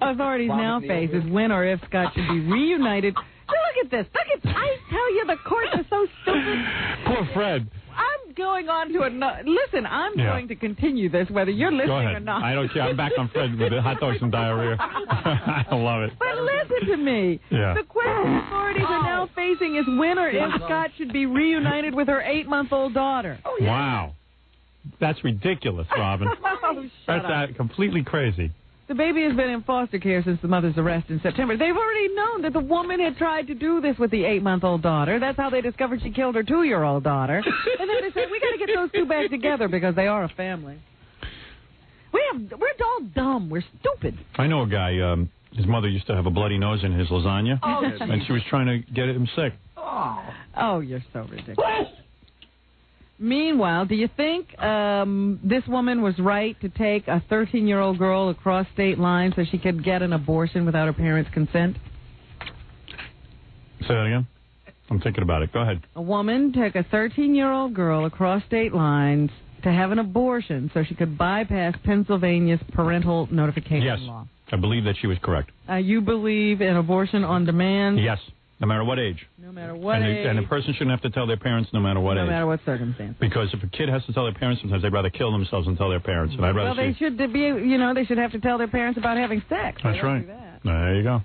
authorities now face is when or if Scott should be reunited. Look at this. I tell you, the courts are so stupid. Poor Fred. I'm going on to another. Listen, I'm going to continue this, whether you're listening or not. I don't care. I'm back on Fred with the hot dogs and diarrhea. I love it. But listen to me. Yeah. The question authorities are now facing is when or if Scott should be reunited with her 8-month-old daughter. Oh, yeah. Wow. That's ridiculous, Robin. That's completely crazy. The baby has been in foster care since the mother's arrest in September. They've already known that the woman had tried to do this with the 8-month-old daughter. That's how they discovered she killed her 2-year-old daughter. And then they said, we got to get those two back together because they are a family. We're all dumb. We're stupid. I know a guy, his mother used to have a bloody nose in his lasagna, and she was trying to get him sick. Oh, you're so ridiculous. Meanwhile, do you think this woman was right to take a 13-year-old girl across state lines so she could get an abortion without her parents' consent? Say that again? I'm thinking about it. Go ahead. A woman took a 13-year-old girl across state lines to have an abortion so she could bypass Pennsylvania's parental notification law. I believe that she was correct. You believe in abortion on demand? Yes. No matter what age. No matter what age. And a person shouldn't have to tell their parents no matter what age. No matter what circumstance. Because if a kid has to tell their parents, sometimes they'd rather kill themselves than tell their parents. And I'd rather they should be, they should have to tell their parents about having sex. That's right. There you go.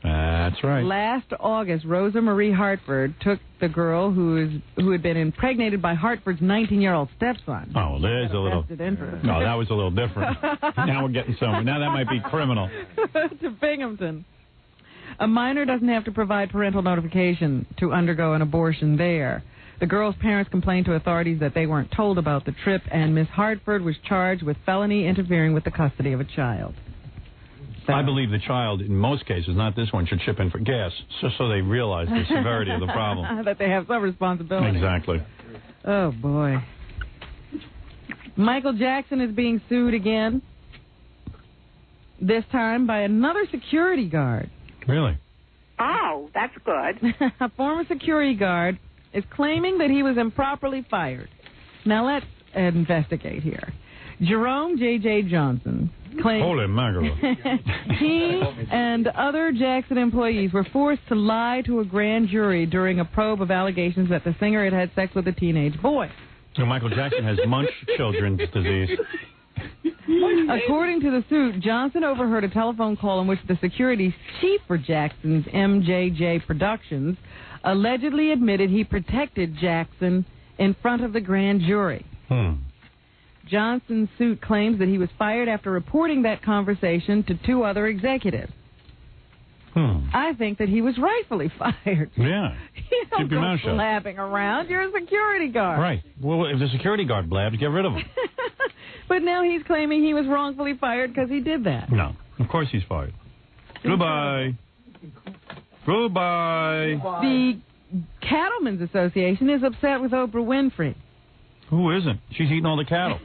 That's right. Last August, Rosa Marie Hartford took the girl who had been impregnated by Hartford's 19-year-old stepson. Oh, there's a little. No, that was a little different. Now we're getting somewhere. Now that might be criminal. To Binghamton. A minor doesn't have to provide parental notification to undergo an abortion there. The girl's parents complained to authorities that they weren't told about the trip, and Miss Hartford was charged with felony interfering with the custody of a child. So. I believe the child, in most cases, not this one, should chip in for gas, just so they realize the severity of the problem. That they have some responsibility. Exactly. Oh, boy. Michael Jackson is being sued again, this time by another security guard. Really? Oh, that's good. A former security guard is claiming that he was improperly fired. Now, let's investigate here. Jerome J.J. Johnson claims Holy mackerel. he and other Jackson employees were forced to lie to a grand jury during a probe of allegations that the singer had sex with a teenage boy. So Michael Jackson has Munch children's disease. According to the suit, Johnson overheard a telephone call in which the security chief for Jackson's MJJ Productions allegedly admitted he protected Jackson in front of the grand jury. Johnson's suit claims that he was fired after reporting that conversation to 2 other executives. I think that he was rightfully fired. Yeah. You don't Keep your mouth go shut. blabbing around. You're a security guard. Right. Well, if the security guard blabs, get rid of him. But now he's claiming he was wrongfully fired because he did that. No. Of course he's fired. Goodbye. Goodbye. The Cattlemen's Association is upset with Oprah Winfrey. Who isn't? She's eating all the cattle.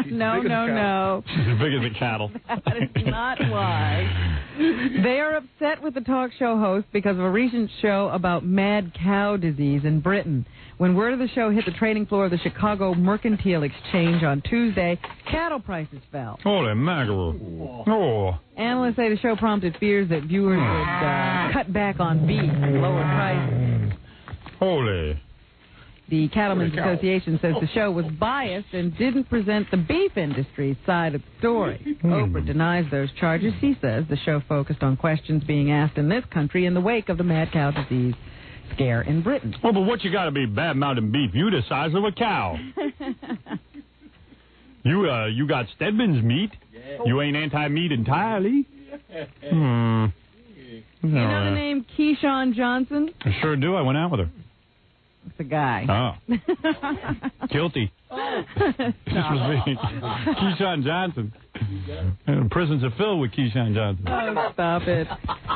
No. She's as big as a cattle. That is not why. They are upset with the talk show host because of a recent show about mad cow disease in Britain. When word of the show hit the trading floor of the Chicago Mercantile Exchange on Tuesday, cattle prices fell. Holy mackerel. Oh. Analysts say the show prompted fears that viewers would cut back on beef and lower prices. Holy. The Cattlemen's Association says the show was biased and didn't present the beef industry's side of the story. Oprah denies those charges. She says the show focused on questions being asked in this country in the wake of the mad cow disease. scare in Britain. Oh, but what you got to be bad-mouthed beef? You the size of a cow. You got Stedman's meat. You ain't anti-meat entirely. You know the name Keyshawn Johnson? I sure do. I went out with her. It's a guy. Oh. Guilty. This was me. Keyshawn Johnson. Prisons are filled with Keyshawn Johnson. Oh, stop it.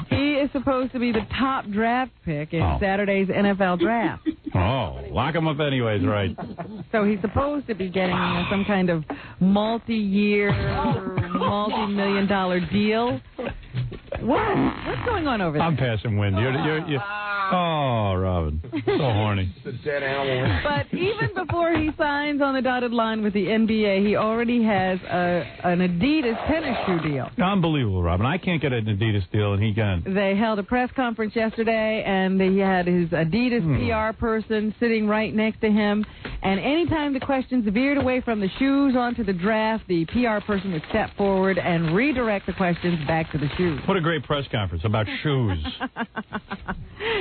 He is supposed to be the top draft pick in Saturday's NFL draft. Oh, lock him up anyways, right. So he's supposed to be getting some kind of multi-year, multi-million-dollar deal. What's going on over there? I'm passing wind. You're oh, Robin. So horny. It's a dead animal. But even before he signs on the dotted line with the NBA, he already has an Adidas tennis shoe deal. Unbelievable, Robin. I can't get an Adidas deal, and he can. They held a press conference yesterday, and he had his Adidas PR person sitting right next to him. And anytime the questions veered away from the shoes onto the draft, the PR person would step forward and redirect the questions back to the shoes. What a great press conference about shoes.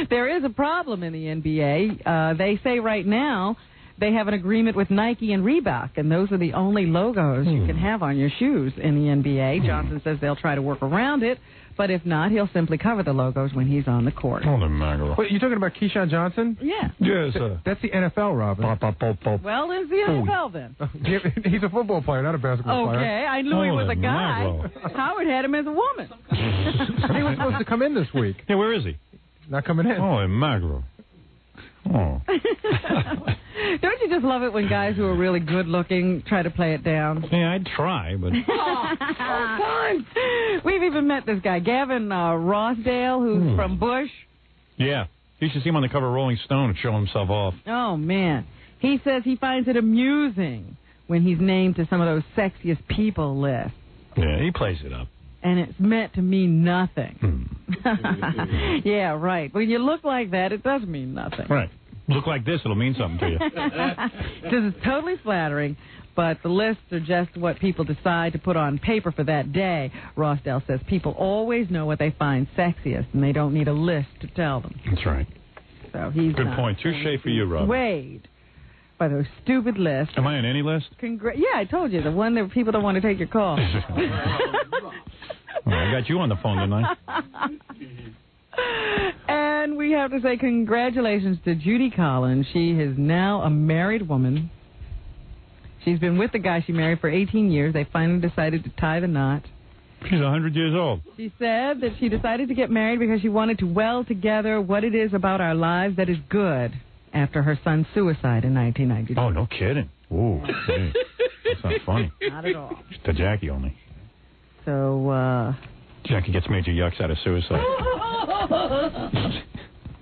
There is a problem in the NBA. They say right now they have an agreement with Nike and Reebok, and those are the only logos you can have on your shoes in the NBA. Johnson says they'll try to work around it, but if not, he'll simply cover the logos when he's on the court. Holy mackerel. Wait, you talking about Keyshawn Johnson? Yeah. Yes, sir. That's the NFL, Robin. Well, there's the NFL then. He's a football player, not a basketball player. Okay, I knew he was a guy. Mackerel. Howard had him as a woman. He was supposed to come in this week. Yeah, where is he? Not coming in. Holy mackerel. Oh. Don't you just love it when guys who are really good-looking try to play it down? Yeah, I'd try, but... We've even met this guy, Gavin Rossdale, who's from Bush. Yeah. You should see him on the cover of Rolling Stone and show himself off. Oh, man. He says he finds it amusing when he's named to some of those sexiest people lists. Yeah, he plays it up. And it's meant to mean nothing. Yeah, right. When you look like that, it does mean nothing. Right. Look like this, it'll mean something to you. Because it's totally flattering, but the lists are just what people decide to put on paper for that day. Rossdale says people always know what they find sexiest, and they don't need a list to tell them. That's right. So he's good point. Touche for you, Rob. Swayed by those stupid lists. Am I on any list? Yeah, I told you. The one that people don't want to take your call. Well, I got you on the phone, didn't I? And we have to say congratulations to Judy Collins. She is now a married woman. She's been with the guy she married for 18 years. They finally decided to tie the knot. She's 100 years old. She said that she decided to get married because she wanted to weld together what it is about our lives that is good after her son's suicide in 1992. Oh, no kidding. Ooh, hey, that's not funny. Not at all. Just to Jackie only. So, Jackie gets major yucks out of suicide.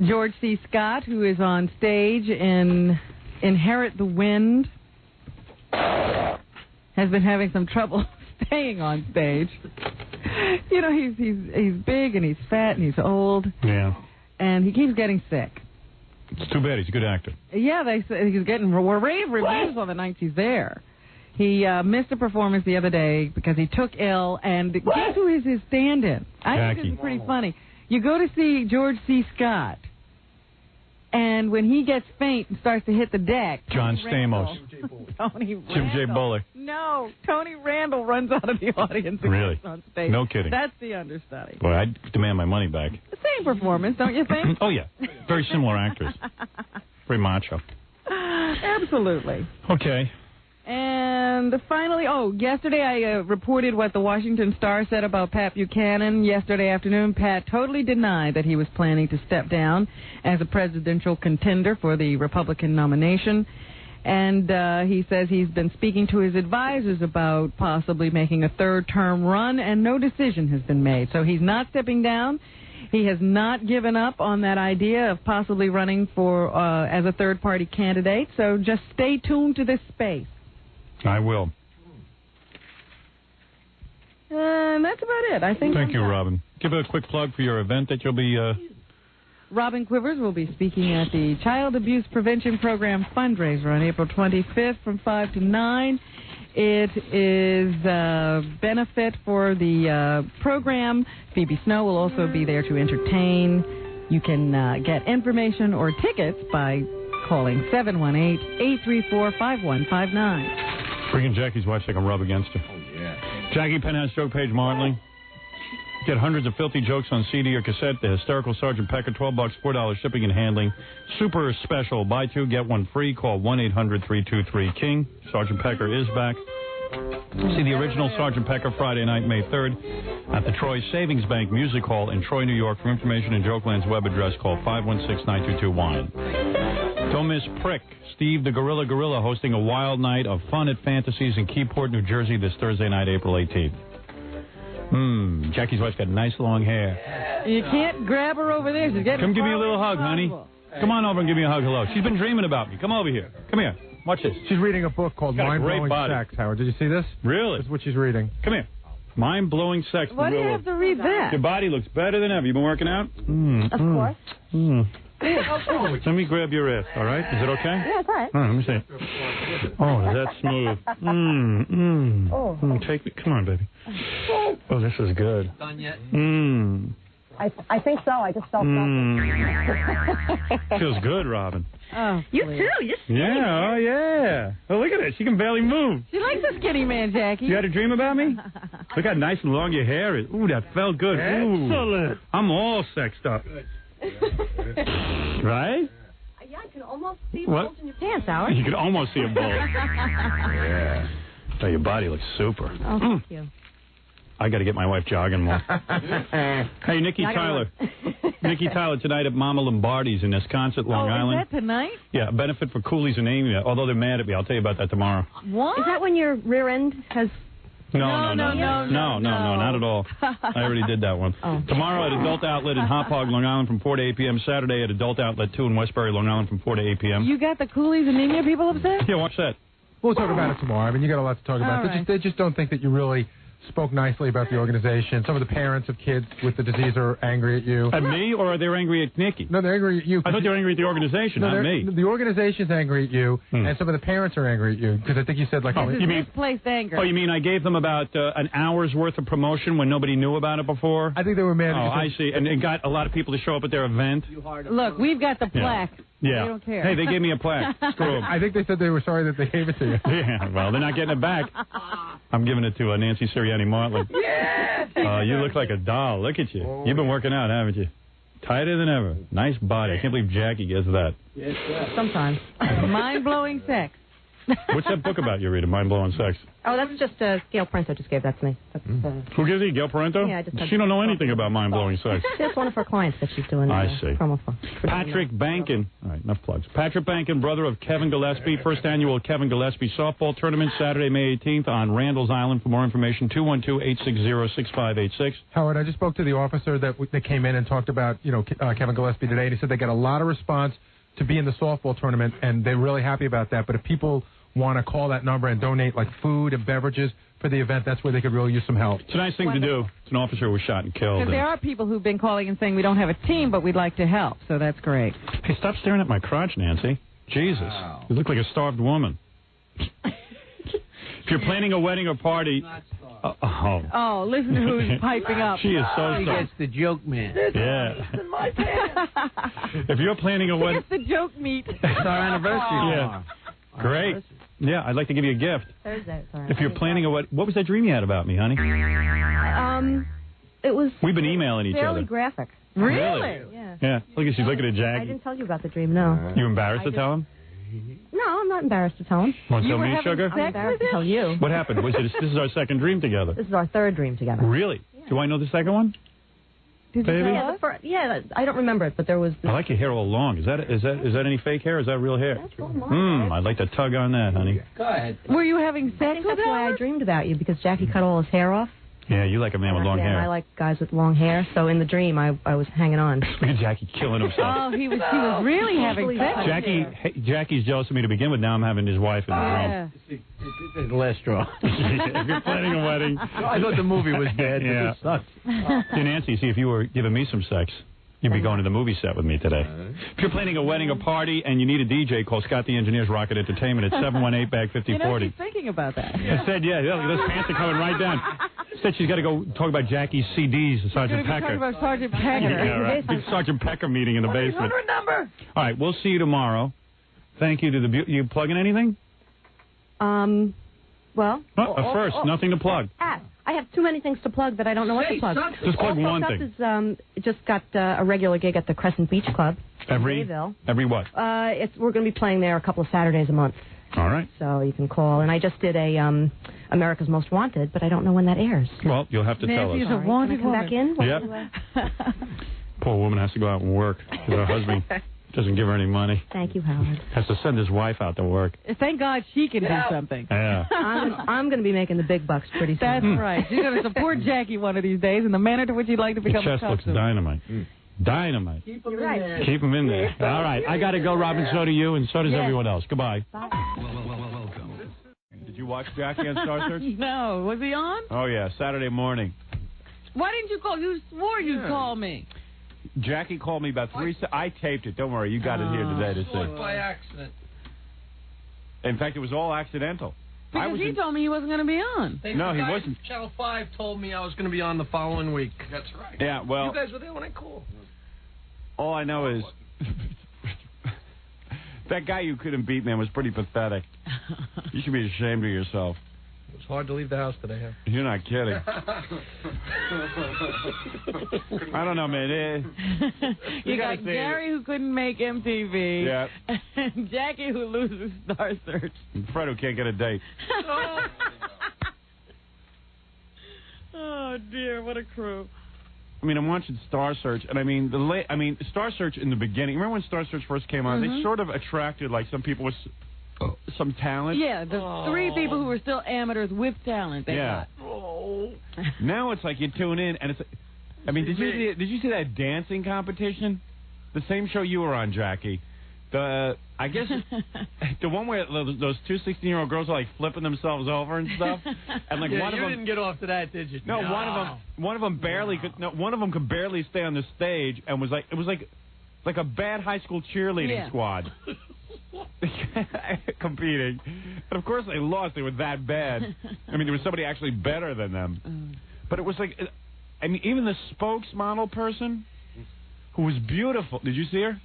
George C. Scott, who is on stage in Inherit the Wind, has been having some trouble staying on stage. You know, he's big and he's fat and he's old. Yeah. And he keeps getting sick. It's too bad. He's a good actor. Yeah, they say he's getting rave reviews on the nights he's there. He missed a performance the other day because he took ill, and guess who is his stand-in? I think this is pretty funny. You go to see George C. Scott, and when he gets faint and starts to hit the deck... John Stamos. Tony Randall. Jim J. Buller. No, Tony Randall runs out of the audience and really? gets on stage. No kidding. That's the understudy. Boy, I'd demand my money back. The same performance, don't you think? Oh, yeah. Very similar actors. Very macho. Absolutely. Okay. And finally, yesterday I reported what the Washington Star said about Pat Buchanan. Yesterday afternoon, Pat totally denied that he was planning to step down as a presidential contender for the Republican nomination. And he says he's been speaking to his advisors about possibly making a third-term run, and no decision has been made. So he's not stepping down. He has not given up on that idea of possibly running for as a third-party candidate. So just stay tuned to this space. I will. And that's about it, I think. Thank you, Robin. Give a quick plug for your event that you'll be... Robin Quivers will be speaking at the Child Abuse Prevention Program fundraiser on April 25th from 5 to 9. It is a benefit for the program. Phoebe Snow will also be there to entertain. You can get information or tickets by calling 718-834-5159. Bringing Jackie's wife so I can rub against her. Oh, yeah. Jackie Penthouse Joke Page Martling. Get hundreds of filthy jokes on CD or cassette. The Hysterical Sergeant Pecker, $12, $4 shipping and handling. Super special. Buy two, get one free. Call 1-800-323-KING. Sergeant Pecker is back. See the original Sergeant Pecker Friday night, May 3rd at the Troy Savings Bank Music Hall in Troy, New York. For information and Jokeland's web address, call 516-922-WINE. Don't miss Prick. Steve the Gorilla hosting a wild night of fun at Fantasies in Keyport, New Jersey this Thursday night, April 18th. Jackie's wife's got nice long hair. You can't grab her over there. She's getting Come give me a little hug, honey. Come on over and give me a hug. Hello. She's been dreaming about me. Come over here. Come here. Watch this. She's reading a book called Mind-Blowing Sex, Howard. Did you see this? Really? That's what she's reading. Come here. Mind-Blowing Sex. Why do you have to read that? Your body looks better than ever. You been working out? Of course. Let me grab your ass, all right? Is it okay? Yeah, it's all right. All right, let me see. Oh, is that smooth? Take me. Come on, baby. Oh, this is good. Done yet? I think so. I just felt something. Feels good, Robin. Oh, you too. You Yeah, oh, yeah. Oh, look at it. She can barely move. She likes a skinny man, Jackie. You had a dream about me? Look how nice and long your hair is. Ooh, that felt good. Excellent. Ooh, I'm all sexed up. Right? Yeah, I can almost see What? bulge in your pants, Howard. You can almost see a bulge. Yeah. Oh, your body looks super. Oh, thank you. I got to get my wife jogging more. Hey, Nikki Tyler. Nikki Tyler tonight at Mama Lombardi's in Wisconsin, Long Island. Is that tonight? Yeah, a benefit for coolies and Amy. Although they're mad at me. I'll tell you about that tomorrow. What? Is that when your rear end has... No, not at all. I already did that one. Tomorrow at Adult Outlet in Hop Hog, Long Island from 4 to 8 p.m. Saturday at Adult Outlet 2 in Westbury, Long Island from 4 to 8 p.m. You got the coolies anemia people upset? Yeah, watch that. We'll talk about it tomorrow. I mean, you got a lot to talk about. Right. They just don't think that you really spoke nicely about the organization. Some of the parents of kids with the disease are angry at you. At me, or are they angry at Nikki? No, they're angry at you. I thought they were angry at the organization, not me. The organization's angry at you, and some of the parents are angry at you, because I think you said, like... you mean misplaced anger. Oh, you mean I gave them about an hour's worth of promotion when nobody knew about it before? I think they were mad. Oh, I see. And it got a lot of people to show up at their event? Look, we've got the plaque. Yeah. They don't care. Hey, they gave me a plaque. Screw 'em. I think they said they were sorry that they gave it to you. Yeah, well, they're not getting it back. I'm giving it to Nancy Sirianni-Martlin. You look like a doll. Look at you. You've been working out, haven't you? Tighter than ever. Nice body. I can't believe Jackie gets that. Sometimes. Mind-blowing sex. What's that book about you, Rita? Mind-blowing sex. Oh, that's just Gail Parento just gave that to me. That's, Who gives it? Gail Parento? Yeah, I just she don't know anything about mind-blowing sex. That's one of her clients that she's doing promo for. Patrick Bankin. All right, enough plugs. Patrick Bankin, brother of Kevin Gillespie. First annual Kevin Gillespie softball tournament, Saturday, May 18th on Randall's Island. For more information, 212-860-6586. Howard, I just spoke to the officer that came in and talked about, Kevin Gillespie today, and he said they got a lot of response to be in the softball tournament, and they're really happy about that. But if people want to call that number and donate like food and beverages for the event, that's where they could really use some help. It's a nice thing to do. It's an officer who was shot and killed. Because there are people who've been calling and saying we don't have a team, but we'd like to help, so that's great. Hey, stop staring at my crotch, Nancy. Jesus. Wow. You look like a starved woman. If you're planning a wedding or party... Oh, listen to who's piping up. She is so He gets the joke man. Yeah. If you're planning a wedding... It's the joke meet. It's our anniversary. Yeah. Great. Yeah, I'd like to give you a gift. Thursday, sorry. If you're planning a wedding... What was that dream you had about me, honey? It was... We've been emailing each fairly other. graphic. Really? Yeah. Yeah. Look at she's looking at I Jackie. didn't tell you about the dream, no. You embarrassed to tell him? No, I'm not embarrassed to tell him. Want to tell me, sugar? I'm embarrassed to tell you. What happened? This is our second dream together. This is our third dream together. Really? Yeah. Do I know the second one? Baby? Yeah, I don't remember it, but there was... I like your hair all long. Is that any fake hair? Or is that real hair? That's all mine. I'd like to tug on that, honey. Go ahead. Were you having sex I think with that's why I dreamed about you, because Jackie cut all his hair off. Yeah, you like a man with long hair. And I like guys with long hair, so in the dream I was hanging on. Look at Jackie killing himself. Oh, he was really having sex. Jackie's jealous of me to begin with. Now I'm having his wife in the room. The last straw. If you're planning a wedding. I thought the movie was bad, but Yeah. it sucked. Hey, Nancy, see, if you were giving me some sex, you'd be going to the movie set with me today. If you're planning a wedding or party and you need a DJ, call Scott the Engineer's Rocket Entertainment at 718-BAG-5040. She's thinking about that. I said, yeah, look, those pants are coming right down. Said she's got to go talk about Jackie's CDs to Sergeant Pecker. Talking about Sergeant Pecker. Yeah, right. Big Sergeant Pecker meeting in the basement. Number. All right, we'll see you tomorrow. Thank you to the... You plugging anything? Well... First, nothing to plug. I have too many things to plug that I don't know what to plug. Just plug one thing. Is, just got a regular gig at the Crescent Beach Club in Bayville. Every what? We're going to be playing there a couple of Saturdays a month. All right. So you can call. And I just did a America's Most Wanted, but I don't know when that airs. Well, you'll have to tell us. Nancy's a wanted woman. Back in? Yep. Poor woman has to go out and work because her husband doesn't give her any money. Thank you, Howard. Has to send his wife out to work. Thank God she can do something. Yeah. I'm going to be making the big bucks pretty soon. That's right. She's going to support Jackie one of these days in the manner to which you'd like to become The chest looks dynamite. Dynamite. Keep him in there. Keep him in there. All right. I got to go, Robin. So do you, and so does everyone else. Goodbye. Welcome. Did you watch Jackie on Star Search? No. Was he on? Oh, yeah. Saturday morning. Why didn't you call? You swore you'd call me. Jackie called me about 3 seconds. I taped it. Don't worry. You got it here today to see. By accident. In fact, it was all accidental. Because he told me he wasn't going to be on. No, he wasn't. Channel 5 told me I was going to be on the following week. That's right. Yeah, well... You guys were there when I called. All I know is... that guy you couldn't beat, man, was pretty pathetic. You should be ashamed of yourself. It was hard to leave the house today, huh? You're not kidding. I don't know, man. You got Gary who couldn't make MTV. Yeah. And Jackie who loses Star Search. And Fred who can't get a date. Oh, dear. What a crew. I mean, I'm watching Star Search, and I mean, Star Search in the beginning. Remember when Star Search first came on? They sort of attracted, like, some people with some talent. Yeah, the 3 people who were still amateurs with talent. They got. Now it's like you tune in, and it's. I mean, did you see that dancing competition? The same show you were on, Jackie. I guess the one where those 2 16-year-old girls are like flipping themselves over and stuff, and like one of them didn't get off to that, did you? No, one of them barely could. No, one of them could barely stay on the stage, and was like a bad high school cheerleading squad competing, and of course they lost. They were that bad. I mean, there was somebody actually better than them, but it was like, I mean, even the spokesmodel person who was beautiful. Did you see her?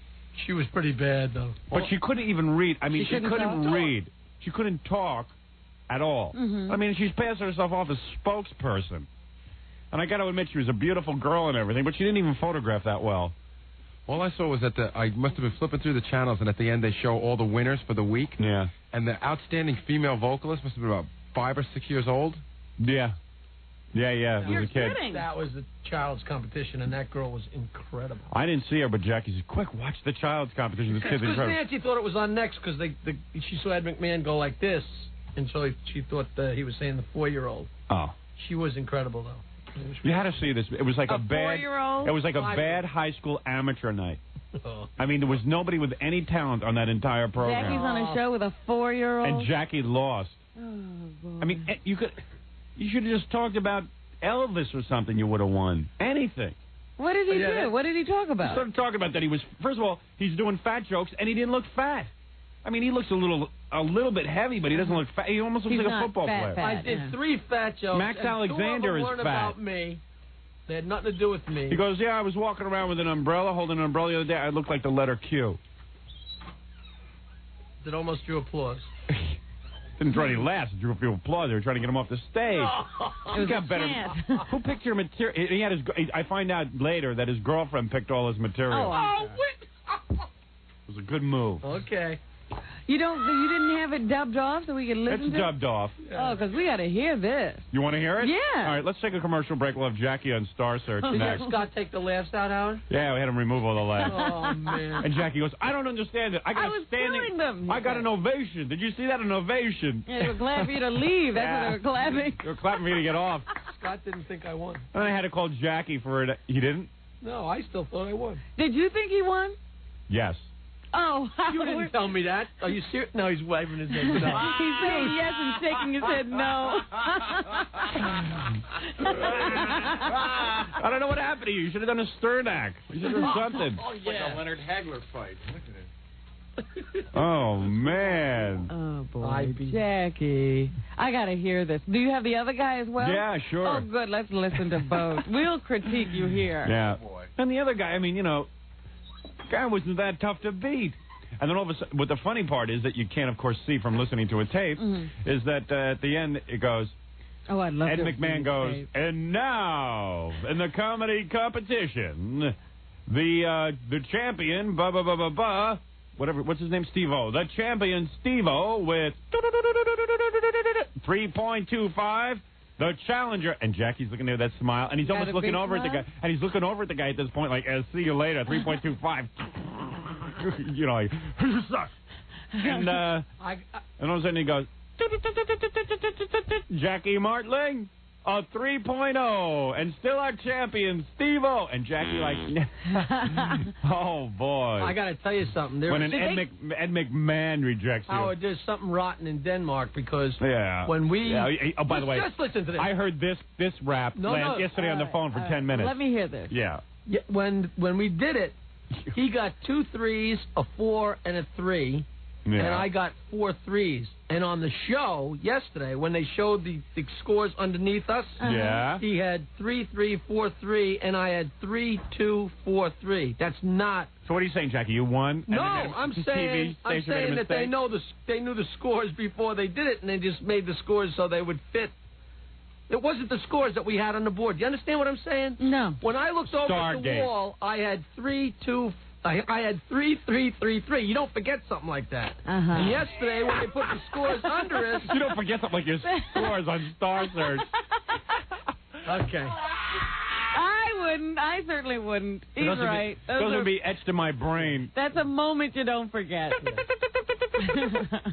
She was pretty bad, though. But she couldn't even read. I mean, she couldn't read. She couldn't talk at all. I mean, she's passing herself off as spokesperson. And I got to admit, she was a beautiful girl and everything, but she didn't even photograph that well. All I saw was that I must have been flipping through the channels, and at the end they show all the winners for the week. Yeah. And the outstanding female vocalist must have been about 5 or 6 years old. Yeah. Yeah, it was a kid. Kidding. That was the child's competition, and that girl was incredible. I didn't see her, but Jackie said, "Quick, watch the child's competition. This kid's Because incredible." Nancy thought it was on next because she saw Ed McMahon go like this, and so she thought he was saying the 4-year-old. Oh. She was incredible, though. You had to see this. It was like a bad 4-year-old? It was like a bad high school amateur night. I mean, there was nobody with any talent on that entire program. Jackie's on a show with a 4-year-old. And Jackie lost. Oh, boy. I mean, you should have just talked about Elvis or something. You would have won anything. What did he do? What did he talk about? He started talking about that he was. First of all, he's doing fat jokes, and he didn't look fat. I mean, he looks a little bit heavy, but he doesn't look fat. He almost looks like a football player. I did 3 fat jokes. Max Alexander is weren't fat. About me. They had nothing to do with me. He goes, "Yeah, I was walking around with an umbrella, holding an umbrella the other day. I looked like the letter Q." It almost drew applause. Didn't draw any laughs. It drew a few applause. They were trying to get him off the stage. It got better. Who picked your material? He had I find out later that his girlfriend picked all his material. It was a good move. Okay. You didn't have it dubbed off so we could listen to it? It's dubbed off. Oh, because we got to hear this. You want to hear it? Yeah. All right, let's take a commercial break. We'll have Jackie on Star Search next. Did Scott take the laughs out, Howard? Yeah, we had him remove all the laughs. Oh, man. And Jackie goes, "I don't understand it. I was feeling them. I got an ovation. Did you see that? An ovation." Yeah, they were glad for you to leave. That's what they were clapping. They were clapping for you to get off. Scott didn't think I won. And I had to call Jackie for it. He didn't? No, I still thought I won. Did you think he won? Yes. Oh, you didn't tell me that. Are you serious? No, he's waving his head. No. He's saying yes and shaking his head no. I don't know what happened to you. You should have done a stern act. You should have done something. Oh, yeah. Like a Leonard Hagler fight. Look at it. Oh, man. Oh, boy. Jackie. I got to hear this. Do you have the other guy as well? Yeah, sure. Oh, good. Let's listen to both. We'll critique you here. Yeah. And the other guy, I mean, guy wasn't that tough to beat. And then all of a sudden, what the funny part is that you can't, of course, see from listening to a tape, is that at the end it goes, oh, I'd love Ed to McMahon goes, and now, in the comedy competition, the champion, what's his name? Steve-O. The champion, Steve-O, with 3.25. The challenger, and Jackie's looking there with that smile, and he's almost looking over at the guy, and he's looking over at the guy at this point, like, see you later, 3.25. Like, you suck. And all of a sudden he goes, Jackie Martling, a 3.0, and still our champion, Steve-O. And Jackie, like, oh, boy. I got to tell you something. When Ed McMahon rejects you. Howard, there's something rotten in Denmark because when we... Yeah. Oh, by the way, just listen to this. I heard this rap yesterday on the phone for 10 minutes. Let me hear this. Yeah. When we did it, he got 2 3s, a 4, and a 3. Yeah. And I got 4 3s. And on the show yesterday, when they showed the scores underneath us, he had 3 3 4 3, and I had 3 2 4 3. That's not. So what are you saying, Jackie? You won? No, I'm saying that they knew the scores before they did it, and they just made the scores so they would fit. It wasn't the scores that we had on the board. Do you understand what I'm saying? No. When I looked over at the wall, I had 3 2. I had 3 3 3 3. You don't forget something like that. And yesterday, when they put the scores under us, you don't forget something like your scores on Star Search. Okay. I wouldn't. I certainly wouldn't. He's right. Those would be etched in my brain. That's a moment you don't forget.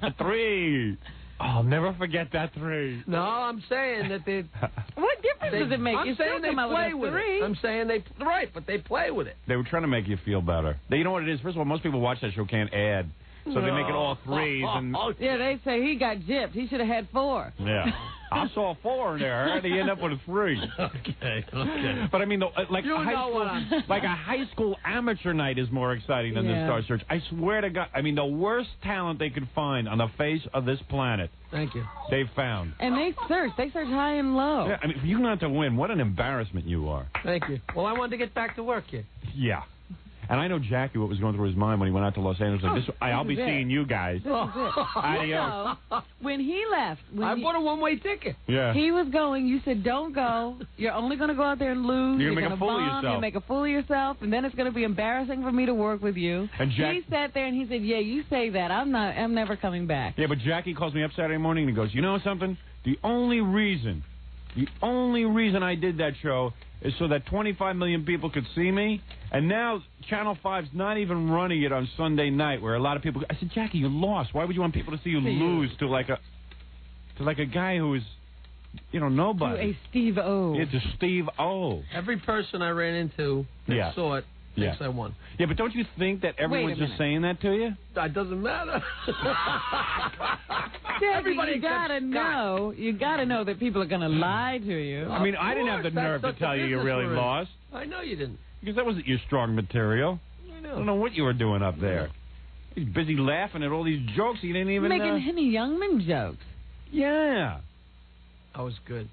A 3. I'll never forget that 3. No, I'm saying that they... What difference does it make? I'm saying they play with it. I'm saying but they play with it. They were trying to make you feel better. You know what it is? First of all, most people watch that show can't add. So they make it all 3s. And yeah, they say he got gypped. He should have had 4. Yeah. I saw 4 in there. How did he end up with a 3? Okay. But I mean, like a high school amateur night is more exciting than the Star Search. I swear to God. I mean, the worst talent they could find on the face of this planet. Thank you. They've found. And they search high and low. Yeah, I mean, for you not to win, what an embarrassment you are. Thank you. Well, I wanted to get back to work here. Yeah. And I know Jackie what was going through his mind when he went out to Los Angeles. Like, I'll be seeing you guys. Adios. When he left, I bought a one-way ticket. Yeah. He was going. You said, "Don't go. You're only going to go out there and lose. You're going to make a fool of yourself. You're going to make a fool of yourself, and then it's going to be embarrassing for me to work with you." And he sat there and he said, "Yeah, you say that. I'm never coming back." Yeah, but Jackie calls me up Saturday morning and he goes, "You know something? The only reason I did that show is so that 25 million people could see me. And now Channel 5's not even running it on Sunday night, where a lot of people." I said, "Jackie, you lost. Why would you want people to see you lose to like a guy who is, nobody?" To a Steve-O. Yeah, to Steve-O. Every person I ran into that saw it thinks I won. Yeah, but don't you think that everyone's just saying that to you? That doesn't matter. Everybody, you gotta know that people are gonna lie to you. I mean, I didn't have the nerve to tell you really lost. I know you didn't. Because that wasn't your strong material. I know. I don't know what you were doing up there. He's busy laughing at all these jokes he didn't even making Henny Youngman jokes. Yeah. That was good.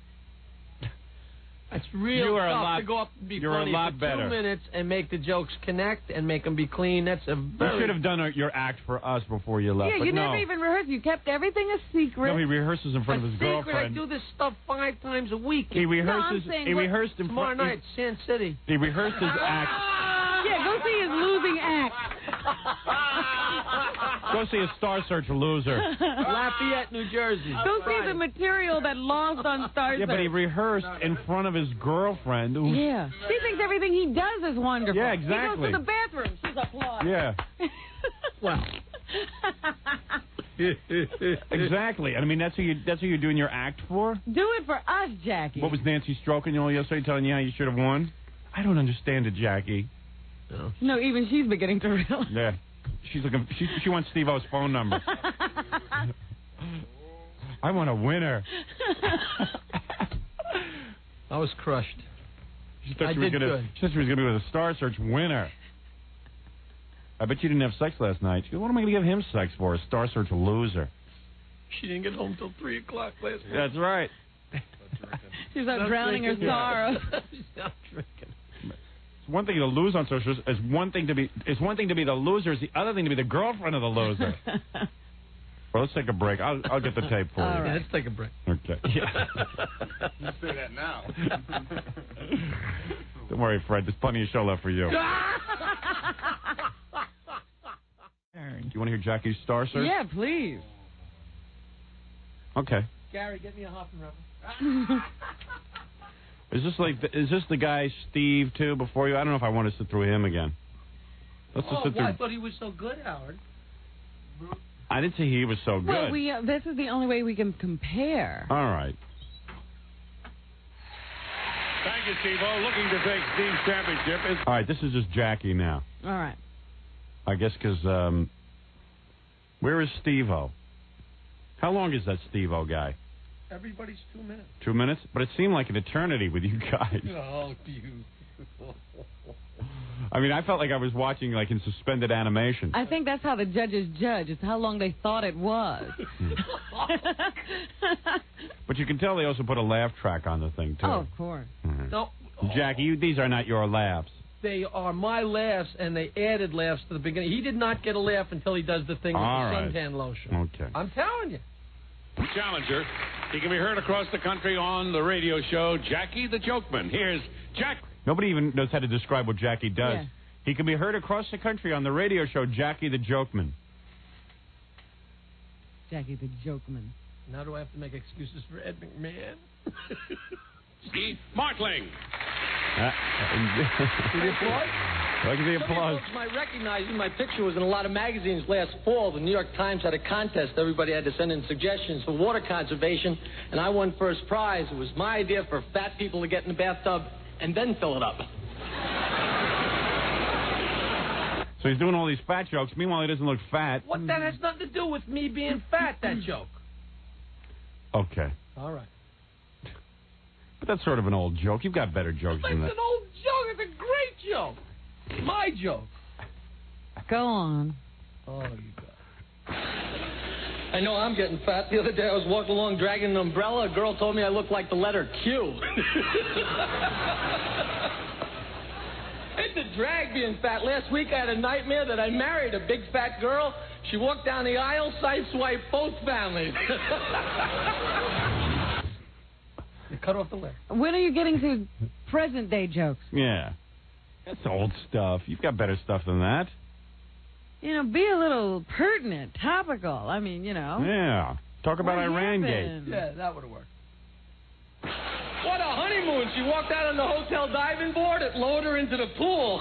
It's real tough to go up and be funny for 2 minutes and make the jokes connect and make them be clean. That's a very... You should have done your act for us before you left. Yeah, you never even rehearsed. You kept everything a secret. No, he rehearses in front of his girlfriend. I do this stuff 5 times a week. He rehearses. He rehearsed in tomorrow night, Sin City. He rehearsed his act. Yeah, go see his losing act. Go see a Star Search loser. Lafayette, New Jersey. Go see the material that lost on Star Search. Yeah, but he rehearsed in front of his girlfriend. Yeah. She thinks everything he does is wonderful. Yeah, exactly. He goes to the bathroom. She's applauding. Yeah. Well. Exactly. I mean, that's who you're doing your act for? Do it for us, Jackie. What was Nancy stroking you all yesterday, telling you how you should have won? I don't understand it, Jackie. No, even she's beginning to realize. Yeah. She's looking. She wants Steve-O's phone number. I want a winner. I was crushed. She thought she was going to be with a Star Search winner. I bet you didn't have sex last night. She goes, what am I going to give him sex for? A Star Search loser. She didn't get home till 3 o'clock last night. That's right. She's out drowning her sorrow. She's not drinking. It's one thing to lose on socials. It's one thing to be the loser. It's the other thing to be the girlfriend of the loser. Well, let's take a break. I'll get the tape for you. All right. Let's take a break. Okay. Yeah. You say that now. Don't worry, Fred. There's plenty of show left for you. Do you want to hear Jackie's Star Search? Yeah, please. Okay. Gary, get me a Hoffman rubber. Is this the guy Steve too before you? I don't know if I want to sit through him again. Let's just sit through. I thought he was so good, Howard. I didn't say he was so good. Well, this is the only way we can compare. All right. Thank you, Steve-O. Looking to take Steve's championship. All right, this is just Jackie now. All right. I guess because where is Steve-O? How long is that Steve-O guy? Everybody's 2 minutes. 2 minutes? But it seemed like an eternity with you guys. Oh, beautiful. I mean, I felt like I was watching like in suspended animation. I think that's how the judges judge. It's how long they thought it was. But you can tell they also put a laugh track on the thing, too. Oh, of course. Mm-hmm. No, Jackie, these are not your laughs. they are my laughs, and they added laughs to the beginning. He did not get a laugh until he does the thing with All the right. suntan lotion. Okay. I'm telling you. Challenger. He can be heard across the country on the radio show Jackie the Jokeman. Here's Jack. Nobody even knows how to describe what Jackie does. Yeah. He can be heard across the country on the radio show Jackie the Jokeman. Jackie the Jokeman. Now do I have to make excuses for Ed McMahon? Steve Martling. See the applause? Look at the Some applause. folks might recognize me. My picture was in a lot of magazines last fall. The New York Times had a contest. Everybody had to send in suggestions for water conservation, and I won first prize. It was my idea for fat people to get in the bathtub and then fill it up. So he's doing all these fat jokes. Meanwhile, he doesn't look fat. What? That has nothing to do with me being fat, that joke. Okay. All right. But that's sort of an old joke. You've got better jokes It's than that. an old joke. It's a great joke. My joke. Go on. Oh, you got it. I know I'm getting fat. The other day I was walking along dragging an umbrella. A girl told me I looked like the letter Q. It's a drag being fat. Last week I had a nightmare that I married a big fat girl. She walked down the aisle, sideswiped both families. You cut off the leg. When are you getting to present day jokes? Yeah. That's old stuff. You've got better stuff than that. You know, be a little pertinent, topical. I mean, you know. Yeah. Talk about What Iran happened? Gate. Yeah, that would have worked. What a honeymoon. She walked out on the hotel diving board. It lowered her into the pool.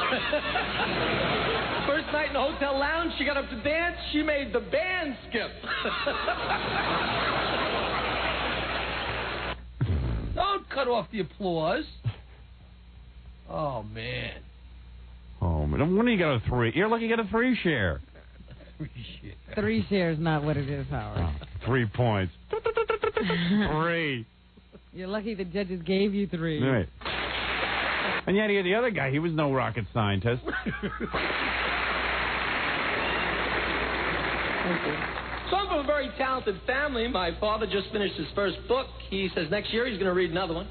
First night in the hotel lounge, she got up to dance. She made the band skip. Don't cut off the applause. Oh, man. Oh, man. When do you get a 3? You're lucky you get a 3 share. 3 shares not what it is, Howard. 3 points. 3. You're lucky the judges gave you 3. Right. And yet the other guy, he was no rocket scientist. So I'm from a very talented family. My father just finished his first book. He says next year he's going to read another one.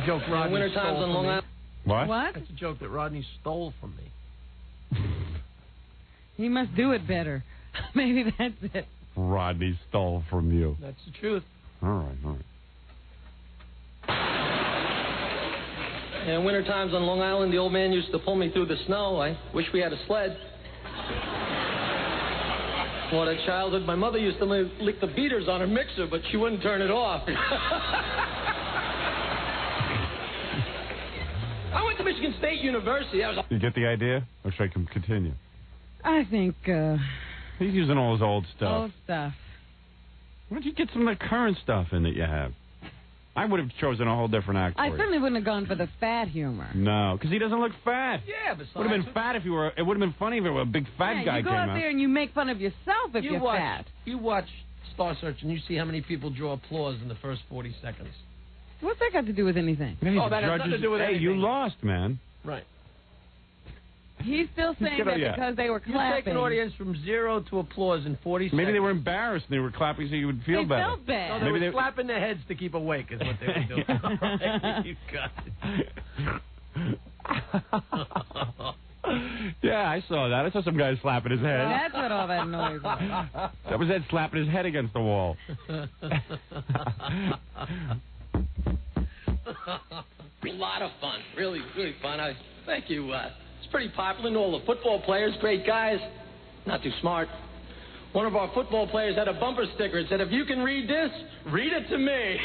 Joke Rodney Winter times stole on from Long me. Island. What? What? That's a joke that Rodney stole from me. He must do it better. Maybe that's it. Rodney stole from you. That's the truth. All right. In winter times on Long Island, the old man used to pull me through the snow. I wish we had a sled. What a childhood. My mother used to lick the beaters on her mixer, but she wouldn't turn it off. I went to Michigan State University. You get the idea? Or should I continue? I think, He's using all his old stuff. old stuff. Why don't you get some of the current stuff in that you have? I would have chosen a whole different act for I you. certainly wouldn't have gone for the fat humor. No, because he doesn't look fat. Yeah, besides... Would have been fat if you were... It would have been funny if a big fat guy you go came out out. there and you make fun of yourself if you're fat. You watch Star Search and you see how many people draw applause in the first 40 seconds. What's that got to do with anything? Hey, Oh, that has judges, nothing to do with hey, anything. you lost, man. Right. He's still saying that because they were You clapping. take an audience from 0 to applause in 40 seconds. Maybe they were embarrassed and they were clapping so you would feel better. They felt bad. No, they Maybe were slapping their heads to keep awake is what they were doing. You got it. Yeah, I saw that. I saw some guy slapping his head. That's what all that noise was. That was Ed slapping his head against the wall. A lot of fun. Really, really fun. Thank you. It's pretty popular. And all the football players, great guys. Not too smart. One of our football players had a bumper sticker. It said, "If you can read this, read it to me."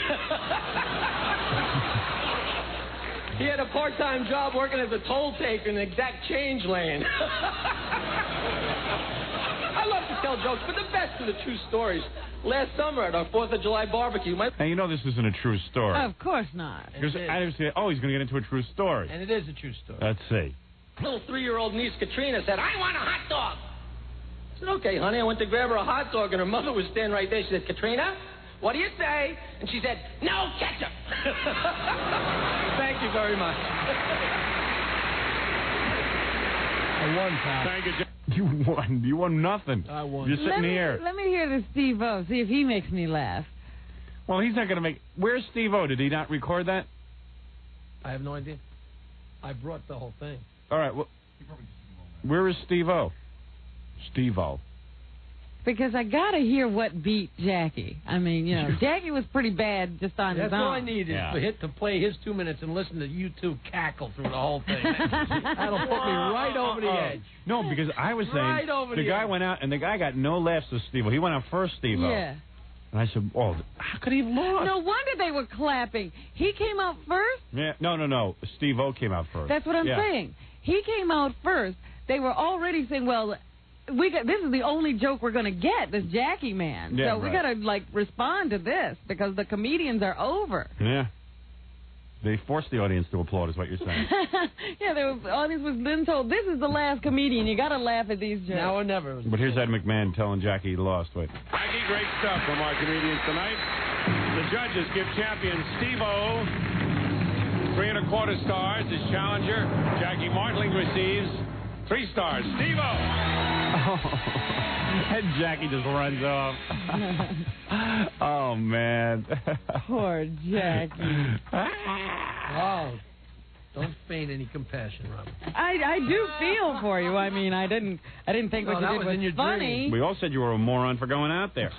He had a part-time job working as a toll taker in the exact change lane. I love to tell jokes, but the best are the true stories. Last summer at our 4th of July barbecue, Now, you know this isn't a true story. Of course not. Because I didn't say, oh, he's going to get into a true story. And it is a true story. Let's see. Little 3-year-old niece Katrina said, "I want a hot dog." I said, "Okay, honey." I went to grab her a hot dog, and her mother was standing right there. She said, "Katrina, what do you say?" And she said, "No ketchup." Thank you very much. I won, pal. Thank you, Jack. You won. You won nothing. I won. You're sitting here. Let me hear this Steve-O, see if he makes me laugh. Well, he's not going to make... Where's Steve-O? Did he not record that? I have no idea. I brought the whole thing. All right. Well, where is Steve-O? Steve-O. Because I got to hear what beat Jackie. I mean, you know, Jackie was pretty bad just on his That's own. all I need is to play his 2 minutes and listen to you two cackle through the whole thing. That'll put me right over the edge. No, because I was saying Right over the the guy edge. went out and the guy got no laughs with Steve-O. He went out first, Steve-O. Yeah. And I said, oh, how could he have lost? No wonder they were clapping. He came out first? Yeah, no. Steve-O came out first. That's what I'm saying. He came out first. They were already saying, well, this is the only joke we're going to get, this Jackie man. Yeah, so we got to, respond to this because the comedians are over. Yeah. They forced the audience to applaud, is what you're saying. Yeah, the audience was then told, this is the last comedian. You got to laugh at these jokes. Now or never. But here's Ed McMahon telling Jackie he lost. Wait. Jackie, great stuff from our comedians tonight. The judges give champion Steve-O 3 1/4 stars. His challenger, Jackie Martling, receives 3 stars. Steve-O! And Jackie just runs off. Oh, man. Poor Jackie. Oh, don't feign any compassion, Robert. I do feel for you. I mean, I didn't think what you did was funny. We all said you were a moron for going out there.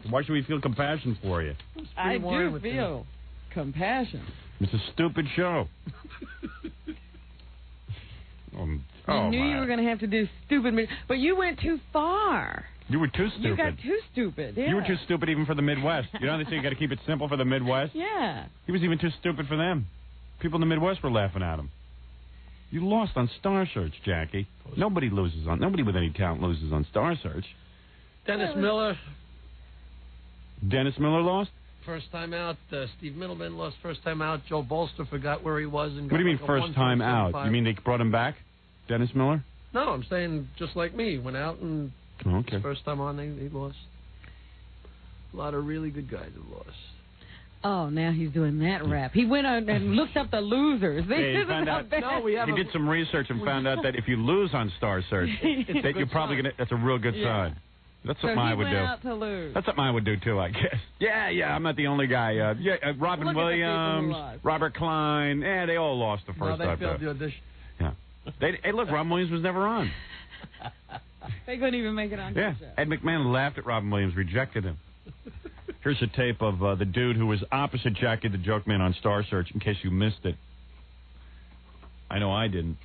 Why should we feel compassion for you? I do feel compassion. It's a stupid show. You knew you were going to have to do stupid, but you went too far. You were too stupid. You got too stupid. Yeah. You were too stupid even for the Midwest. You know they say you got to keep it simple for the Midwest? Yeah. He was even too stupid for them. People in the Midwest were laughing at him. You lost on Star Search, Jackie. Nobody with any talent loses on Star Search. Dennis Miller. Dennis Miller lost? First time out. Steve Middleman lost first time out. Joe Bolster forgot where he was. And What do you mean first time out? You mean they brought him back? Dennis Miller? No, I'm saying just like me. Went out and okay. First time on, he lost. A lot of really good guys have lost. Oh, now he's doing that rap. He went on and looked up the losers. Yeah, he found out, he did some research and found out that if you lose on Star Search, that you're probably going to... That's a real good sign. That's something I would do. Out to lose. That's something I would do, too, I guess. Yeah, I'm not the only guy. Robin Williams, Robert Klein, they all lost the first time. No, they failed the audition. Yeah. Hey, look, Robin Williams was never on. They couldn't even make it on the show. Ed McMahon laughed at Robin Williams, rejected him. Here's a tape of the dude who was opposite Jackie the Joke Man on Star Search, in case you missed it. I know I didn't.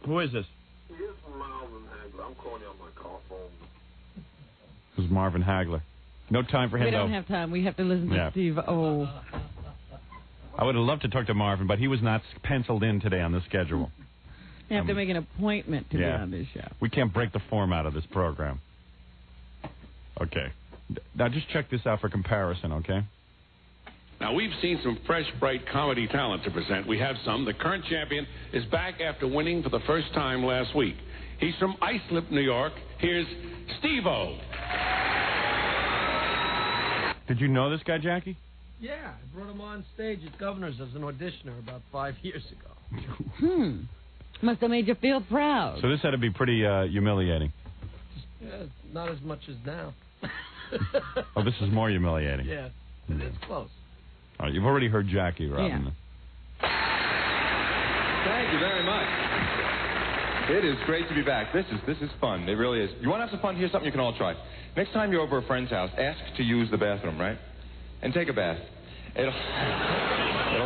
Who is this? Here's Marvin Hagler. I'm calling you on my car phone. Who's Marvin Hagler? No time for him, We don't have time. We have to listen to Steve. Oh. I would have loved to talk to Marvin, but he was not penciled in today on the schedule. You have to make an appointment to be on this show. We can't break the form out of this program. Okay. Now just check this out for comparison, okay? Now, we've seen some fresh, bright comedy talent to present. We have some. The current champion is back after winning for the first time last week. He's from Islip, New York. Here's Steve-O. Did you know this guy, Jackie? Yeah, I brought him on stage at Governor's as an auditioner about 5 years ago. Must have made you feel proud. So this had to be pretty humiliating. Yeah, not as much as now. Oh, this is more humiliating. Yeah, it's close. All right, you've already heard Jackie, Robin. Yeah. Thank you very much. It is great to be back. This is fun. It really is. You want to have some fun? Here's something you can all try. Next time you're over a friend's house, ask to use the bathroom, right? And take a bath. It'll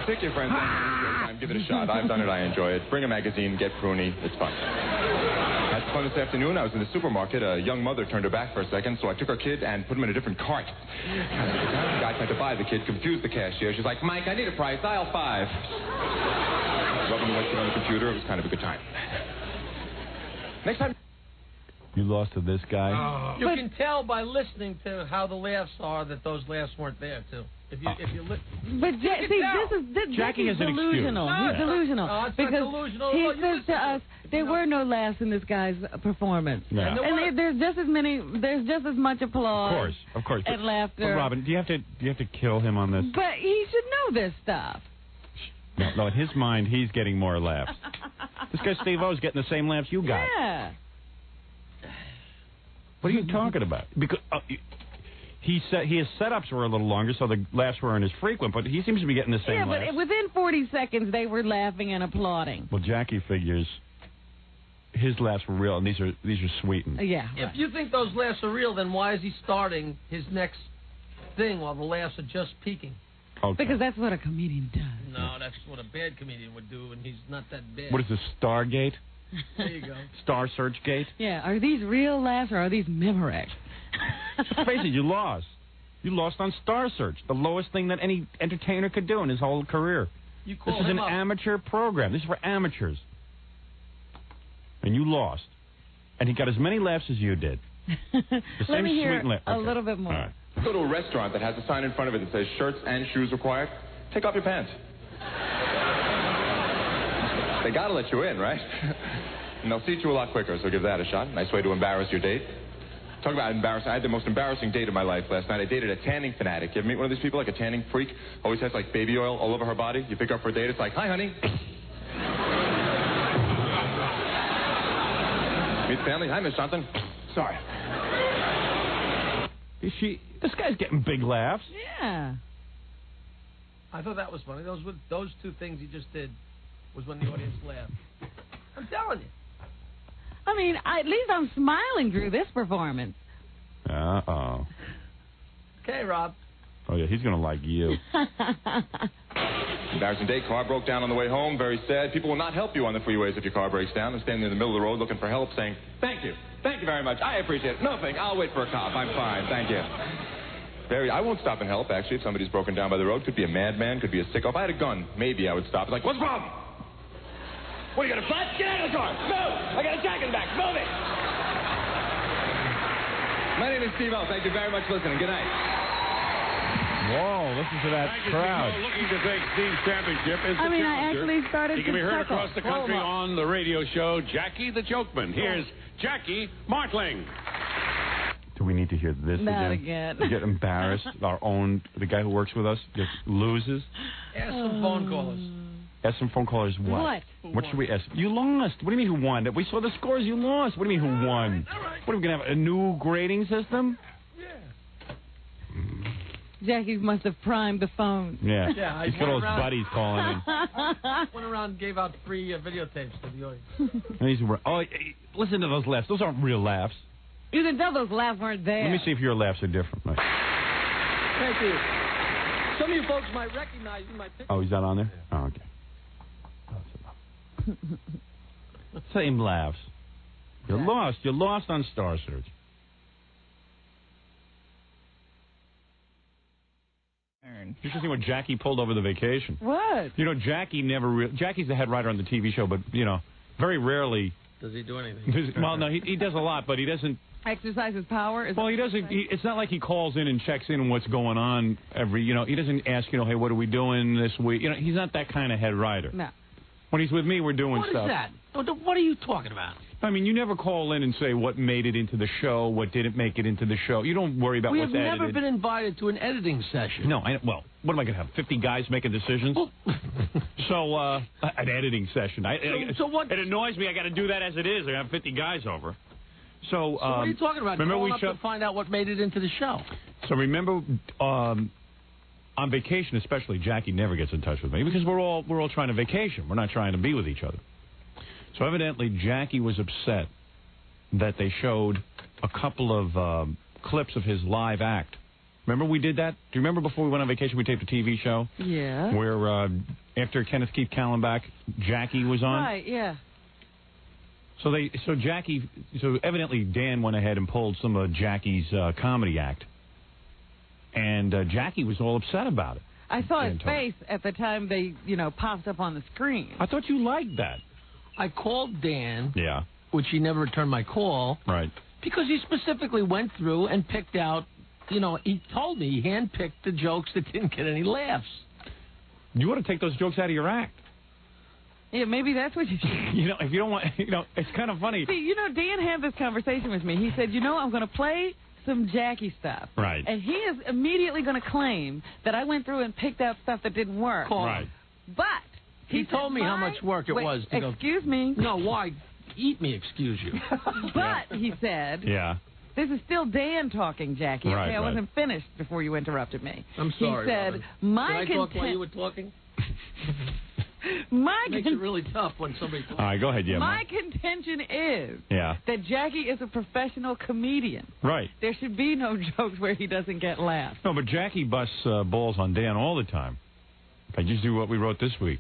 pick your friends up. Time. Give it a shot. I've done it. I enjoy it. Bring a magazine. Get pruny. It's fun. I had fun this afternoon. I was in the supermarket. A young mother turned her back for a second, so I took her kid and put him in a different cart. The guy tried to buy the kid, confused the cashier. She's like, Mike, I need a price. Aisle 5. Rubbing the wet on the computer. It was kind of a good time. Next time. You lost to this guy? You can tell by listening to how the laughs are that those laughs weren't there, too. If you But Jackie has an delusional. excuse. He's delusional. No, it's not because delusional. he You says to us, there were no laughs in this guy's performance. Yeah. And there's just as much applause. Of course. And laughter. But Robin, do you have to kill him on this? But he should know this stuff. No, in his mind, he's getting more laughs. This guy Steve-O's getting the same laughs you got. Yeah. What are you talking about? Because his setups were a little longer, so the laughs weren't as frequent, but he seems to be getting the same laughs. Yeah, but within 40 seconds, they were laughing and applauding. Well, Jackie figures his laughs were real, and these are sweetened. Yeah. If you think those laughs are real, then why is he starting his next thing while the laughs are just peaking? Okay. Because that's what a comedian does. No, that's what a bad comedian would do, and he's not that bad. What is this, Stargate? There you go. Star Search Gate? Yeah, are these real laughs or are these Memorex? Let's face it, you lost. You lost on Star Search, the lowest thing that any entertainer could do in his whole career. You This is an amateur program. This is for amateurs. And you lost. And he got as many laughs as you did. The Let same me hear sweet laugh. a little bit more. All right. Go to a restaurant that has a sign in front of it that says shirts and shoes required. Take off your pants. They got to let you in, right? And they'll seat you a lot quicker, so give that a shot. Nice way to embarrass your date. Talk about embarrassing. I had the most embarrassing date of my life last night. I dated a tanning fanatic. You ever meet one of these people, like a tanning freak? Always has, like, baby oil all over her body. You pick her up for a date, it's like, hi, honey. Meet the family. Hi, Miss Johnson. Sorry. This guy's getting big laughs. Yeah. I thought that was funny. Those two things he just did was when the audience laughed. I'm telling you. I mean, at least I'm smiling through this performance. Uh-oh. Okay, Rob. Oh, yeah, he's going to like you. Embarrassing day. Car broke down on the way home. Very sad. People will not help you on the freeways if your car breaks down. I'm standing in the middle of the road looking for help, saying, thank you. Thank you very much. I appreciate it. Nothing. I'll wait for a cop. I'm fine. Thank you. I won't stop and help, actually, if somebody's broken down by the road. Could be a madman. Could be a sicko. If I had a gun, maybe I would stop. It's like, what's the problem? What, are you going to fight? Get out of the car. Move. I got a jack in the back. Move it. My name is Steve-O. Thank you very much for listening. Good night. Whoa, listen to that crowd. Looking to take Steve's championship is I actually started He can be to heard chuckle. across the country on the radio show Jackie the Jokeman. Here's Jackie Martling. Do we need to hear this Not again? again. We get embarrassed. The guy who works with us just loses. Ask some phone callers. Ask some phone callers what? What should we ask? You lost. What do you mean who won? We saw the scores. You lost. What do you mean who won? What, are we going to have a new grading system? Jackie must have primed the phone. Yeah. Yeah, He's got all his buddies calling in. Went around and gave out free videotapes to the audience. And listen to those laughs. Those aren't real laughs. You can tell those laughs weren't there. Let me see if your laughs are different. Right. Thank you. Some of you folks might recognize you. Oh, he's not on there? Oh, okay. Same laughs. You lost. You lost on Star Search. You should see what Jackie pulled over the vacation. What? You know, Jackie's the head writer on the TV show, but, very rarely... Does he do anything? Well, no, he does a lot, but he doesn't... Exercise his power? Well, he doesn't... It's not like he calls in and checks in on what's going on he doesn't ask, hey, what are we doing this week? He's not that kind of head writer. No. When he's with me, we're doing stuff. What is that? What are you talking about? I mean, you never call in and say what made it into the show, what didn't make it into the show. You don't worry about what's edited. We have never been invited to an editing session. No, well, what am I going to have, 50 guys making decisions? So, an editing session. So what? It annoys me. I got to do that as it is. I have 50 guys over. So what are you talking about? Remember Calling up to find out what made it into the show. So remember, on vacation especially, Jackie never gets in touch with me because we're all trying to vacation. We're not trying to be with each other. So evidently, Jackie was upset that they showed a couple of clips of his live act. Remember we did that? Do you remember before we went on vacation we taped a TV show? Yeah. Where after Kenneth Keith Kallenbach, Jackie was on? Right, yeah. So evidently Dan went ahead and pulled some of Jackie's comedy act. And Jackie was all upset about it. I saw his face at the time they, popped up on the screen. I thought you liked that. I called Dan. Yeah. Which he never returned my call. Right. Because he specifically went through and picked out, he told me he handpicked the jokes that didn't get any laughs. You ought to take those jokes out of your act. Yeah, maybe that's what you should. If you don't want, it's kind of funny. See, Dan had this conversation with me. He said, I'm going to play some Jackie stuff. Right. And he is immediately going to claim that I went through and picked out stuff that didn't work. Right. But he told me how much work it was to go. Excuse me. No, why? Eat me, excuse you. But, he said. Yeah. This is still Dan talking, Jackie. Right, okay, I wasn't finished before you interrupted me. I'm sorry. He said, Robin. Did I talk while you were talking? Makes it really tough when somebody talks. All right, go ahead, My contention is that Jackie is a professional comedian. Right. There should be no jokes where he doesn't get laughs. No, but Jackie busts balls on Dan all the time. I just do what we wrote this week.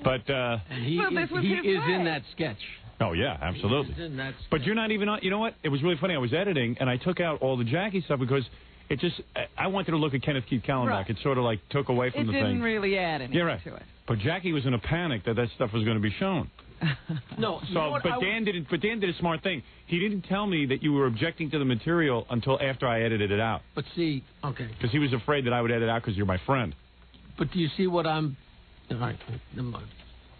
But and he is in that sketch. Oh, yeah, absolutely. He is in that sketch. But you're not even on. You know what? It was really funny. I was editing, and I took out all the Jackie stuff because it just. I wanted to look at Kenneth Keith Kallenbach. Right. It sort of like took away from the thing. It didn't really add anything to it. But Jackie was in a panic that stuff was going to be shown. No, Dan did a smart thing. He didn't tell me that you were objecting to the material until after I edited it out. But see, okay. Because he was afraid that I would edit out because you're my friend. But do you see what I'm? All right, never mind.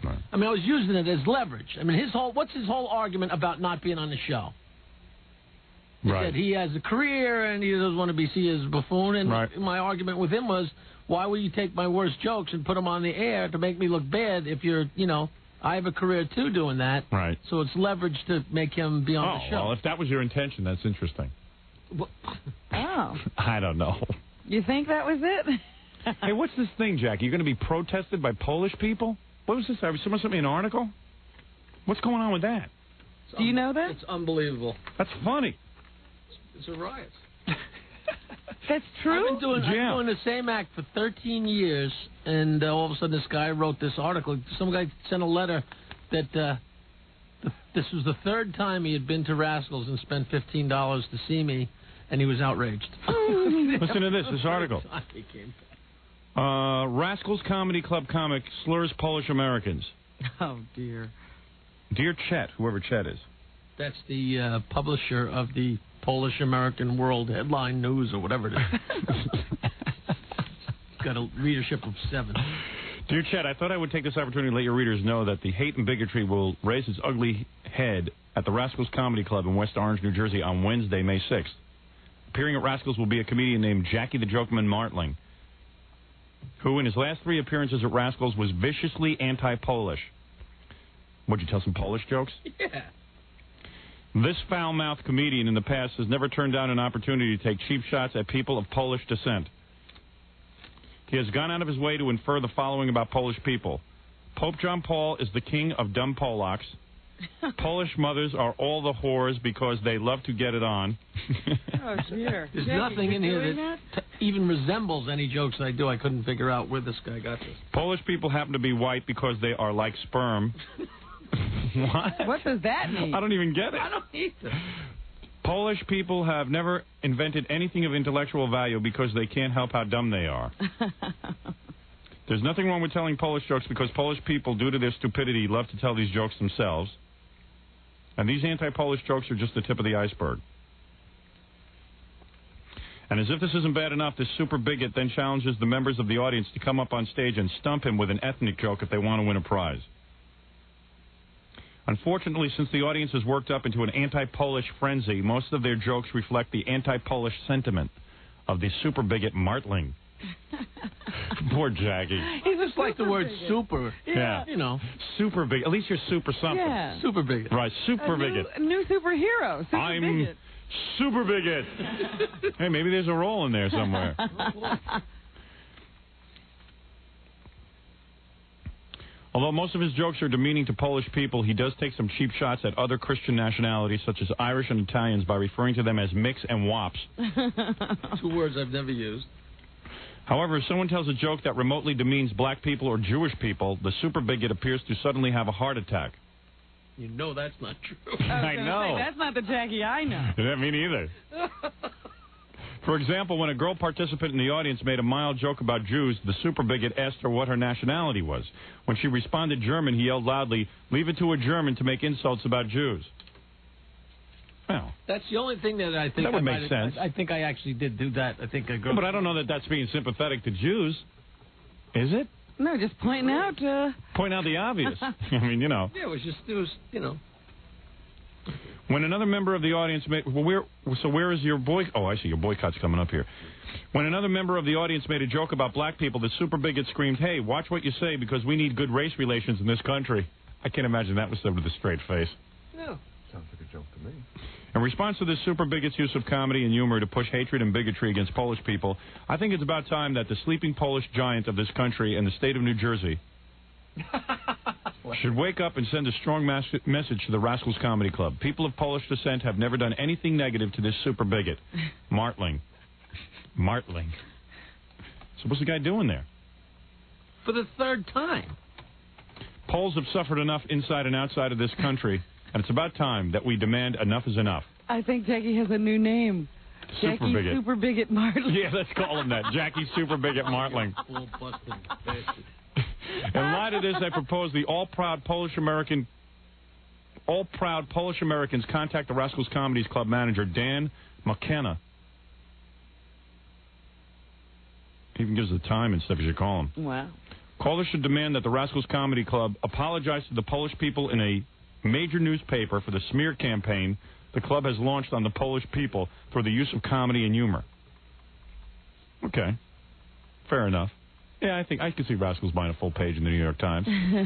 Right. I mean, I was using it as leverage. I mean, what's his whole argument about not being on the show? Right. That he has a career and he doesn't want to be seen as a buffoon. And my argument with him was, why will you take my worst jokes and put them on the air to make me look bad if you're, I have a career too doing that. Right. So it's leverage to make him be on the show. Well, if that was your intention, that's interesting. Oh. I don't know. You think that was it? Hey, what's this thing, Jackie? You're going to be protested by Polish people? What was this? Someone sent me an article? What's going on with that? Do you know that? It's unbelievable. That's funny. It's a riot. That's true? I've been doing the same act for 13 years, and all of a sudden this guy wrote this article. Some guy sent a letter that this was the third time he had been to Rascals and spent $15 to see me, and he was outraged. Listen to this article. He came back. Rascals Comedy Club comic slurs Polish Americans. Oh, dear. Dear Chet, whoever Chet is. That's the publisher of the Polish American World Headline News or whatever it is. Got a readership of 7. Dear Chet, I thought I would take this opportunity to let your readers know that the hate and bigotry will raise its ugly head at the Rascals Comedy Club in West Orange, New Jersey on Wednesday, May 6th. Appearing at Rascals will be a comedian named Jerky the Jerkoff Man, who in his last 3 appearances at Rascals was viciously anti-Polish. Would you tell some Polish jokes? Yeah. This foul-mouthed comedian in the past has never turned down an opportunity to take cheap shots at people of Polish descent. He has gone out of his way to infer the following about Polish people. Pope John Paul is the king of dumb Polacks. Polish mothers are all the whores because they love to get it on. Oh, dear. There's nothing in here that even resembles any jokes I do. I couldn't figure out where this guy got this. Polish people happen to be white because they are like sperm. What? What does that mean? I don't even get it. I don't either. Polish people have never invented anything of intellectual value because they can't help how dumb they are. There's nothing wrong with telling Polish jokes because Polish people, due to their stupidity, love to tell these jokes themselves. And these anti-Polish jokes are just the tip of the iceberg. And as if this isn't bad enough, this super bigot then challenges the members of the audience to come up on stage and stump him with an ethnic joke if they want to win a prize. Unfortunately, since the audience has worked up into an anti-Polish frenzy, most of their jokes reflect the anti-Polish sentiment of the super bigot Martling. Poor Jackie. He just like the word super. Yeah. You know. Super big. At least you're super something. Yeah. Super bigot. Right, super bigot. A new superhero. Super I'm bigot. super bigot. Hey, maybe there's a role in there somewhere. Although most of his jokes are demeaning to Polish people, he does take some cheap shots at other Christian nationalities, such as Irish and Italians, by referring to them as mix and wops. 2 words I've never used. However, if someone tells a joke that remotely demeans black people or Jewish people, the super bigot appears to suddenly have a heart attack. You know that's not true. I know. That's not the Jackie I know. Yeah, me neither. For example, when a girl participant in the audience made a mild joke about Jews, the super bigot asked her what her nationality was. When she responded German, he yelled loudly, "Leave it to a German to make insults about Jews." Well, that's the only thing that I think that would make sense. I think I actually did do that. I think I go. But I don't know that that's being sympathetic to Jews. Is it? No, just pointing out. Point out the obvious. I mean, you know. Yeah, it was, you know. When another member of the audience made... So where is your boy... Oh, I see. Your boycott's coming up here. When another member of the audience made a joke about black people, the super bigot screamed, "Hey, watch what you say because we need good race relations in this country." I can't imagine that was said with a straight face. No. Sounds like a joke to me. In response to this super bigot's use of comedy and humor to push hatred and bigotry against Polish people, I think it's about time that the sleeping Polish giant of this country and the state of New Jersey should wake up and send a strong message to the Rascals Comedy Club. People of Polish descent have never done anything negative to this super bigot. Martling. So what's the guy doing there? For the 3rd time. Poles have suffered enough inside and outside of this country, and it's about time that we demand enough is enough. I think Jackie has a new name. Super bigot. Super bigot Martling. Yeah, let's call him that. Jackie Super Bigot Martling. In light of this, I propose the all-proud Polish Americans contact the Rascals Comedy Club manager, Dan McKenna. He even gives the time and stuff as you call him. Wow. Callers should demand that the Rascals Comedy Club apologize to the Polish people in a major newspaper for the smear campaign the club has launched on the Polish people for the use of comedy and humor. Okay. Fair enough. Yeah, I think I can see Rascals buying a full page in the New York Times. Yeah.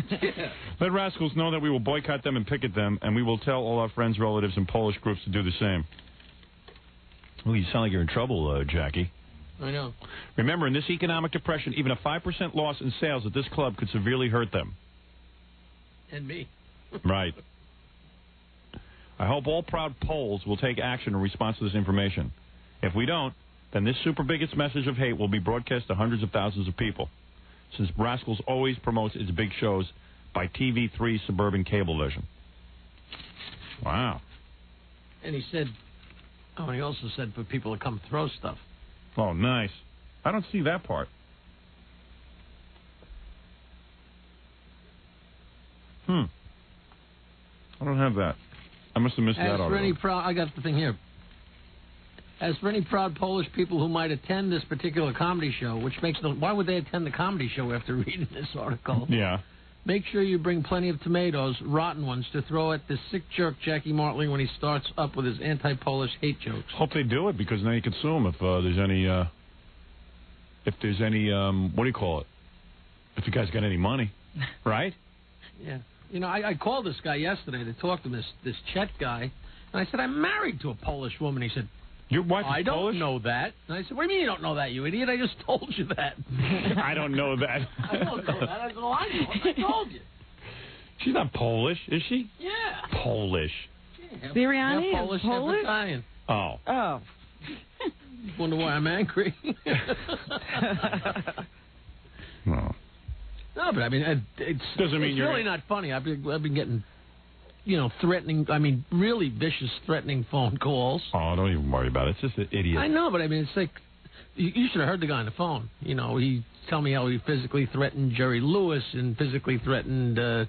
Let Rascals know that we will boycott them and picket them, and we will tell all our friends, relatives, and Polish groups to do the same. Well, you sound like you're in trouble, Jackie. I know. Remember, in this economic depression, even a 5% loss in sales at this club could severely hurt them. And me. Right. I hope all proud Poles will take action in response to this information. If we don't, then this super bigot's message of hate will be broadcast to hundreds of thousands of people, since Rascals always promotes its big shows by TV3 suburban cablevision. Wow. And he said, he also said for people to come throw stuff. Oh, nice. I don't see that part. I don't have that. I must have missed that already. I got the thing here. As for any proud Polish people who might attend this particular comedy show, why would they attend the comedy show after reading this article? Yeah. Make sure you bring plenty of tomatoes, rotten ones, to throw at the sick jerk Jackie Martling when he starts up with his anti-Polish hate jokes. Hope they do it, because now you can sue him if there's any, what do you call it? If the guy's got any money, right? Yeah. You know, I called this guy yesterday to talk to this Chet guy, and I said, I'm married to a Polish woman. He said, your wife is I don't Polish? know that. And I said, what do you mean you don't know that, you idiot? I just told you that. I don't know that. I don't know that. That's all I know. I told you. She's not Polish, is she? Yeah. Polish. Yeah, Sirianni half Polish, Polish? half Italian. Oh. Oh. Wonder why I'm angry. No. No, but I mean, it's really not funny. I've been getting, threatening. I mean, really vicious, threatening phone calls. Oh, don't even worry about it. It's just an idiot. I know, but I mean, it's like you should have heard the guy on the phone. He tell me how he physically threatened Jerry Lewis and physically threatened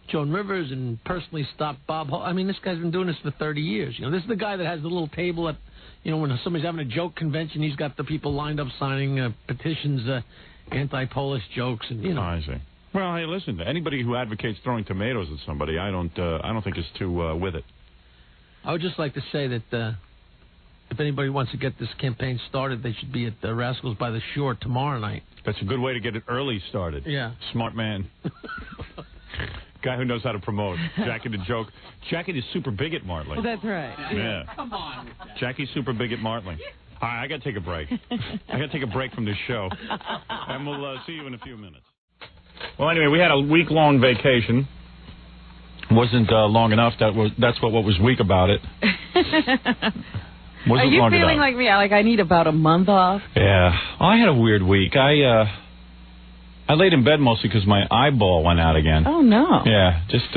Joan Rivers and personally stopped Bob Hope. I mean, this guy's been doing this for 30 years. This is the guy that has the little table at, when somebody's having a joke convention, he's got the people lined up signing petitions, anti-Polish jokes, and I see. Well, hey, listen. Anybody who advocates throwing tomatoes at somebody, I don't think is too with it. I would just like to say that if anybody wants to get this campaign started, they should be at the Rascals by the Shore tomorrow night. That's a good way to get it early started. Yeah. Smart man. Guy who knows how to promote. Jackie the Joke. Jackie is super big at Martley. Well, that's right. Yeah. Come on. Jackie's super big at Martley. All right, I got to take a break. I got to take a break from this show. And we'll see you in a few minutes. Well, anyway, we had a week-long vacation. Wasn't long enough. That's what was weak about it. Are you feeling like me? Like I need about a month off? Yeah. Well, I had a weird week. I laid in bed mostly because my eyeball went out again. Oh, no. Yeah, just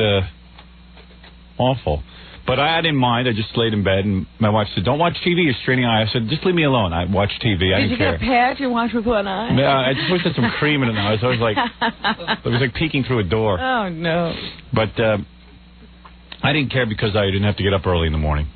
awful. But I didn't mind. I just laid in bed, and my wife said, "Don't watch TV. You're straining eye." I said, "Just leave me alone. I watch TV. I didn't care." Did you get a patch and watch with one eye? Yeah, I just wish I had some cream in it now. It was like peeking through a door. Oh, no. But I didn't care because I didn't have to get up early in the morning.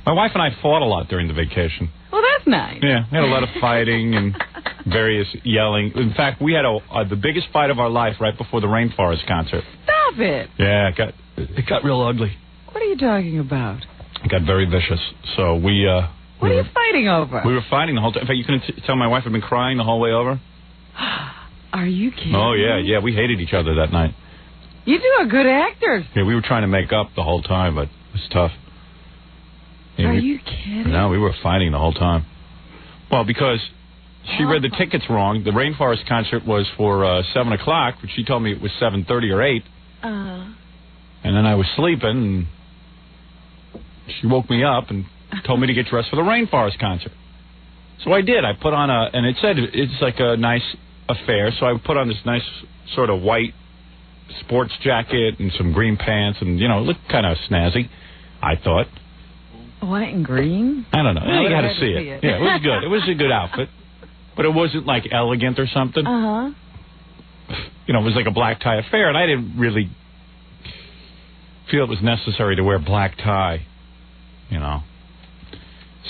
My wife and I fought a lot during the vacation. Well, that's nice. Yeah, we had a lot of fighting and various yelling. In fact, we had the biggest fight of our life right before the Rainforest concert. Stop it. Yeah, it got real ugly. What are you talking about? It got very vicious. So What are you fighting over? We were fighting the whole time. In fact, you couldn't tell my wife had been crying the whole way over. Are you kidding? Oh, yeah. We hated each other that night. You two are good actors. Yeah, we were trying to make up the whole time, but it was tough. Yeah, are you kidding? No, we were fighting the whole time. Well, because she read the tickets wrong. The Rainforest concert was for 7 o'clock, but she told me it was 7:30 or 8. And then I was sleeping, and she woke me up and told me to get dressed for the Rainforest concert. So I did. I put on and it said it's like a nice affair, so I put on this nice sort of white sports jacket and some green pants, and, it looked kind of snazzy, I thought. White and green? I don't know. You got to see it. Yeah, it was good. It was a good outfit. But it wasn't, like, elegant or something. Uh-huh. It was like a black tie affair, and I didn't really feel it was necessary to wear black tie,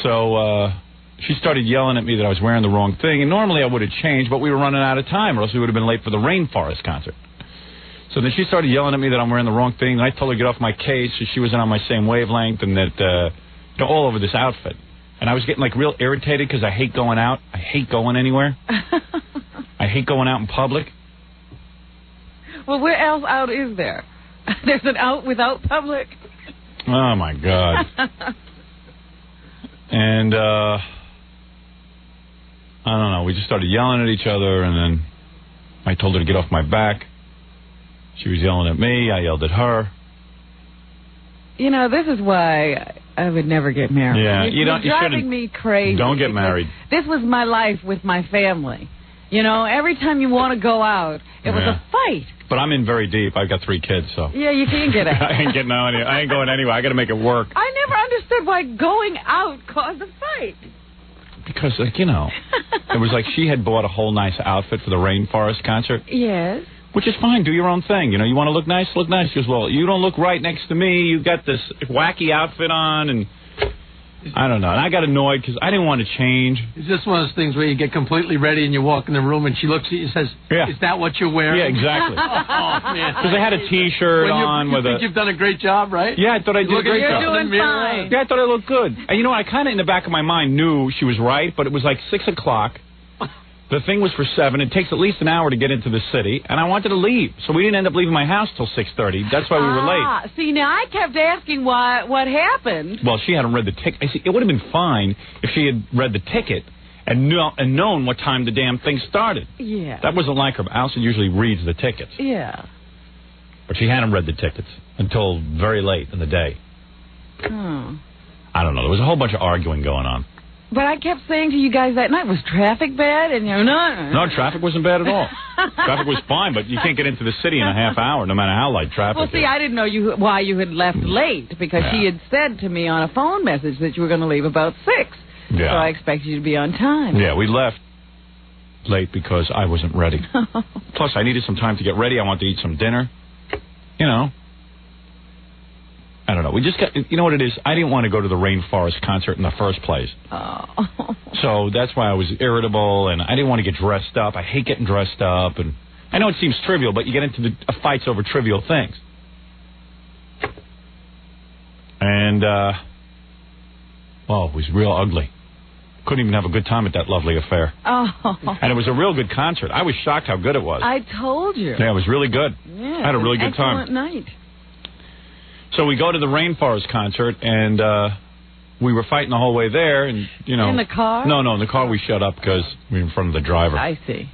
So she started yelling at me that I was wearing the wrong thing, and normally I would have changed, but we were running out of time, or else we would have been late for the Rainforest concert. So then she started yelling at me that I'm wearing the wrong thing, and I told her to get off my case, so she wasn't on my same wavelength, and that, all over this outfit. And I was getting, real irritated because I hate going out. I hate going anywhere. I hate going out in public. Well, where else out is there? There's an out without public? Oh, my God. And, I don't know. We just started yelling at each other, and then I told her to get off my back. She was yelling at me. I yelled at her. This is why I would never get married. Yeah, you're driving me crazy. Don't get married. This was my life with my family. Every time you want to go out, it was a fight. But I'm in very deep. I've got 3 kids, so. Yeah, you can't get out. I ain't getting out. I ain't going anywhere. I got to make it work. I never understood why going out caused a fight. Because, it was like she had bought a whole nice outfit for the Rainforest concert. Yes. Which is fine. Do your own thing. You want to look nice, look nice. She goes, well, you don't look right next to me. You got this wacky outfit on, and I don't know. And I got annoyed because I didn't want to change. Is this one of those things where you get completely ready and you walk in the room and she looks at you and says, is that what you're wearing? Yeah, exactly. Oh, man. Because I had a T-shirt on with think you've done a great job, right? Yeah, I thought I did a great job. You're doing fine. Yeah, I thought I looked good. And I kind of in the back of my mind knew she was right, but it was like 6 o'clock. The thing was for 7. It takes at least an hour to get into the city, and I wanted to leave. So we didn't end up leaving my house till 6:30. That's why we were late. See, now I kept asking what happened. Well, she hadn't read the ticket. I see, it would have been fine if she had read the ticket and known what time the damn thing started. Yeah. That wasn't like her. Allison usually reads the tickets. Yeah. But she hadn't read the tickets until very late in the day. Oh. I don't know. There was a whole bunch of arguing going on. But I kept saying to you guys that night, was traffic bad? And you're not. No, traffic wasn't bad at all. Traffic was fine, but you can't get into the city in a half hour, no matter how light traffic is. Well, see, I didn't know why you had left late, because she had said to me on a phone message that you were going to leave about 6. Yeah. So I expected you to be on time. Yeah, we left late because I wasn't ready. Plus, I needed some time to get ready. I wanted to eat some dinner. I don't know. We just got, what it is? I didn't want to go to the Rainforest concert in the first place. Oh. So that's why I was irritable, and I didn't want to get dressed up. I hate getting dressed up, and I know it seems trivial, but you get into fights over trivial things. And, well, it was real ugly. Couldn't even have a good time at that lovely affair. Oh. And it was a real good concert. I was shocked how good it was. I told you. Yeah, it was really good. Yeah, I had a really good time. Excellent night. So we go to the Rainforest concert, and we were fighting the whole way there, and, you know. In the car? No, in the car we shut up because we were in front of the driver. I see.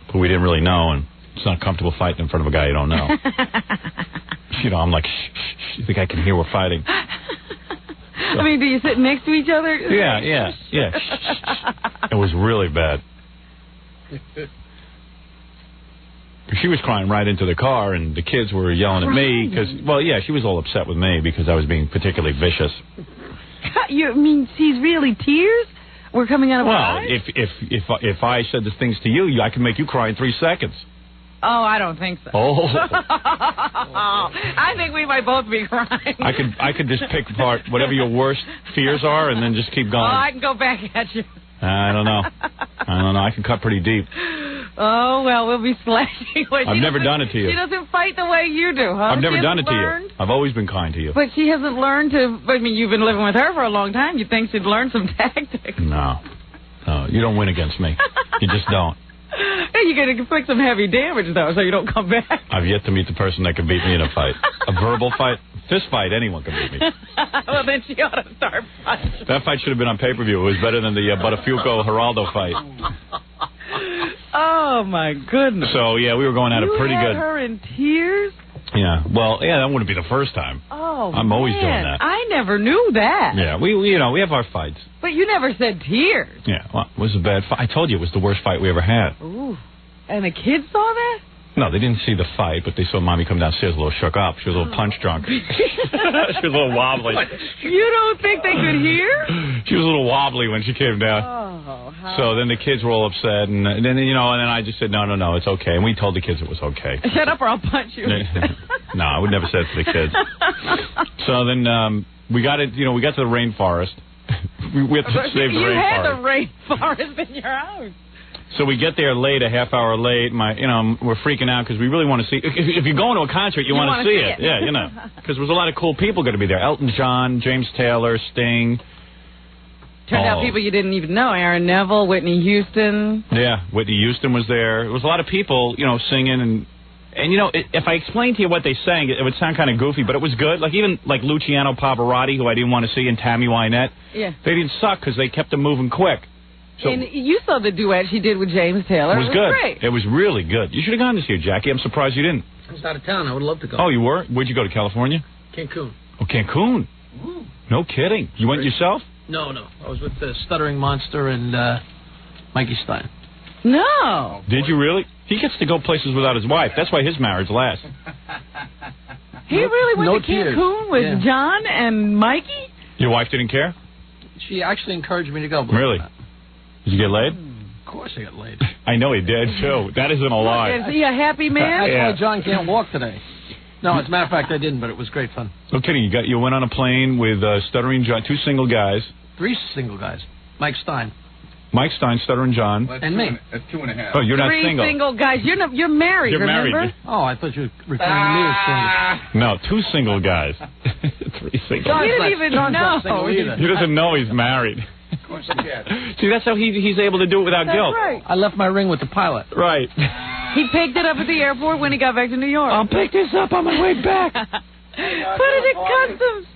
But we didn't really know, and it's not comfortable fighting in front of a guy you don't know. You know, I'm like, shh, shh, shh. You think I can hear we're fighting? I mean, do you sit next to each other? Yeah. It was really bad. She was crying right into the car, and the kids were yelling at me because, well, yeah, she was all upset with me because I was being particularly vicious. You mean she's really tears were coming out of her eyes? Well, if I said the things to you, I can make you cry in 3 seconds. Oh, I don't think so. Oh. I think we might both be crying. I could just pick apart whatever your worst fears are and then just keep going. Oh, I can go back at you. I don't know. I can cut pretty deep. Oh, well, we'll be slashing. I've never done it to you. She doesn't fight the way you do, huh? I've never done it to you. I've always been kind to you. But she hasn't learned to, I mean, you've been living with her for a long time. You'd think she'd learn some tactics. No, you don't win against me. You just don't. Hey, you're going to inflict some heavy damage, though, so you don't come back. I've yet to meet the person that can beat me in a fight. A verbal fight? Fist fight, anyone can beat me. Well, then she ought to start fighting. That fight should have been on pay-per-view. It was better than the Botafuco-Geraldo fight. Oh, my goodness. So, yeah, we were going at it pretty good. You had her in tears? Yeah, well, yeah, that wouldn't be the first time. Oh, I'm always doing that. I never knew that. Yeah, we have our fights. But you never said tears. Yeah, well, it was a bad fight. I told you it was the worst fight we ever had. Ooh. And the kids saw that? No, they didn't see the fight, but they saw Mommy come downstairs a little shook up. She was a little punch drunk. She was a little wobbly. You don't think they could hear? She was a little wobbly when she came down. Oh, how... So then the kids were all upset, and then I just said, no, it's okay. And we told the kids it was okay. Shut up or I'll punch you. No, I would never say it to the kids. So then we got to the rainforest. we had to save the rainforest. You had the rainforest in your house. So we get there late, a half hour late. We're freaking out because we really want to see. If you're going to a concert, you want to see it. Yeah, because there's a lot of cool people going to be there. Elton John, James Taylor, Sting. Turned out people you didn't even know. Aaron Neville, Whitney Houston. Yeah, Whitney Houston was there. There was a lot of people, singing and if I explained to you what they sang, it would sound kind of goofy, but it was good. Like even Luciano Pavarotti, who I didn't want to see, and Tammy Wynette. Yeah. They didn't suck because they kept them moving quick. So, and you saw the duet she did with James Taylor. It was good. Great. It was really good. You should have gone to see her, Jackie. I'm surprised you didn't. I was out of town. I would love to go. Oh, you were? Where'd you go, to California? Cancun. Oh, Cancun. Ooh. No kidding. You went yourself? No. I was with the Stuttering Monster and Mikey Stein. No. Did you really? He gets to go places without his wife. That's why his marriage lasts. He really went to Cancun with John and Mikey? Your wife didn't care? She actually encouraged me to go. Really? Did you get laid? Of course I got laid. I know he did, too. That isn't a lie. Is he a happy man? That's why John can't walk today. No, as a matter of fact, I didn't, but it was great fun. No kidding. You went on a plane with Stuttering John, 2 single guys. 3 single guys. Mike Stein. Mike Stein, Stuttering John. And me. That's 2.5. Oh, you're not 3 single. 3 single guys. You're married, You're remember? married. Oh, I thought you were referring to me as single. No, 2 single guys. 3 single. He didn't even know. He doesn't know he's married. Of course he can. See, that's how he's able to do it without guilt. Right. I left my ring with the pilot. Right. He picked it up at the airport when he got back to New York. I'll pick this up on my way back. Put it in customs.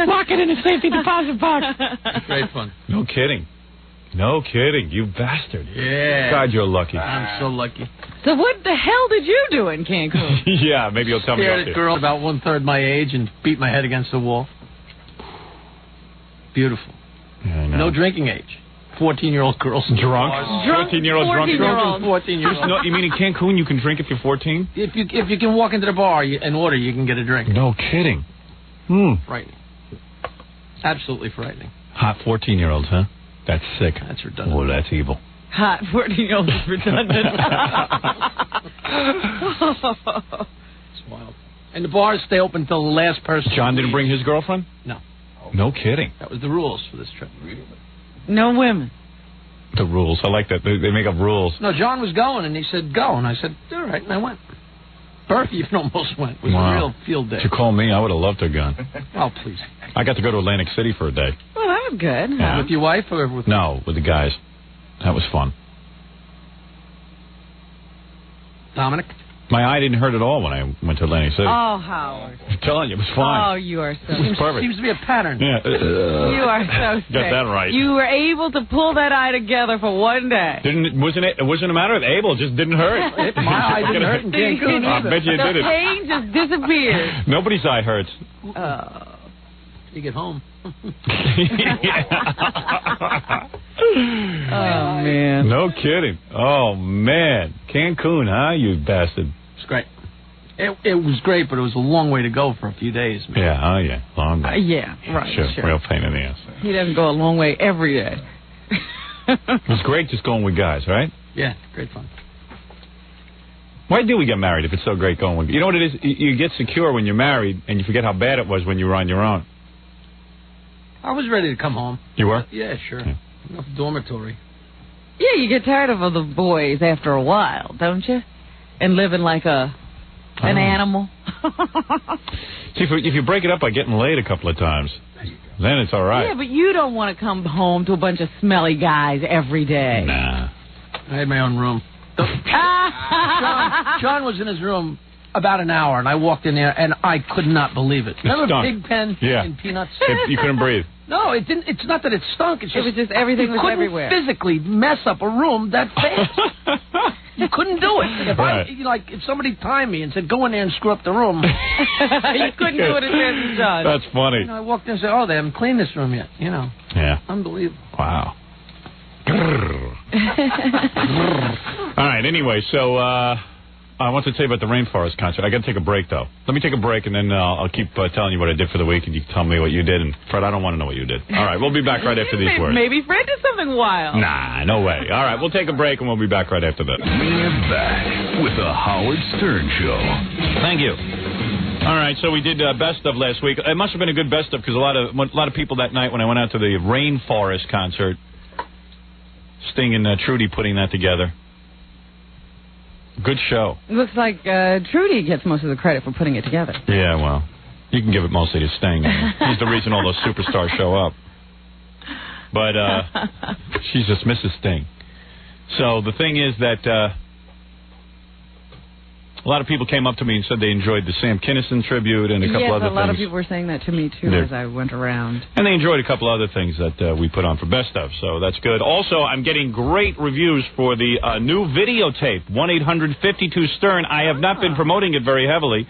Lock it in a safety deposit box. Great fun. No kidding. No kidding. You bastard. Yeah. God, you're lucky. I'm so lucky. So what the hell did you do in Cancun? Yeah, maybe you'll tell me. Stared at a girl about 1/3 my age and beat my head against the wall. Beautiful. Yeah, no drinking age. 14-year-old girls. Drunk? 14-year-olds drunk? 14 years old. No, you mean in Cancun you can drink if you're 14? If you can walk into the bar and order, you can get a drink. No kidding. Frightening. Absolutely frightening. Hot 14-year-olds, huh? That's sick. That's redundant. Oh, that's evil. Hot 14-year-olds is redundant. It's wild. And the bars stay open until the last person. John didn't bring his girlfriend? No. No kidding. That was the rules for this trip. No women. The rules. I like that. They make up rules. No, John was going, and he said, go. And I said, all right, and I went. Bertie even almost went. It was a real field day. Did you call me? I would have loved to have gone. Oh, please. I got to go to Atlantic City for a day. Well, that was good. Yeah. With your wife or with... No, with the guys. That was fun. Dominic? My eye didn't hurt at all when I went to Atlantic City. Oh, Howard. I'm telling you, it was fine. Oh, you are so... It was perfect. Seems to be a pattern. Yeah. You are so sick. Got that right. You were able to pull that eye together for one day. It wasn't a matter of able, it just didn't hurt. My eye didn't hurt in Cancun I bet you it The did. pain just disappeared. Nobody's eye hurts. You get home. Oh, man. No kidding. Oh, man. Cancun, huh, you bastard? It's great. It was great, but it was a long way to go for a few days. Man. Yeah, oh, yeah. Long way. Yeah, right. Sure, Sure. real pain in the ass. He doesn't go a long way every day. It was great just going with guys, right? Yeah, great fun. Why do we get married if it's so great going with guys? You know what it is? You get secure when you're married, and you forget how bad it was when you were on your own. I was ready to come home. You were? Yeah, sure. Yeah. Enough dormitory. Yeah, you get tired of the boys after a while, don't you? And living like an animal. See, if you break it up by getting laid a couple of times, then it's all right. Yeah, but you don't want to come home to a bunch of smelly guys every day. Nah. I had my own room. John was in his room about an hour, and I walked in there, and I could not believe it. Remember stunk. Pigpen and Peanuts? You couldn't breathe. No, it didn't. It's not that it stunk. It's just, it was just everything was everywhere. You couldn't physically mess up a room that fast. You couldn't do it. If somebody timed me and said, go in there and screw up the room. You couldn't do it as fast as John. That's funny. I walked in and said, oh, they haven't cleaned this room yet. Yeah. Unbelievable. Wow. All right, anyway, so I want to tell you about the Rainforest concert. I got to take a break, though. Let me take a break, and then I'll keep telling you what I did for the week, and you can tell me what you did. And Fred, I don't want to know what you did. All right, we'll be back right after these words. Maybe Fred did something wild. Nah, no way. All right, we'll take a break, and we'll be back right after this. We're back with the Howard Stern Show. Thank you. All right, so we did best of last week. It must have been a good best of because a lot of people that night when I went out to the Rainforest concert, Sting and Trudy putting that together. Good show. Looks like Trudy gets most of the credit for putting it together. Yeah, well, you can give it mostly to Sting. He's the reason all those superstars show up. But she's just Mrs. Sting. So the thing is that a lot of people came up to me and said they enjoyed the Sam Kinison tribute and a couple other things. Yes, a lot of people were saying that to me, too, as I went around. And they enjoyed a couple other things that we put on for best of, so that's good. Also, I'm getting great reviews for the new videotape, 1-800-52-STERN. I have not been promoting it very heavily,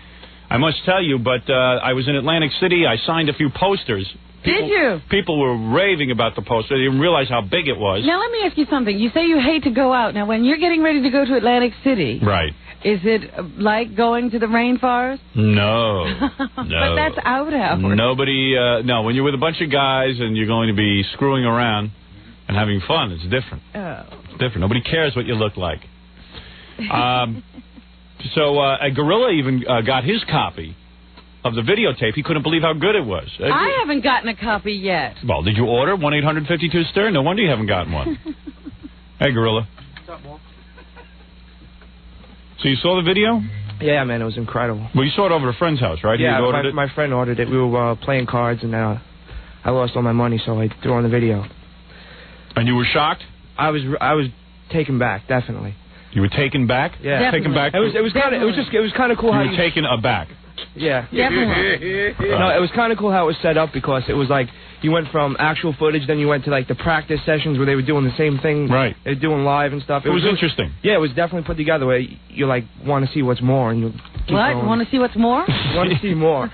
I must tell you, but I was in Atlantic City. I signed a few posters. Did you? People were raving about the poster. They didn't realize how big it was. Now, let me ask you something. You say you hate to go out. Now, when you're getting ready to go to Atlantic City... Right. Is it like going to the rainforest? No. But that's out hours. Nobody, no, when you're with a bunch of guys and you're going to be screwing around and having fun, it's different. Oh. It's different. Nobody cares what you look like. So a gorilla even got his copy of the videotape. He couldn't believe how good it was. I haven't gotten a copy yet. Well, did you order 1-800-52-STERN? No wonder you haven't gotten one. Hey, gorilla. What's up, Walt? So you saw the video? Yeah, man, it was incredible. Well, you saw it over at a friend's house, right? Yeah, ordered it? My friend ordered it. We were playing cards, and I lost all my money, so I threw on the video. And you were shocked? I was taken back, definitely. You were taken back? Yeah, definitely. Taken back. It was kind of cool. You were taken aback. Yeah. Definitely. No, it was kind of cool how it was set up because it was like you went from actual footage, then you went to like the practice sessions where they were doing the same thing. Right. They're doing live and stuff. It was interesting. Yeah, it was definitely put together where you like want to see what's more and you keep What? going. Want to see what's more? Want to see more.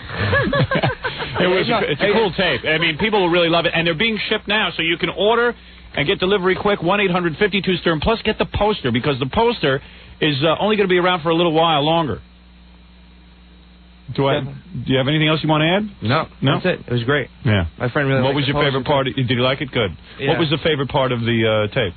It's a cool tape. I mean, people will really love it, and they're being shipped now, so you can order and get delivery quick. 1-800-52-STERN. Plus, get the poster because the poster is only going to be around for a little while longer. Do you have anything else you want to add? No. That's it. It was great. Yeah. My friend really What liked was the your favorite poster. part? Did you like it? Good. Yeah. What was the favorite part of the tape?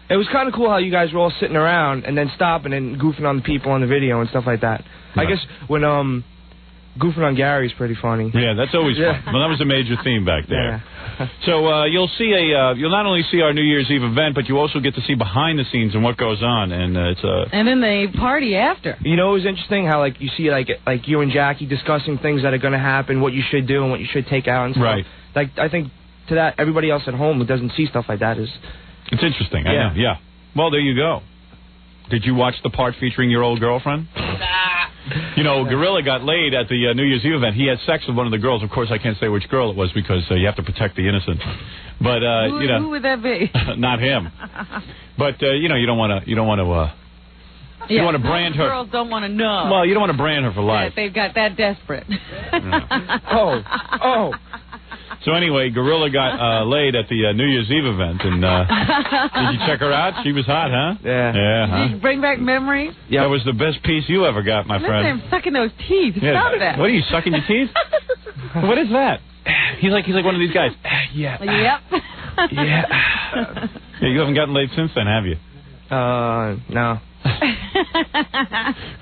It was kind of cool how you guys were all sitting around and then stopping and goofing on the people on the video and stuff like that. Right. I guess when goofing on Gary is pretty funny. Yeah, that's always fun. Well, that was a major theme back there. Yeah. So you'll see you'll not only see our New Year's Eve event, but you also get to see behind the scenes and what goes on, and it's And then they party after. You know, it was interesting how like you see like you and Jackie discussing things that are going to happen, what you should do and what you should take out and stuff. Right. Like I think to that everybody else at home who doesn't see stuff like that is. It's interesting. I know. Yeah. Well, there you go. Did you watch the part featuring your old girlfriend? You know, Gorilla got laid at the New Year's Eve event. He had sex with one of the girls. Of course, I can't say which girl it was because you have to protect the innocent. But you know, who would that be? Not him. But you know, you don't want to. You don't want to brand her. Girls don't want to know. Well, you don't want to brand her for life. They've got that desperate. Oh. So anyway, Gorilla got laid at the New Year's Eve event, and did you check her out? She was hot, huh? Yeah. Yeah, huh? Did you bring back memories? Yeah. That was the best piece you ever got, my friend. Listen, I'm sucking those teeth. Stop that. What are you, sucking your teeth? What is that? He's like one of these guys. Yeah. Yep. Yeah. Yeah, you haven't gotten laid since then, have you? No.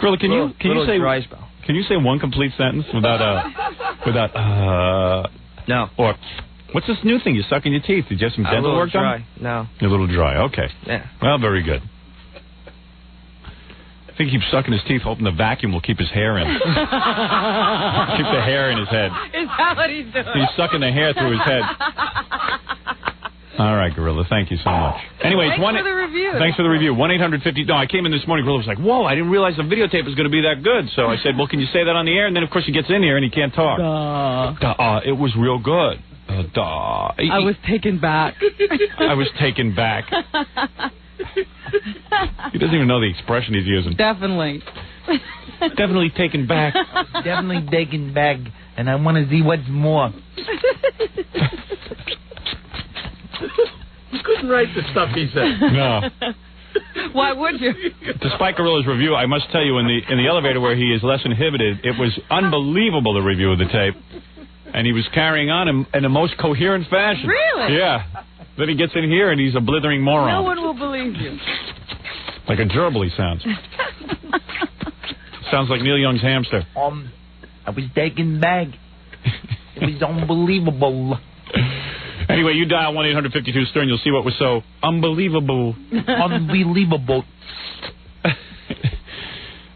Gorilla, can you say dry spell. Can you say one complete sentence without no. Or what's this new thing? You're sucking your teeth. Did you have some dental work done? No. You're a little dry. Okay. Yeah. Well, very good. I think he keeps sucking his teeth, hoping the vacuum will keep his hair in. Keep the hair in his head. Is that what he's doing? He's sucking the hair through his head. All right, Gorilla. Thank you so much. Anyway, Thanks for the review. Thanks for the review. 1-850. No, I came in this morning. Gorilla was like, "Whoa! I didn't realize the videotape was going to be that good." So I said, "Well, can you say that on the air?" And then, of course, he gets in here and he can't talk. It was real good. I was taken back. I was taken back. He doesn't even know the expression he's using. Definitely. Definitely taken back. Definitely taken back, and I want to see what's more. You couldn't write the stuff he said. No. Why would you? Despite Gorilla's review, I must tell you, in the elevator where he is less inhibited, it was unbelievable, the review of the tape. And he was carrying on in a most coherent fashion. Really? Yeah. Then he gets in here and he's a blithering moron. No one will believe you. Like a gerbil he sounds. Sounds like Neil Young's hamster. I was taken back. It was unbelievable. Anyway, you dial 1-852-STERN. You'll see what was so unbelievable. Unbelievable.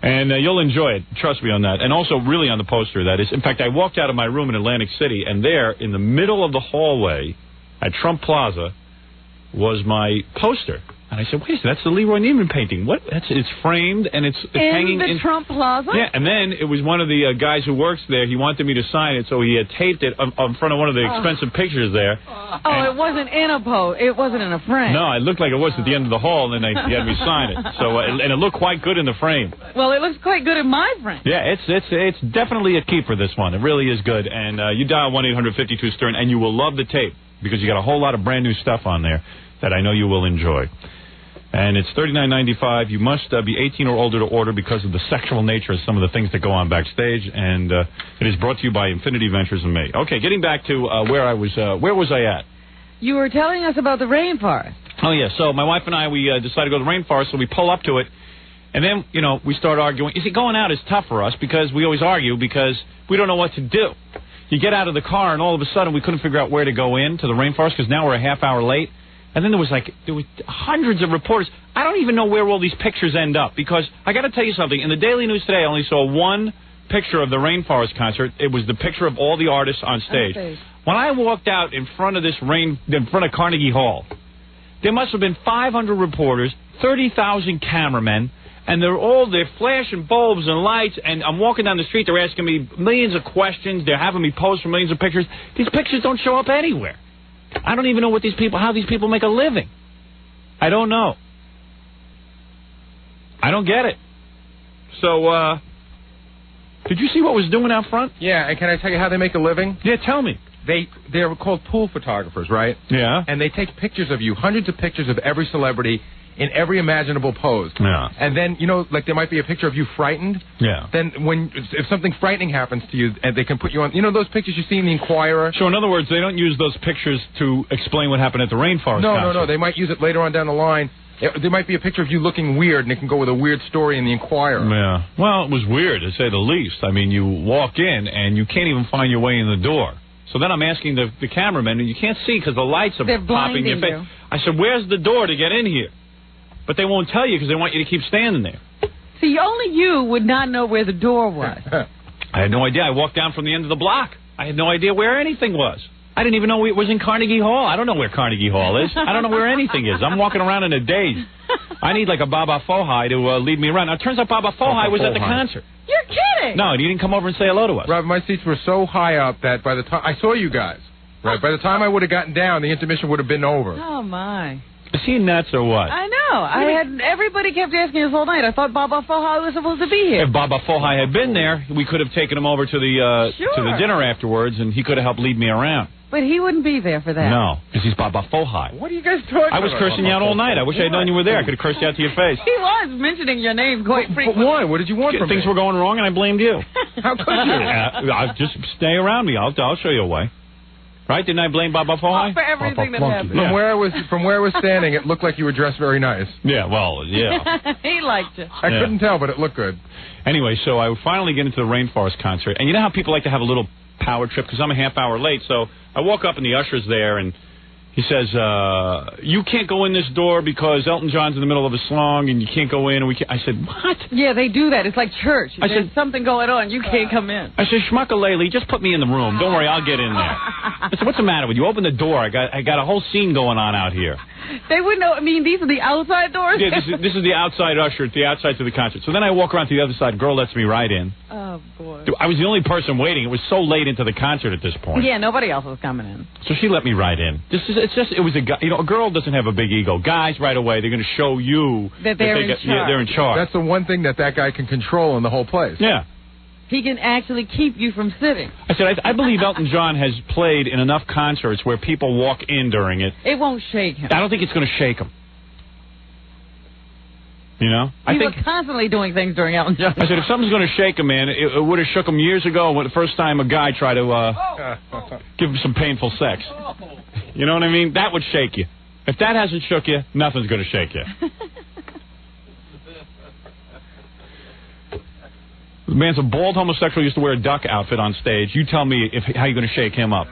And you'll enjoy it. Trust me on that. And also, really, on the poster, that is. In fact, I walked out of my room in Atlantic City, and there, in the middle of the hallway at Trump Plaza, was my poster. And I said, wait a second, that's the Leroy Neiman painting. What? It's framed, and it's hanging in the Trump Plaza? Yeah, and then it was one of the guys who works there. He wanted me to sign it, so he had taped it in front of one of the expensive pictures there. Oh, it wasn't in a pose. It wasn't in a frame. No, it looked like it was at the end of the hall, and then he had me sign it. So, and it looked quite good in the frame. Well, it looks quite good in my frame. Yeah, it's definitely a keeper, this one. It really is good. And you dial 1-852-STERN, and you will love the tape, because you got a whole lot of brand new stuff on there that I know you will enjoy. And it's $39.95. You must be 18 or older to order because of the sexual nature of some of the things that go on backstage. And it is brought to you by Infinity Ventures and me. Okay, getting back to where was I at? You were telling us about the rainforest. Oh, yeah. So my wife and I, we decided to go to the rainforest, so we pull up to it. And then, we start arguing. You see, going out is tough for us because we always argue because we don't know what to do. You get out of the car, and all of a sudden we couldn't figure out where to go into the rainforest because now we're a half hour late. And then there was hundreds of reporters. I don't even know where all these pictures end up because I got to tell you something. In the Daily News today, I only saw one picture of the Rainforest concert. It was the picture of all the artists on stage. When I walked out in front of in front of Carnegie Hall, there must have been 500 reporters, 30,000 cameramen, and they're flashing bulbs and lights. And I'm walking down the street. They're asking me millions of questions. They're having me pose for millions of pictures. These pictures don't show up anywhere. I don't even know how these people make a living. I don't know. I don't get it. So, did you see what was doing out front? Yeah, and can I tell you how they make a living? Yeah, tell me. They're called pool photographers, right? Yeah. And they take pictures of you, hundreds of pictures of every celebrity in every imaginable pose. Yeah. And then, like there might be a picture of you frightened. Yeah. Then if something frightening happens to you, and they can put you on, those pictures you see in the Inquirer? So in other words, they don't use those pictures to explain what happened at the rainforest concert. No. They might use it later on down the line. There might be a picture of you looking weird, and it can go with a weird story in the Inquirer. Yeah. Well, it was weird, to say the least. I mean, you walk in, and you can't even find your way in the door. So then I'm asking the cameraman, and you can't see because the lights are They're popping in your face. blinding you. I said, where's the door to get in here? But they won't tell you because they want you to keep standing there. See, only you would not know where the door was. I had no idea. I walked down from the end of the block. I had no idea where anything was. I didn't even know it was in Carnegie Hall. I don't know where Carnegie Hall is. I don't know where anything is. I'm walking around in a daze. I need like a Baba Fohai to lead me around. Now, it turns out Baba Fohai was at the concert. You're kidding. No, he didn't come over and say hello to us. Rob, my seats were so high up that by the time I saw you guys, right, by the time I would have gotten down, the intermission would have been over. Oh, my. Is he nuts or what? I know. Everybody kept asking us all night. I thought Baba Fohai was supposed to be here. If Baba Fohai had been there, we could have taken him over to the dinner afterwards, and he could have helped lead me around. But he wouldn't be there for that. No, because he's Baba Fohai. What are you guys talking about? I was cursing you out all night. I wish I had known you were there. I could have cursed you out to your face. He was mentioning your name quite frequently. But why? What did you want from me? Things were going wrong, and I blamed you. How could you? I'll just stay around me. I'll show you a way. Right? Didn't I blame Baba Fohai? For everything that happened. From where I was standing, it looked like you were dressed very nice. Yeah, well, yeah. He liked you. I couldn't tell, but it looked good. Anyway, so I would finally get into the Rainforest concert. And you know how people like to have a little power trip? Because I'm a half hour late. So I walk up and the usher's there, and he says, you can't go in this door because Elton John's in the middle of a song, and you can't go in. And I said, what? Yeah, they do that. It's like church. There's something going on. You can't come in. I said, Schmuckalele, just put me in the room. Don't worry, I'll get in there. I said, what's the matter with you? Open the door. I got a whole scene going on out here. They wouldn't know. I mean, these are the outside doors? Yeah, this is the outside usher at the outside to the concert. So then I walk around to the other side. Girl lets me right in. Oh, boy. I was the only person waiting. It was so late into the concert at this point. Yeah, nobody else was coming in. So she let me right in. It was a guy. You know, a girl doesn't have a big ego. Guys, right away, they're going to show you that they're in charge. Yeah, they're in charge. That's the one thing that guy can control in the whole place. Yeah. He can actually keep you from sitting. I said, I believe Elton John has played in enough concerts where people walk in during it. It won't shake him. I don't think it's going to shake him. You know? He was constantly doing things during Elton John. I said, if something's going to shake him, man, it would have shook him years ago when the first time a guy tried to give him some painful sex. You know what I mean? That would shake you. If that hasn't shook you, nothing's going to shake you. The man's a bald homosexual, used to wear a duck outfit on stage. You tell me how you're going to shake him up.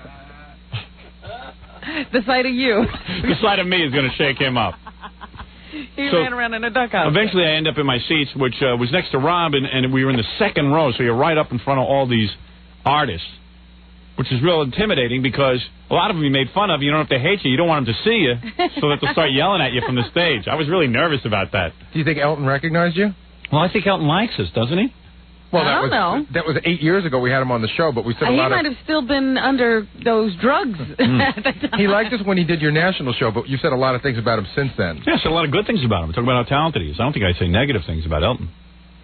The sight of you. The sight of me is going to shake him up. He ran around in a duck outfit. Eventually, I end up in my seats, which was next to Rob, and we were in the second row, so you're right up in front of all these artists, which is real intimidating because a lot of them you made fun of. You don't have to hate you. You don't want them to see you, so that they'll start yelling at you from the stage. I was really nervous about that. Do you think Elton recognized you? Well, I think Elton likes us, doesn't he? Well, I don't know. That was 8 years ago we had him on the show, but we said a lot He might have still been under those drugs at the time. He liked us when he did your national show, but you said a lot of things about him since then. Yeah, I said a lot of good things about him. Talk about how talented he is. I don't think I say negative things about Elton.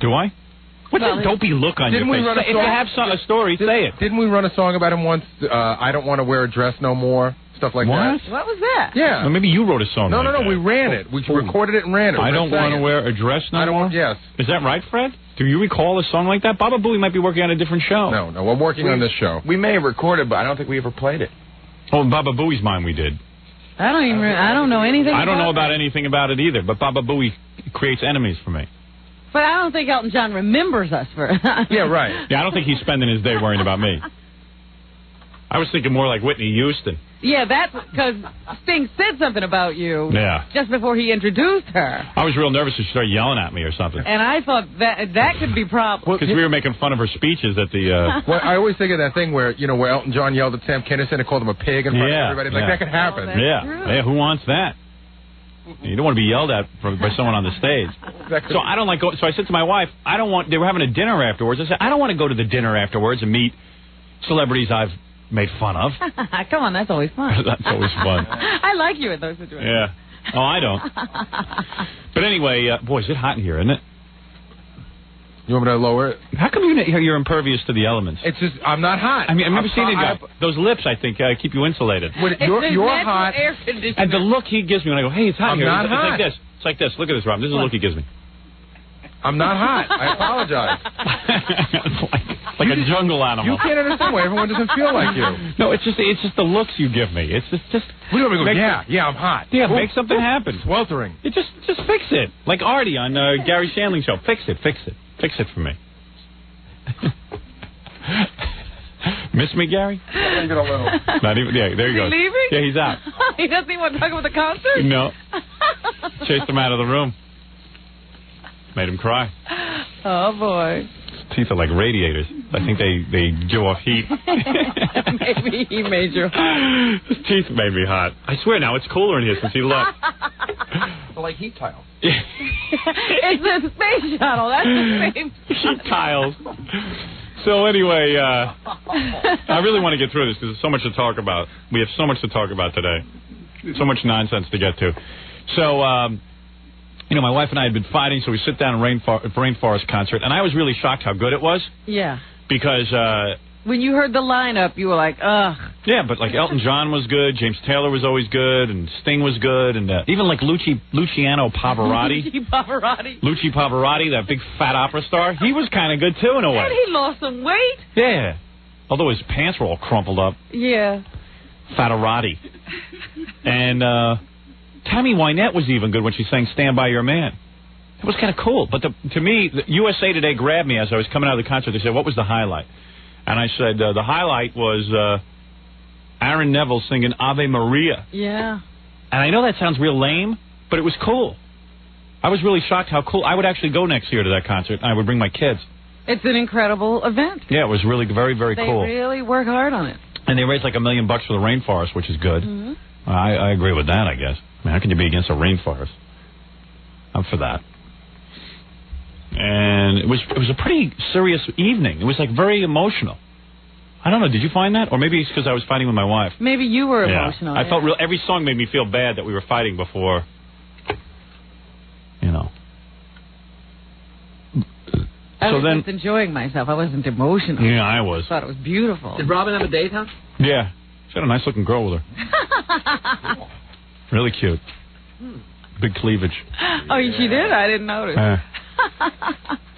Do I? What's that dopey look on your face? If you have a story, say it. Didn't we run a song about him once? I don't want to wear a dress no more. Stuff like that. What was that? Yeah. Well, maybe you wrote a song like that. No, we ran it. We recorded it and ran it. I don't want to wear a dress no more? Yes. Is that right, Fred? Do you recall a song like that? Baba Booey might be working on a different show. No, we're working on this show. We may have recorded, but I don't think we ever played it. Oh, in Baba Booey's mind we did. I don't know anything I don't know about about anything about it either, but Baba Booey creates enemies for me. But I don't think Elton John remembers us for Yeah, right. Yeah, I don't think he's spending his day worrying about me. I was thinking more like Whitney Houston. Yeah, that's because Sting said something about you just before he introduced her. I was real nervous that she started yelling at me or something. And I thought that could be problem. Because we were making fun of her speeches at the... Well, I always think of that thing where Elton John yelled at Sam Kinison and called him a pig in front of everybody. Like, that could happen. Yeah, who wants that? You don't want to be yelled at by someone on the stage. So I don't like go. So I said to my wife, they were having a dinner afterwards. I said, I don't want to go to the dinner afterwards and meet celebrities I've made fun of. Come on, that's always fun. That's always fun. I like you in those situations. Yeah. Oh, I don't. But anyway, boy, is it hot in here, isn't it? You want me to lower it? How come you're impervious to the elements? It's just, I'm not hot. I mean, I've never seen it go. Those lips, I think, keep you insulated. You're hot. And the look he gives me when I go, hey, it's hot I'm here. not it's hot. like this. It's like this. Look at this, Rob. This is the look he gives me. I'm not hot. I apologize. It's like a jungle animal. You can't understand why everyone doesn't feel like you. No, it's just the looks you give me. It's just. We don't even go. Yeah, I'm hot. Yeah, make something happen. Sweltering. You just fix it, like Artie on Gary Shandling's show. Fix it for me. Miss me, Gary? Leave it a little. Not even. Yeah, there Is you go. he leaving? Yeah, he's out. He doesn't even want to talk about the concert? No. Chased him out of the room. Made him cry. Oh, boy. His teeth are like radiators. I think they give off heat. Maybe he made you hot. His teeth made me hot. I swear now, it's cooler in here since he left. They're like heat tiles. It's a space shuttle. That's the same. Heat tiles. So anyway, I really want to get through this because there's so much to talk about. We have so much to talk about today. So much nonsense to get to. So, my wife and I had been fighting, so we sit down at Rainforest concert, and I was really shocked how good it was. Yeah. Because... when you heard the lineup, you were like, ugh. Yeah, but like Elton John was good, James Taylor was always good, and Sting was good, and even like Luciano Pavarotti. Luci Pavarotti, that big fat opera star, he was kind of good too in a way. And he lost some weight. Yeah. Although his pants were all crumpled up. Yeah. Fatarati. And Tammy Wynette was even good when she sang Stand By Your Man. It was kind of cool. But to me, the USA Today grabbed me as I was coming out of the concert. They said, what was the highlight? And I said, the highlight was Aaron Neville singing Ave Maria. Yeah. And I know that sounds real lame, but it was cool. I was really shocked how cool. I would actually go next year to that concert, and I would bring my kids. It's an incredible event. Yeah, it was really very, very cool. They really work hard on it. And they raised like $1 million for the rainforest, which is good. Mm-hmm. I agree with that, I guess. I mean, how can you be against a rainforest? I'm for that. And it was a pretty serious evening. It was like very emotional. I don't know. Did you find that? Or maybe it's because I was fighting with my wife. Maybe you were emotional. I felt every song made me feel bad that we were fighting before. I was just enjoying myself. I wasn't emotional. Yeah, I was. I thought it was beautiful. Did Robin have a date, huh? Yeah. She had a nice looking girl with her. Really cute. Big cleavage. Oh, she did? I didn't notice.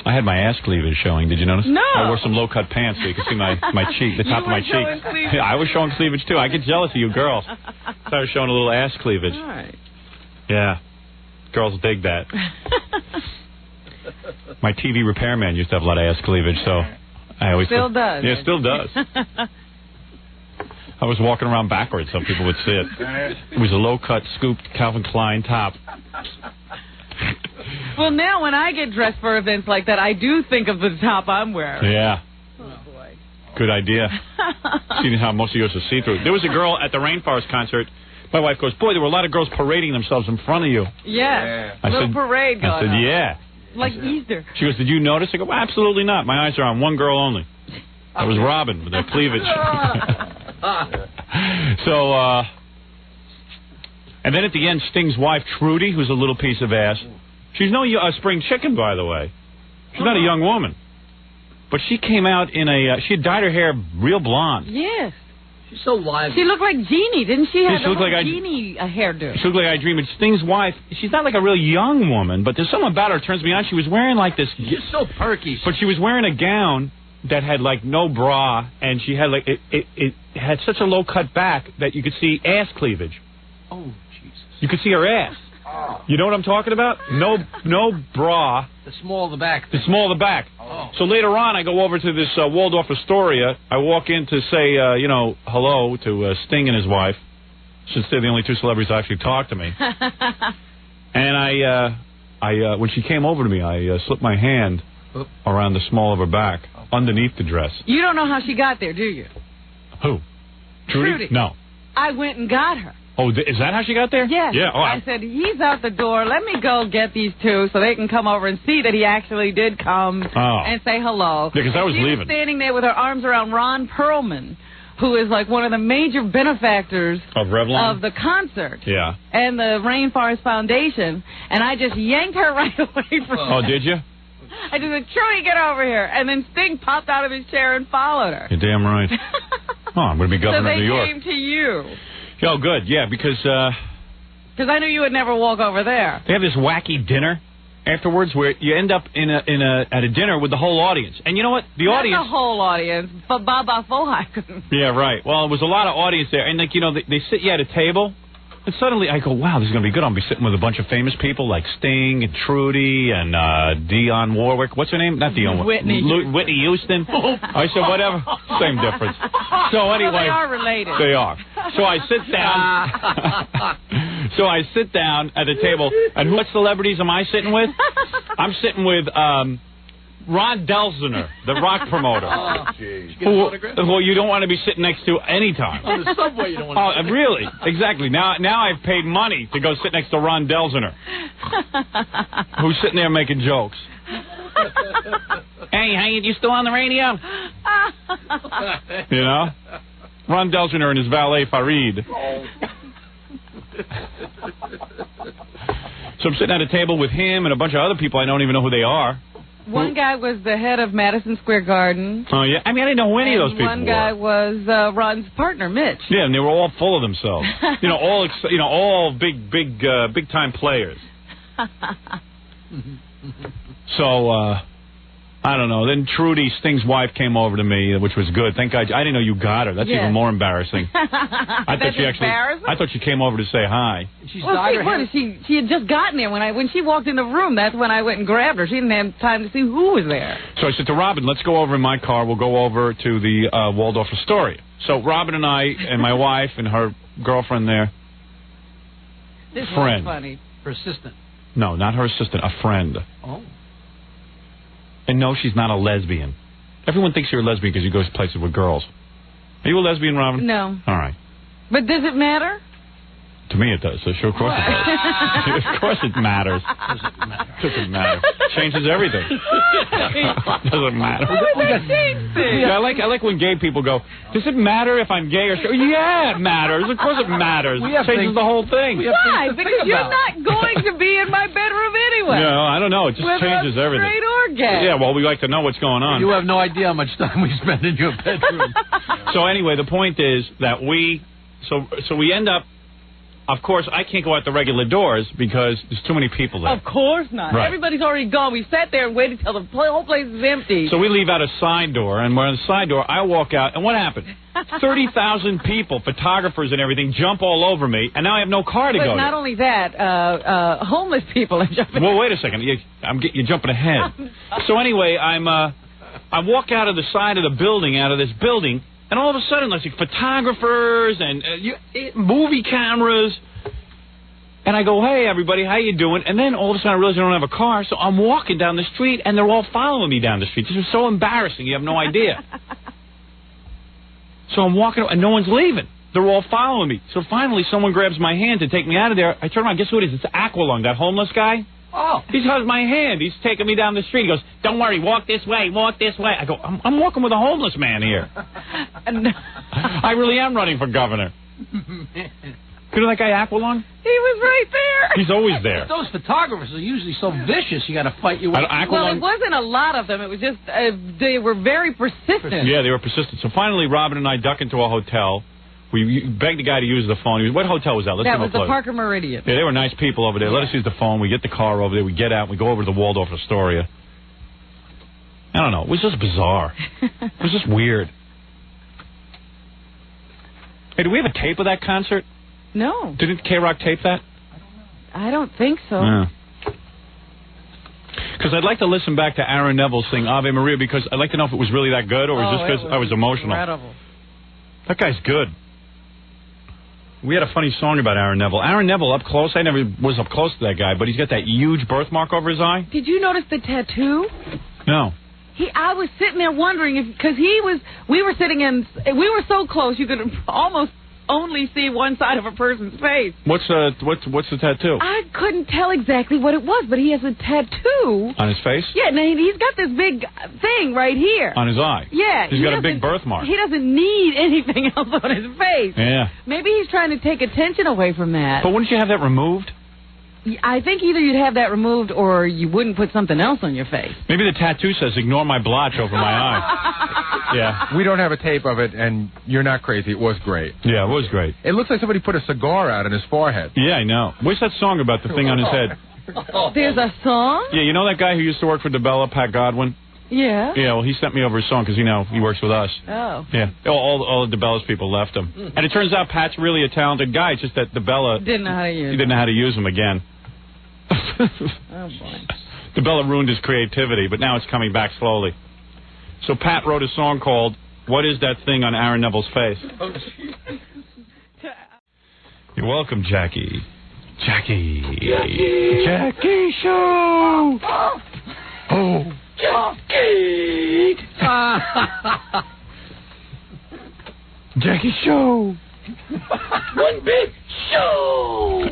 I had my ass cleavage showing. Did you notice? No. I wore some low-cut pants so you could see my cheek, the top of my cheek. I was showing cleavage, too. I get jealous of you girls. So I was showing a little ass cleavage. All right. Yeah. Girls dig that. My TV repairman used to have a lot of ass cleavage, so I always... Still does. Yeah, still does. I was walking around backwards so people would see it. It was a low-cut, scooped Calvin Klein top. Well, now when I get dressed for events like that, I do think of the top I'm wearing. Yeah. Oh, boy. Good idea. Seeing how most of yours are see-through. There was a girl at the Rainforest concert. My wife goes, boy, there were a lot of girls parading themselves in front of you. Yeah. Little parade going on. I said, yeah. Like Easter. She goes, did you notice? I go, well, absolutely not. My eyes are on one girl only. That was Robin with her cleavage. So, and then at the end, Sting's wife, Trudy, who's a little piece of ass. She's no spring chicken, by the way. She's not a young woman. But she came out in she had dyed her hair real blonde. Yes. She's so lively. She looked like Jeannie, didn't she? She looked like Jeannie hairdo. She looked like I Dream. But Sting's wife, she's not like a real young woman, but there's something about her that turns me on. She was wearing like this... She's so perky. But she was wearing a gown that had like no bra, and she had like... It had such a low cut back that you could see ass cleavage. Oh, Jesus. You could see her ass. Oh. You know what I'm talking about? No bra. The small of the back. The small of the back. Oh. So later on, I go over to this Waldorf Astoria. I walk in to say, hello to Sting and his wife, since they're the only two celebrities that actually talk to me. And I when she came over to me, I slipped my hand around the small of her back, underneath the dress. You don't know how she got there, do you? Who? Trudy? No. I went and got her. Oh, is that how she got there? Yes. Yeah. Oh, I said, he's out the door. Let me go get these two so they can come over and see that he actually did come and say hello. Yeah, because I was leaving. She was standing there with her arms around Ron Perlman, who is like one of the major benefactors of Revlon? Of the concert. Yeah. And the Rainforest Foundation. And I just yanked her right away from her. Oh, did you? I just said, Trudy, get over here. And then Sting popped out of his chair and followed her. You're damn right. Oh, I'm going to be governor of New York. So they came to you. Oh, good. Yeah, because I knew you would never walk over there. They have this wacky dinner afterwards where you end up at a dinner with the whole audience. And you know what? The audience... Not the whole audience, but Baba Fohai. Yeah, right. Well, it was a lot of audience there. And, like, they sit you at a table, And suddenly I go, wow, this is going to be good. I'll be sitting with a bunch of famous people like Sting and Trudy and Dionne Warwick. What's her name? Not Dionne Warwick. Whitney Houston. I said, whatever. Same difference. So anyway. Well, they are related. They are. So I sit down. So I sit down at the table. And what celebrities am I sitting with? I'm sitting with Ron Delsener, the rock promoter. Oh, jeez. Who you don't want to be sitting next to anytime. On the subway, you don't want to. Oh, really? Exactly. Now I've paid money to go sit next to Ron Delsener, who's sitting there making jokes. Hey, you still on the radio? You know? Ron Delsener and his valet, Farid. So I'm sitting at a table with him and a bunch of other people I don't even know who they are. One guy was the head of Madison Square Garden. Oh, yeah. I mean, I didn't know who any of those people were. One guy was Ron's partner, Mitch. Yeah, and they were all full of themselves. all big time players. So, I don't know. Then Trudy, Sting's wife, came over to me, which was good. Thank God. I didn't know you got her. That's even more embarrassing. I thought she came over to say hi. She had just gotten there when she walked in the room. That's when I went and grabbed her. She didn't have time to see who was there. So I said to Robin, let's go over in my car. We'll go over to the Waldorf Astoria. So Robin and I and my wife and her girlfriend there. This friend. was funny. Her assistant. No, not her assistant. A friend. Oh. And no, she's not a lesbian. Everyone thinks you're a lesbian because you go places with girls. Are you a lesbian, Robin? No. All right. But does it matter? To me, it does. So sure, of course it does. Of course it matters. Doesn't matter. Changes everything. Doesn't matter. Yeah, I like when gay people go, does it matter if I'm gay or straight? Yeah, it matters. Of course it matters. It changes the whole thing. Why? Because you're not going to be in my bedroom anyway. No, I don't know. It just changes everything. Straight or gay. Yeah, well, we like to know what's going on. You have no idea how much time we spend in your bedroom. So anyway, the point is that we end up. Of course, I can't go out the regular doors because there's too many people there. Of course not. Right. Everybody's already gone. We sat there and waited till the whole place is empty. So we leave out a side door, and we're on the side door. I walk out, and what happened? 30,000 people, photographers and everything, jump all over me, and now I have no car to go to. But not only that, homeless people are jumping. Well, wait a second. You're jumping ahead. So anyway, I walk out of the side of the building, out of this building, and all of a sudden, there's like photographers and movie cameras. And I go, hey, everybody, how you doing? And then all of a sudden, I realize I don't have a car, so I'm walking down the street, and they're all following me down the street. This is so embarrassing. You have no idea. So I'm walking, and no one's leaving. They're all following me. So finally, someone grabs my hand to take me out of there. I turn around. Guess who it is? It's Aqualung, that homeless guy. Oh. He holds my hand. He's taking me down the street. He goes, don't worry, walk this way, walk this way. I go, I'm walking with a homeless man here. I really am running for governor. You know that guy Aqualung? He was right there. He's always there. But those photographers are usually so vicious, you got to fight your way. Well, it wasn't a lot of them. It was just, they were very persistent. Yeah, they were persistent. So finally, Robin and I duck into a hotel. We begged the guy to use the phone. What hotel was that? That was the Parker Meridian. Yeah, they were nice people over there. Let us use the phone. We get the car over there. We get out. We go over to the Waldorf Astoria. I don't know. It was just bizarre. It was just weird. Hey, do we have a tape of that concert? No. Didn't K-Rock tape that? I don't think so. Yeah. Because I'd like to listen back to Aaron Neville sing Ave Maria because I'd like to know if it was really that good or was just because I was emotional. Incredible. That guy's good. We had a funny song about Aaron Neville. Aaron Neville up close. I never was up close to that guy, but he's got that huge birthmark over his eye. Did you notice the tattoo? No. I was sitting there wondering if, because we were sitting in, we were so close you could almost only see one side of a person's face. What's the tattoo? I couldn't tell exactly what it was, but he has a tattoo on his face. Yeah, and he's got this big thing right here on his eye. Yeah, he's got a big birthmark. He doesn't need anything else on his face. Yeah, maybe he's trying to take attention away from that. But wouldn't you have that removed? I think either you'd have that removed or you wouldn't put something else on your face. Maybe the tattoo says, ignore my blotch over my eye. Yeah. We don't have a tape of it, and you're not crazy. It was great. Yeah, it was great. It looks like somebody put a cigar out on his forehead. Yeah, I know. What's that song about the thing on his head? There's a song? Yeah, you know that guy who used to work for DeBella, Pat Godwin? Yeah. Yeah, well, he sent me over his song because, he works with us. Oh. Yeah. All the DeBella's people left him. And it turns out Pat's really a talented guy. It's just that DeBella... Didn't know how to use him. He didn't know how to use him again. Oh, boy. DeBella ruined his creativity, but now it's coming back slowly. So Pat wrote a song called What Is That Thing on Aaron Neville's Face? You're welcome, Jackie. Jackie. Jackie Show. Oh. Jackie. Jackie Show. One big show.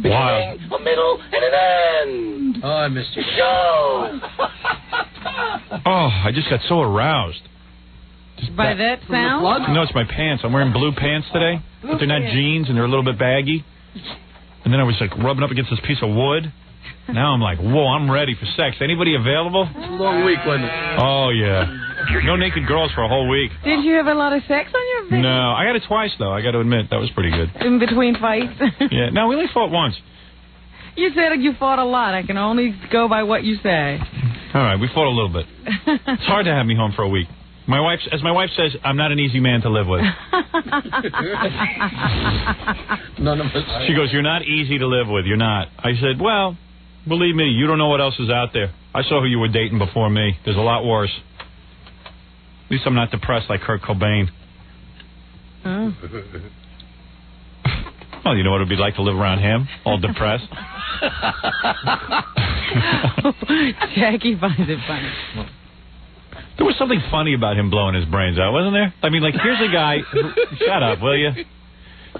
Wow. A middle and an end. Oh, I missed you. Show. Oh, I just got so aroused. By that sound? No, it's my pants. I'm wearing blue pants today, but they're not jeans and they're a little bit baggy. And then I was like rubbing up against this piece of wood. Now I'm like, whoa, I'm ready for sex. Anybody available? It's a long week, wasn't it? Oh, yeah. No naked girls for a whole week. Did you have a lot of sex on your video? No, I got it twice, though. I got to admit, that was pretty good. In between fights? Yeah, no, we only fought once. You said you fought a lot. I can only go by what you say. All right, we fought a little bit. It's hard to have me home for a week. As my wife says, I'm not an easy man to live with. None of us. She goes, you're not easy to live with. You're not. I said, well, believe me, you don't know what else is out there. I saw who you were dating before me. There's a lot worse. At least I'm not depressed like Kurt Cobain. Oh. Well, you know what it would be like to live around him, all depressed? Jackie finds it funny. There was something funny about him blowing his brains out, wasn't there? I mean, like, here's a guy... Shut up, will you?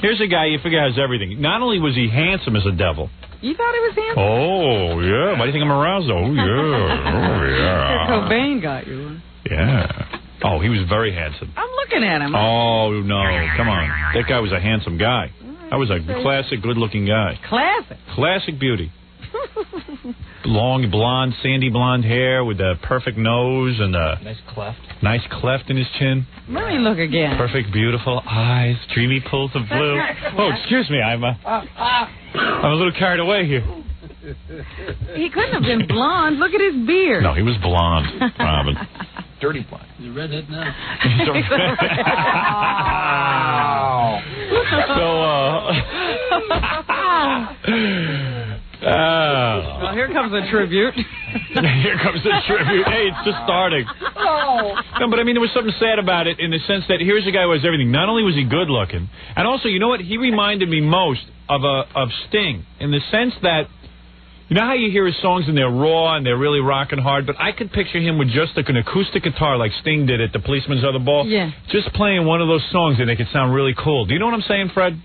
Here's a guy you figure has everything. Not only was he handsome as a devil... You thought he was handsome? Oh, yeah. Why do you think I'm aroused? Oh, yeah. Oh, yeah. Kurt Cobain got you. Yeah. Oh, he was very handsome. I'm looking at him. Oh, no. Come on. That guy was a handsome guy. That was a classic, good-looking guy. Classic. Classic beauty. Long, blonde, sandy blonde hair with a perfect nose and a... Nice cleft in his chin. Let me look again. Perfect, beautiful eyes, dreamy pools of blue. Oh, excuse me, I'm a little carried away here. He couldn't have been blonde. Look at his beard. No, he was blonde, Robin. Dirty blonde. He's a redhead now. He's a redhead. Well, here comes a tribute. Here comes a tribute. Hey, it's just starting. Oh. No, but I mean, there was something sad about it in the sense that here's a guy who has everything. Not only was he good looking, and also, you know what? He reminded me most of Sting in the sense that, you know how you hear his songs and they're raw and they're really rocking hard, but I could picture him with just like an acoustic guitar like Sting did at the Policeman's Other Ball. Yeah. Just playing one of those songs and they could sound really cool. Do you know what I'm saying, Fred?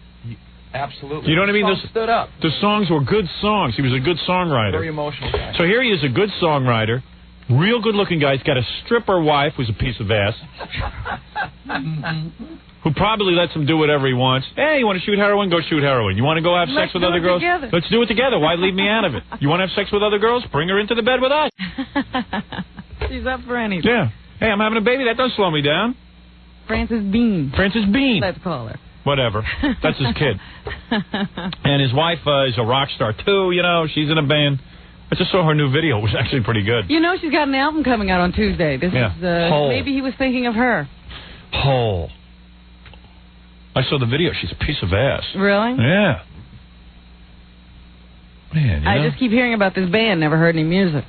Absolutely. You know what I mean? Stood up. The songs were good songs. He was a good songwriter. Very emotional guy. So here he is, a good songwriter, real good-looking guy. He's got a stripper wife who's a piece of ass, who probably lets him do whatever he wants. Hey, you want to shoot heroin? Go shoot heroin. You want to go have sex with other girls? Together. Let's do it together. Why leave me out of it? You want to have sex with other girls? Bring her into the bed with us. She's up for anything. Yeah. Hey, I'm having a baby. That doesn't slow me down. Frances Bean. Frances Bean. Let's call her. Whatever. That's his kid. And his wife is a rock star, too. You know, she's in a band. I just saw her new video. It was actually pretty good. You know, she's got an album coming out on Tuesday. This is Hole. maybe he was thinking of her. Hole. I saw the video. She's a piece of ass. Really? Yeah. Man, you know? I just keep hearing about this band. Never heard any music.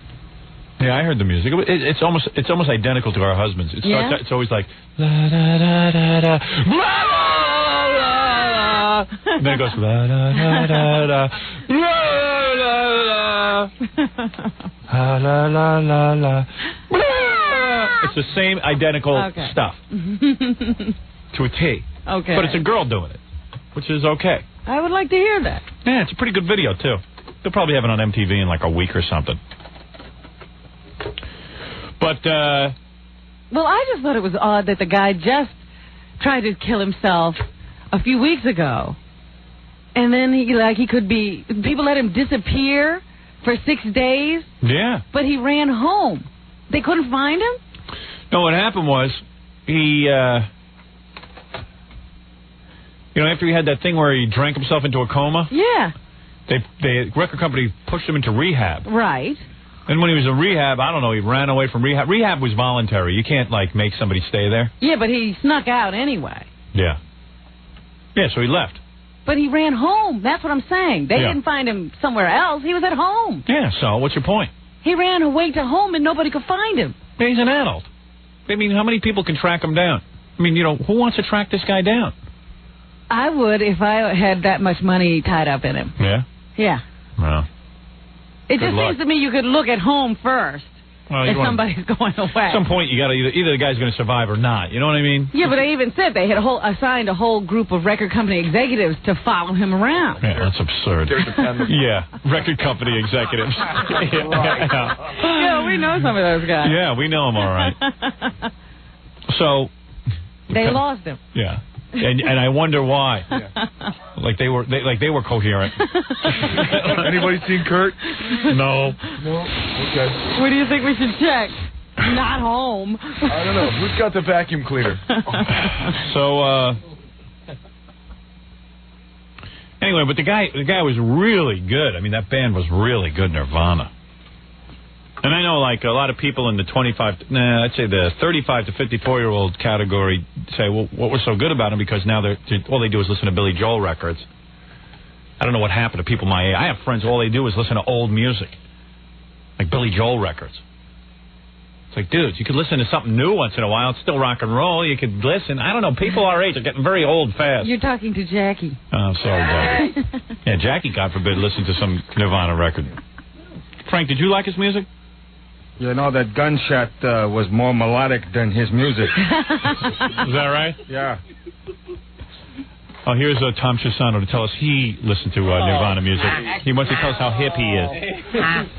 Yeah, I heard the music. It's almost identical to our husbands. It starts out, it's always like la da da da da blah, blah, blah, blah. And then it goes la da da da da la la la la la. It's the same identical stuff to a T. Okay. But it's a girl doing it, which is okay. I would like to hear that. Yeah, it's a pretty good video too. They'll probably have it on MTV in like a week or something. But, well, I just thought it was odd that the guy just tried to kill himself a few weeks ago. And then people let him disappear for 6 days. Yeah. But he ran home. They couldn't find him? No, what happened was he, after he had that thing where he drank himself into a coma. Yeah. the record company pushed him into rehab. Right. And when he was in rehab, I don't know, he ran away from rehab. Rehab was voluntary. You can't, like, make somebody stay there. Yeah, but he snuck out anyway. Yeah. Yeah, so he left. But he ran home. That's what I'm saying. They Yeah. didn't find him somewhere else. He was at home. Yeah, so what's your point? He ran away to home and nobody could find him. Yeah, he's an adult. I mean, how many people can track him down? I mean, you know, who wants to track this guy down? I would if I had that much money tied up in him. Yeah? Yeah. Well. It just seems to me you could look at home first if somebody's going away. At some point, you got to either the guy's going to survive or not. You know what I mean? Yeah, but they even said they had assigned a whole group of record company executives to follow him around. Yeah, that's absurd. Yeah, record company executives. Yeah, we know some of those guys. Yeah, we know them all right. So they lost him. Yeah. And I wonder why. Like they were coherent. Anybody seen Kurt? No. Okay. What do you think we should check? Not home. I don't know. Who's got the vacuum cleaner? So anyway, but the guy was really good. I mean, that band was really good, Nirvana. And I know, like, a lot of people in the I'd say the 35 to 54-year-old category say, well, what was so good about them? Because now all they do is listen to Billy Joel records. I don't know what happened to people my age. I have friends, all they do is listen to old music, like Billy Joel records. It's like, dudes, you could listen to something new once in a while. It's still rock and roll. You could listen. I don't know. People our age are getting very old fast. You're talking to Jackie. Oh, I'm sorry, Jackie. Yeah, Jackie, God forbid, listened to some Nirvana record. Frank, did you like his music? You know, that gunshot was more melodic than his music. Is that right? Yeah. Oh, here's Tom Chisano to tell us he listened to Nirvana music. He wants to tell us how hip he is.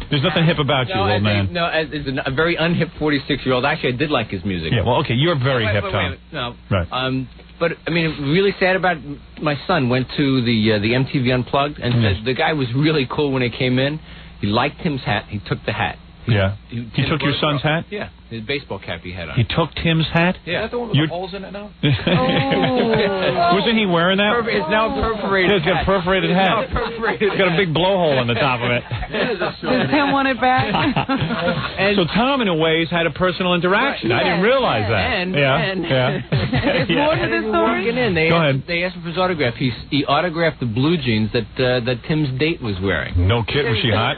There's nothing hip about you, old man. As a very unhip 46-year-old, actually, I did like his music. Yeah, well, okay, you're very hip, Tom. No. Right. But, I mean, really sad about my son went to the MTV Unplugged, and said the guy was really cool when he came in. He liked Tim's hat. He took the hat. Yeah. He took your son's hat? Yeah. His baseball cap he had on. He took Tim's hat? Yeah. Is that the one with the holes in it now? Wasn't he wearing that? It's now a perforated He's got a perforated hat. He's got a big blowhole on the top of it. Does Tim want it back? So Tom, in a way, has had a personal interaction. I didn't realize that. There's more to this story? Go ahead. They asked him for his autograph. He autographed the blue jeans that Tim's date was wearing. No kid. Was she hot?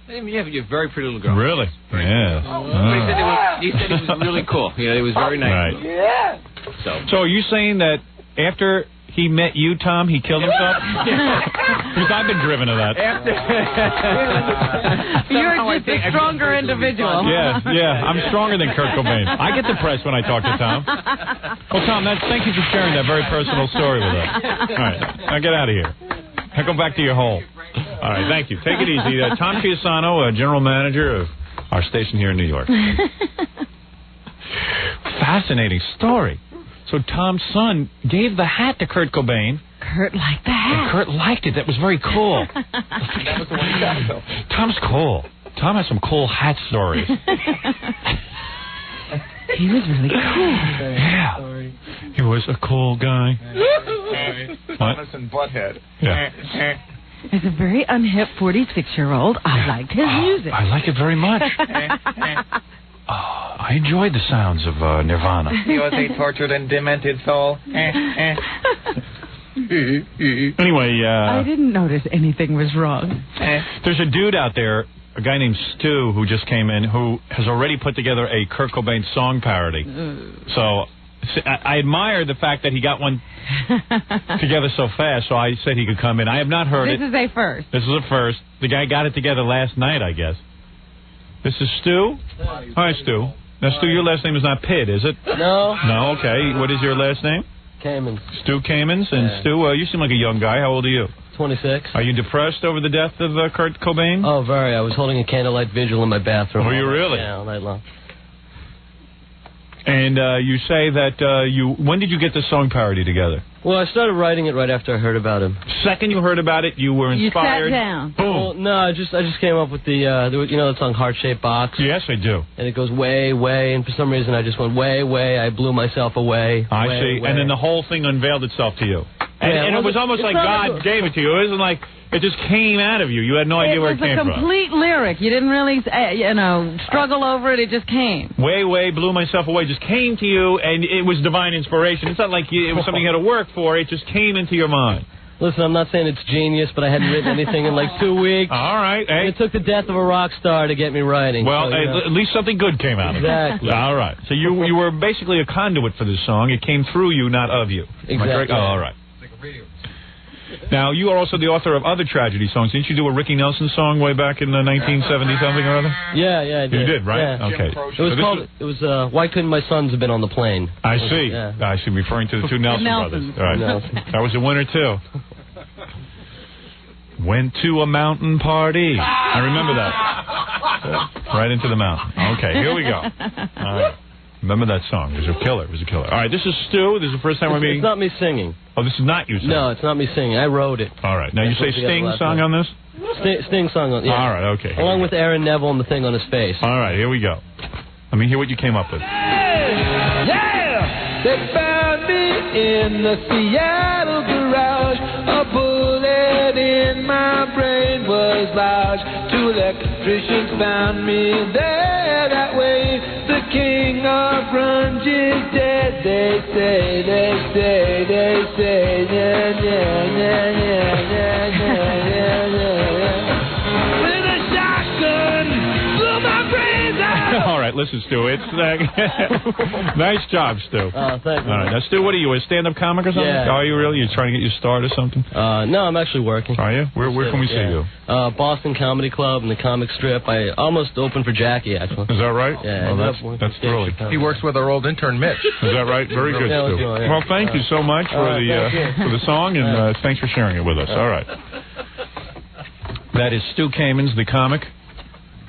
I mean, you're a very pretty little girl. Really? Yeah. But he said it was really cool. You know, it was very nice. Right. Yeah. So are you saying that after he met you, Tom, he killed himself? Because I've been driven to that. You're just a stronger individual. Yeah, I'm stronger than Kurt Cobain. I get depressed when I talk to Tom. Well, Tom, thank you for sharing that very personal story with us. All right, now get out of here. Now go back to your hole. All right, thank you. Take it easy. Tom Chiasano, general manager of our station here in New York. Fascinating story. So Tom's son gave the hat to Kurt Cobain. Kurt liked the hat. And Kurt liked it. That was very cool. That was the one he got, though. Tom's cool. Tom has some cool hat stories. He was really cool. Yeah. He was a cool guy. Thomas and Butthead. Yeah. As a very unhip 46-year-old, I liked his music. I like it very much. I enjoyed the sounds of Nirvana. He was a tortured and demented soul. Anyway, I didn't notice anything was wrong. There's a dude out there, a guy named Stu, who just came in, who has already put together a Kurt Cobain song parody. So I admire the fact that he got one together so fast, so I said he could come in. I have not heard it. This is a first. This is a first. The guy got it together last night, I guess. This is Stu? Hi, Stu. Now, Stu, your last name is not Pitt, is it? No. No, okay. What is your last name? Kamens. Stu Kamens. And Stu, you seem like a young guy. How old are you? 26. Are you depressed over the death of Kurt Cobain? Oh, very. I was holding a candlelight vigil in my bathroom. Were you really? Yeah, all night long. And you say that when did you get the song parody together? Well, I started writing it right after I heard about him. Second you heard about it, you were inspired. You sat down. Boom. Well, no, I just came up with the song Heart-Shaped Box? Yes, I do. And it goes way, way, and for some reason I just went way, way. I blew myself away. I see. Way. And then the whole thing unveiled itself to you. And it was almost like God gave it to you. It wasn't like It just came out of you. You had no idea where it came from. It was a complete lyric. You didn't really, struggle over it. It just came. Way, blew myself away. Just came to you, and it was divine inspiration. It's not like it was something you had to work for. It just came into your mind. Listen, I'm not saying it's genius, but I hadn't written anything in like 2 weeks. All right. Hey. It took the death of a rock star to get me writing. Well, so, at least something good came out of it. Exactly. All right. So you were basically a conduit for this song. It came through you, not of you. Exactly. Oh, all right. Now, you are also the author of other tragedy songs. Didn't you do a Ricky Nelson song way back in 1970-something or other? Yeah, I did. You did, right? Yeah. Okay. It was Why Couldn't My Sons Have Been on the Plane? I see. Yeah. I see. Referring to the two Nelson brothers. All right. That was a winner, too. Went to a mountain party. I remember that. Right into the mountain. Okay, here we go. All right. Remember that song. It was a killer. All right, this is Stu. This is the first time we're meeting. It's not me singing. Oh, this is not you singing? No, it's not me singing. I wrote it. All right. Now, you say Sting song on this? Sting song on, yeah. All right, okay. Along with Aaron Neville and the thing on his face. All right, here we go. Let me hear what you came up with. Yeah! They found me in the Seattle garage. A bullet in my brain was lodged. 2 electricians found me there that way. The king of grunge is dead. They say, yeah. With a shotgun, blew my brains out. All right, listen, Stu. It's nice job, Stu. Thank you. All right, now, Stu, what are you, a stand-up comic or something? Yeah. Are you really? You're trying to get your start or something? No, I'm actually working. Are you? Where can we see you? Boston Comedy Club and the Comic Strip. I almost opened for Jackie, actually. Is that right? Yeah. Well, that's thrilling. He works with our old intern, Mitch. Is that right? Very good, Yeah, Stu. yeah. Well, thank you so much for the song, and thanks for sharing it with us. All right. That is Stu Kamens, the comic,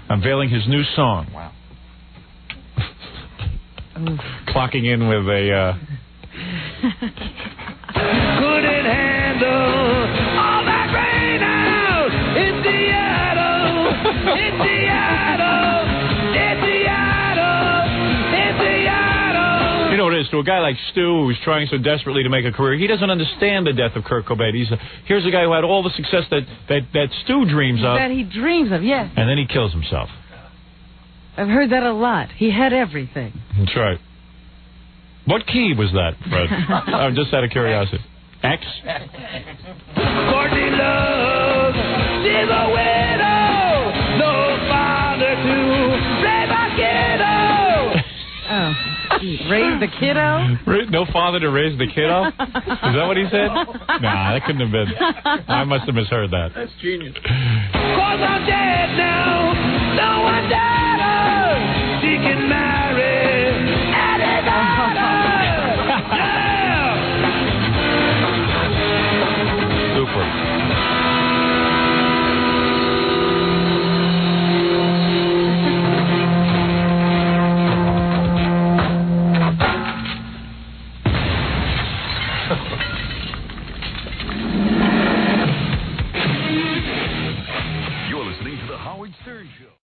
unveiling his new song. Wow. Clocking in with a... Couldn't handle all that rain out in Seattle. You know what it is, to a guy like Stu, who's trying so desperately to make a career, he doesn't understand the death of Kurt Cobain. Here's a guy who had all the success that Stu dreams of. That he dreams of, yes. And then he kills himself. I've heard that a lot. He had everything. That's right. What key was that, Fred? I'm just out of curiosity. X? Courtney Love, she's a widow. No father to raise my kiddo. Oh. Raise the kiddo? No father to raise the kiddo? Is that what he said? Nah, that couldn't have been. I must have misheard that. That's genius. 'Cause I'm dead now.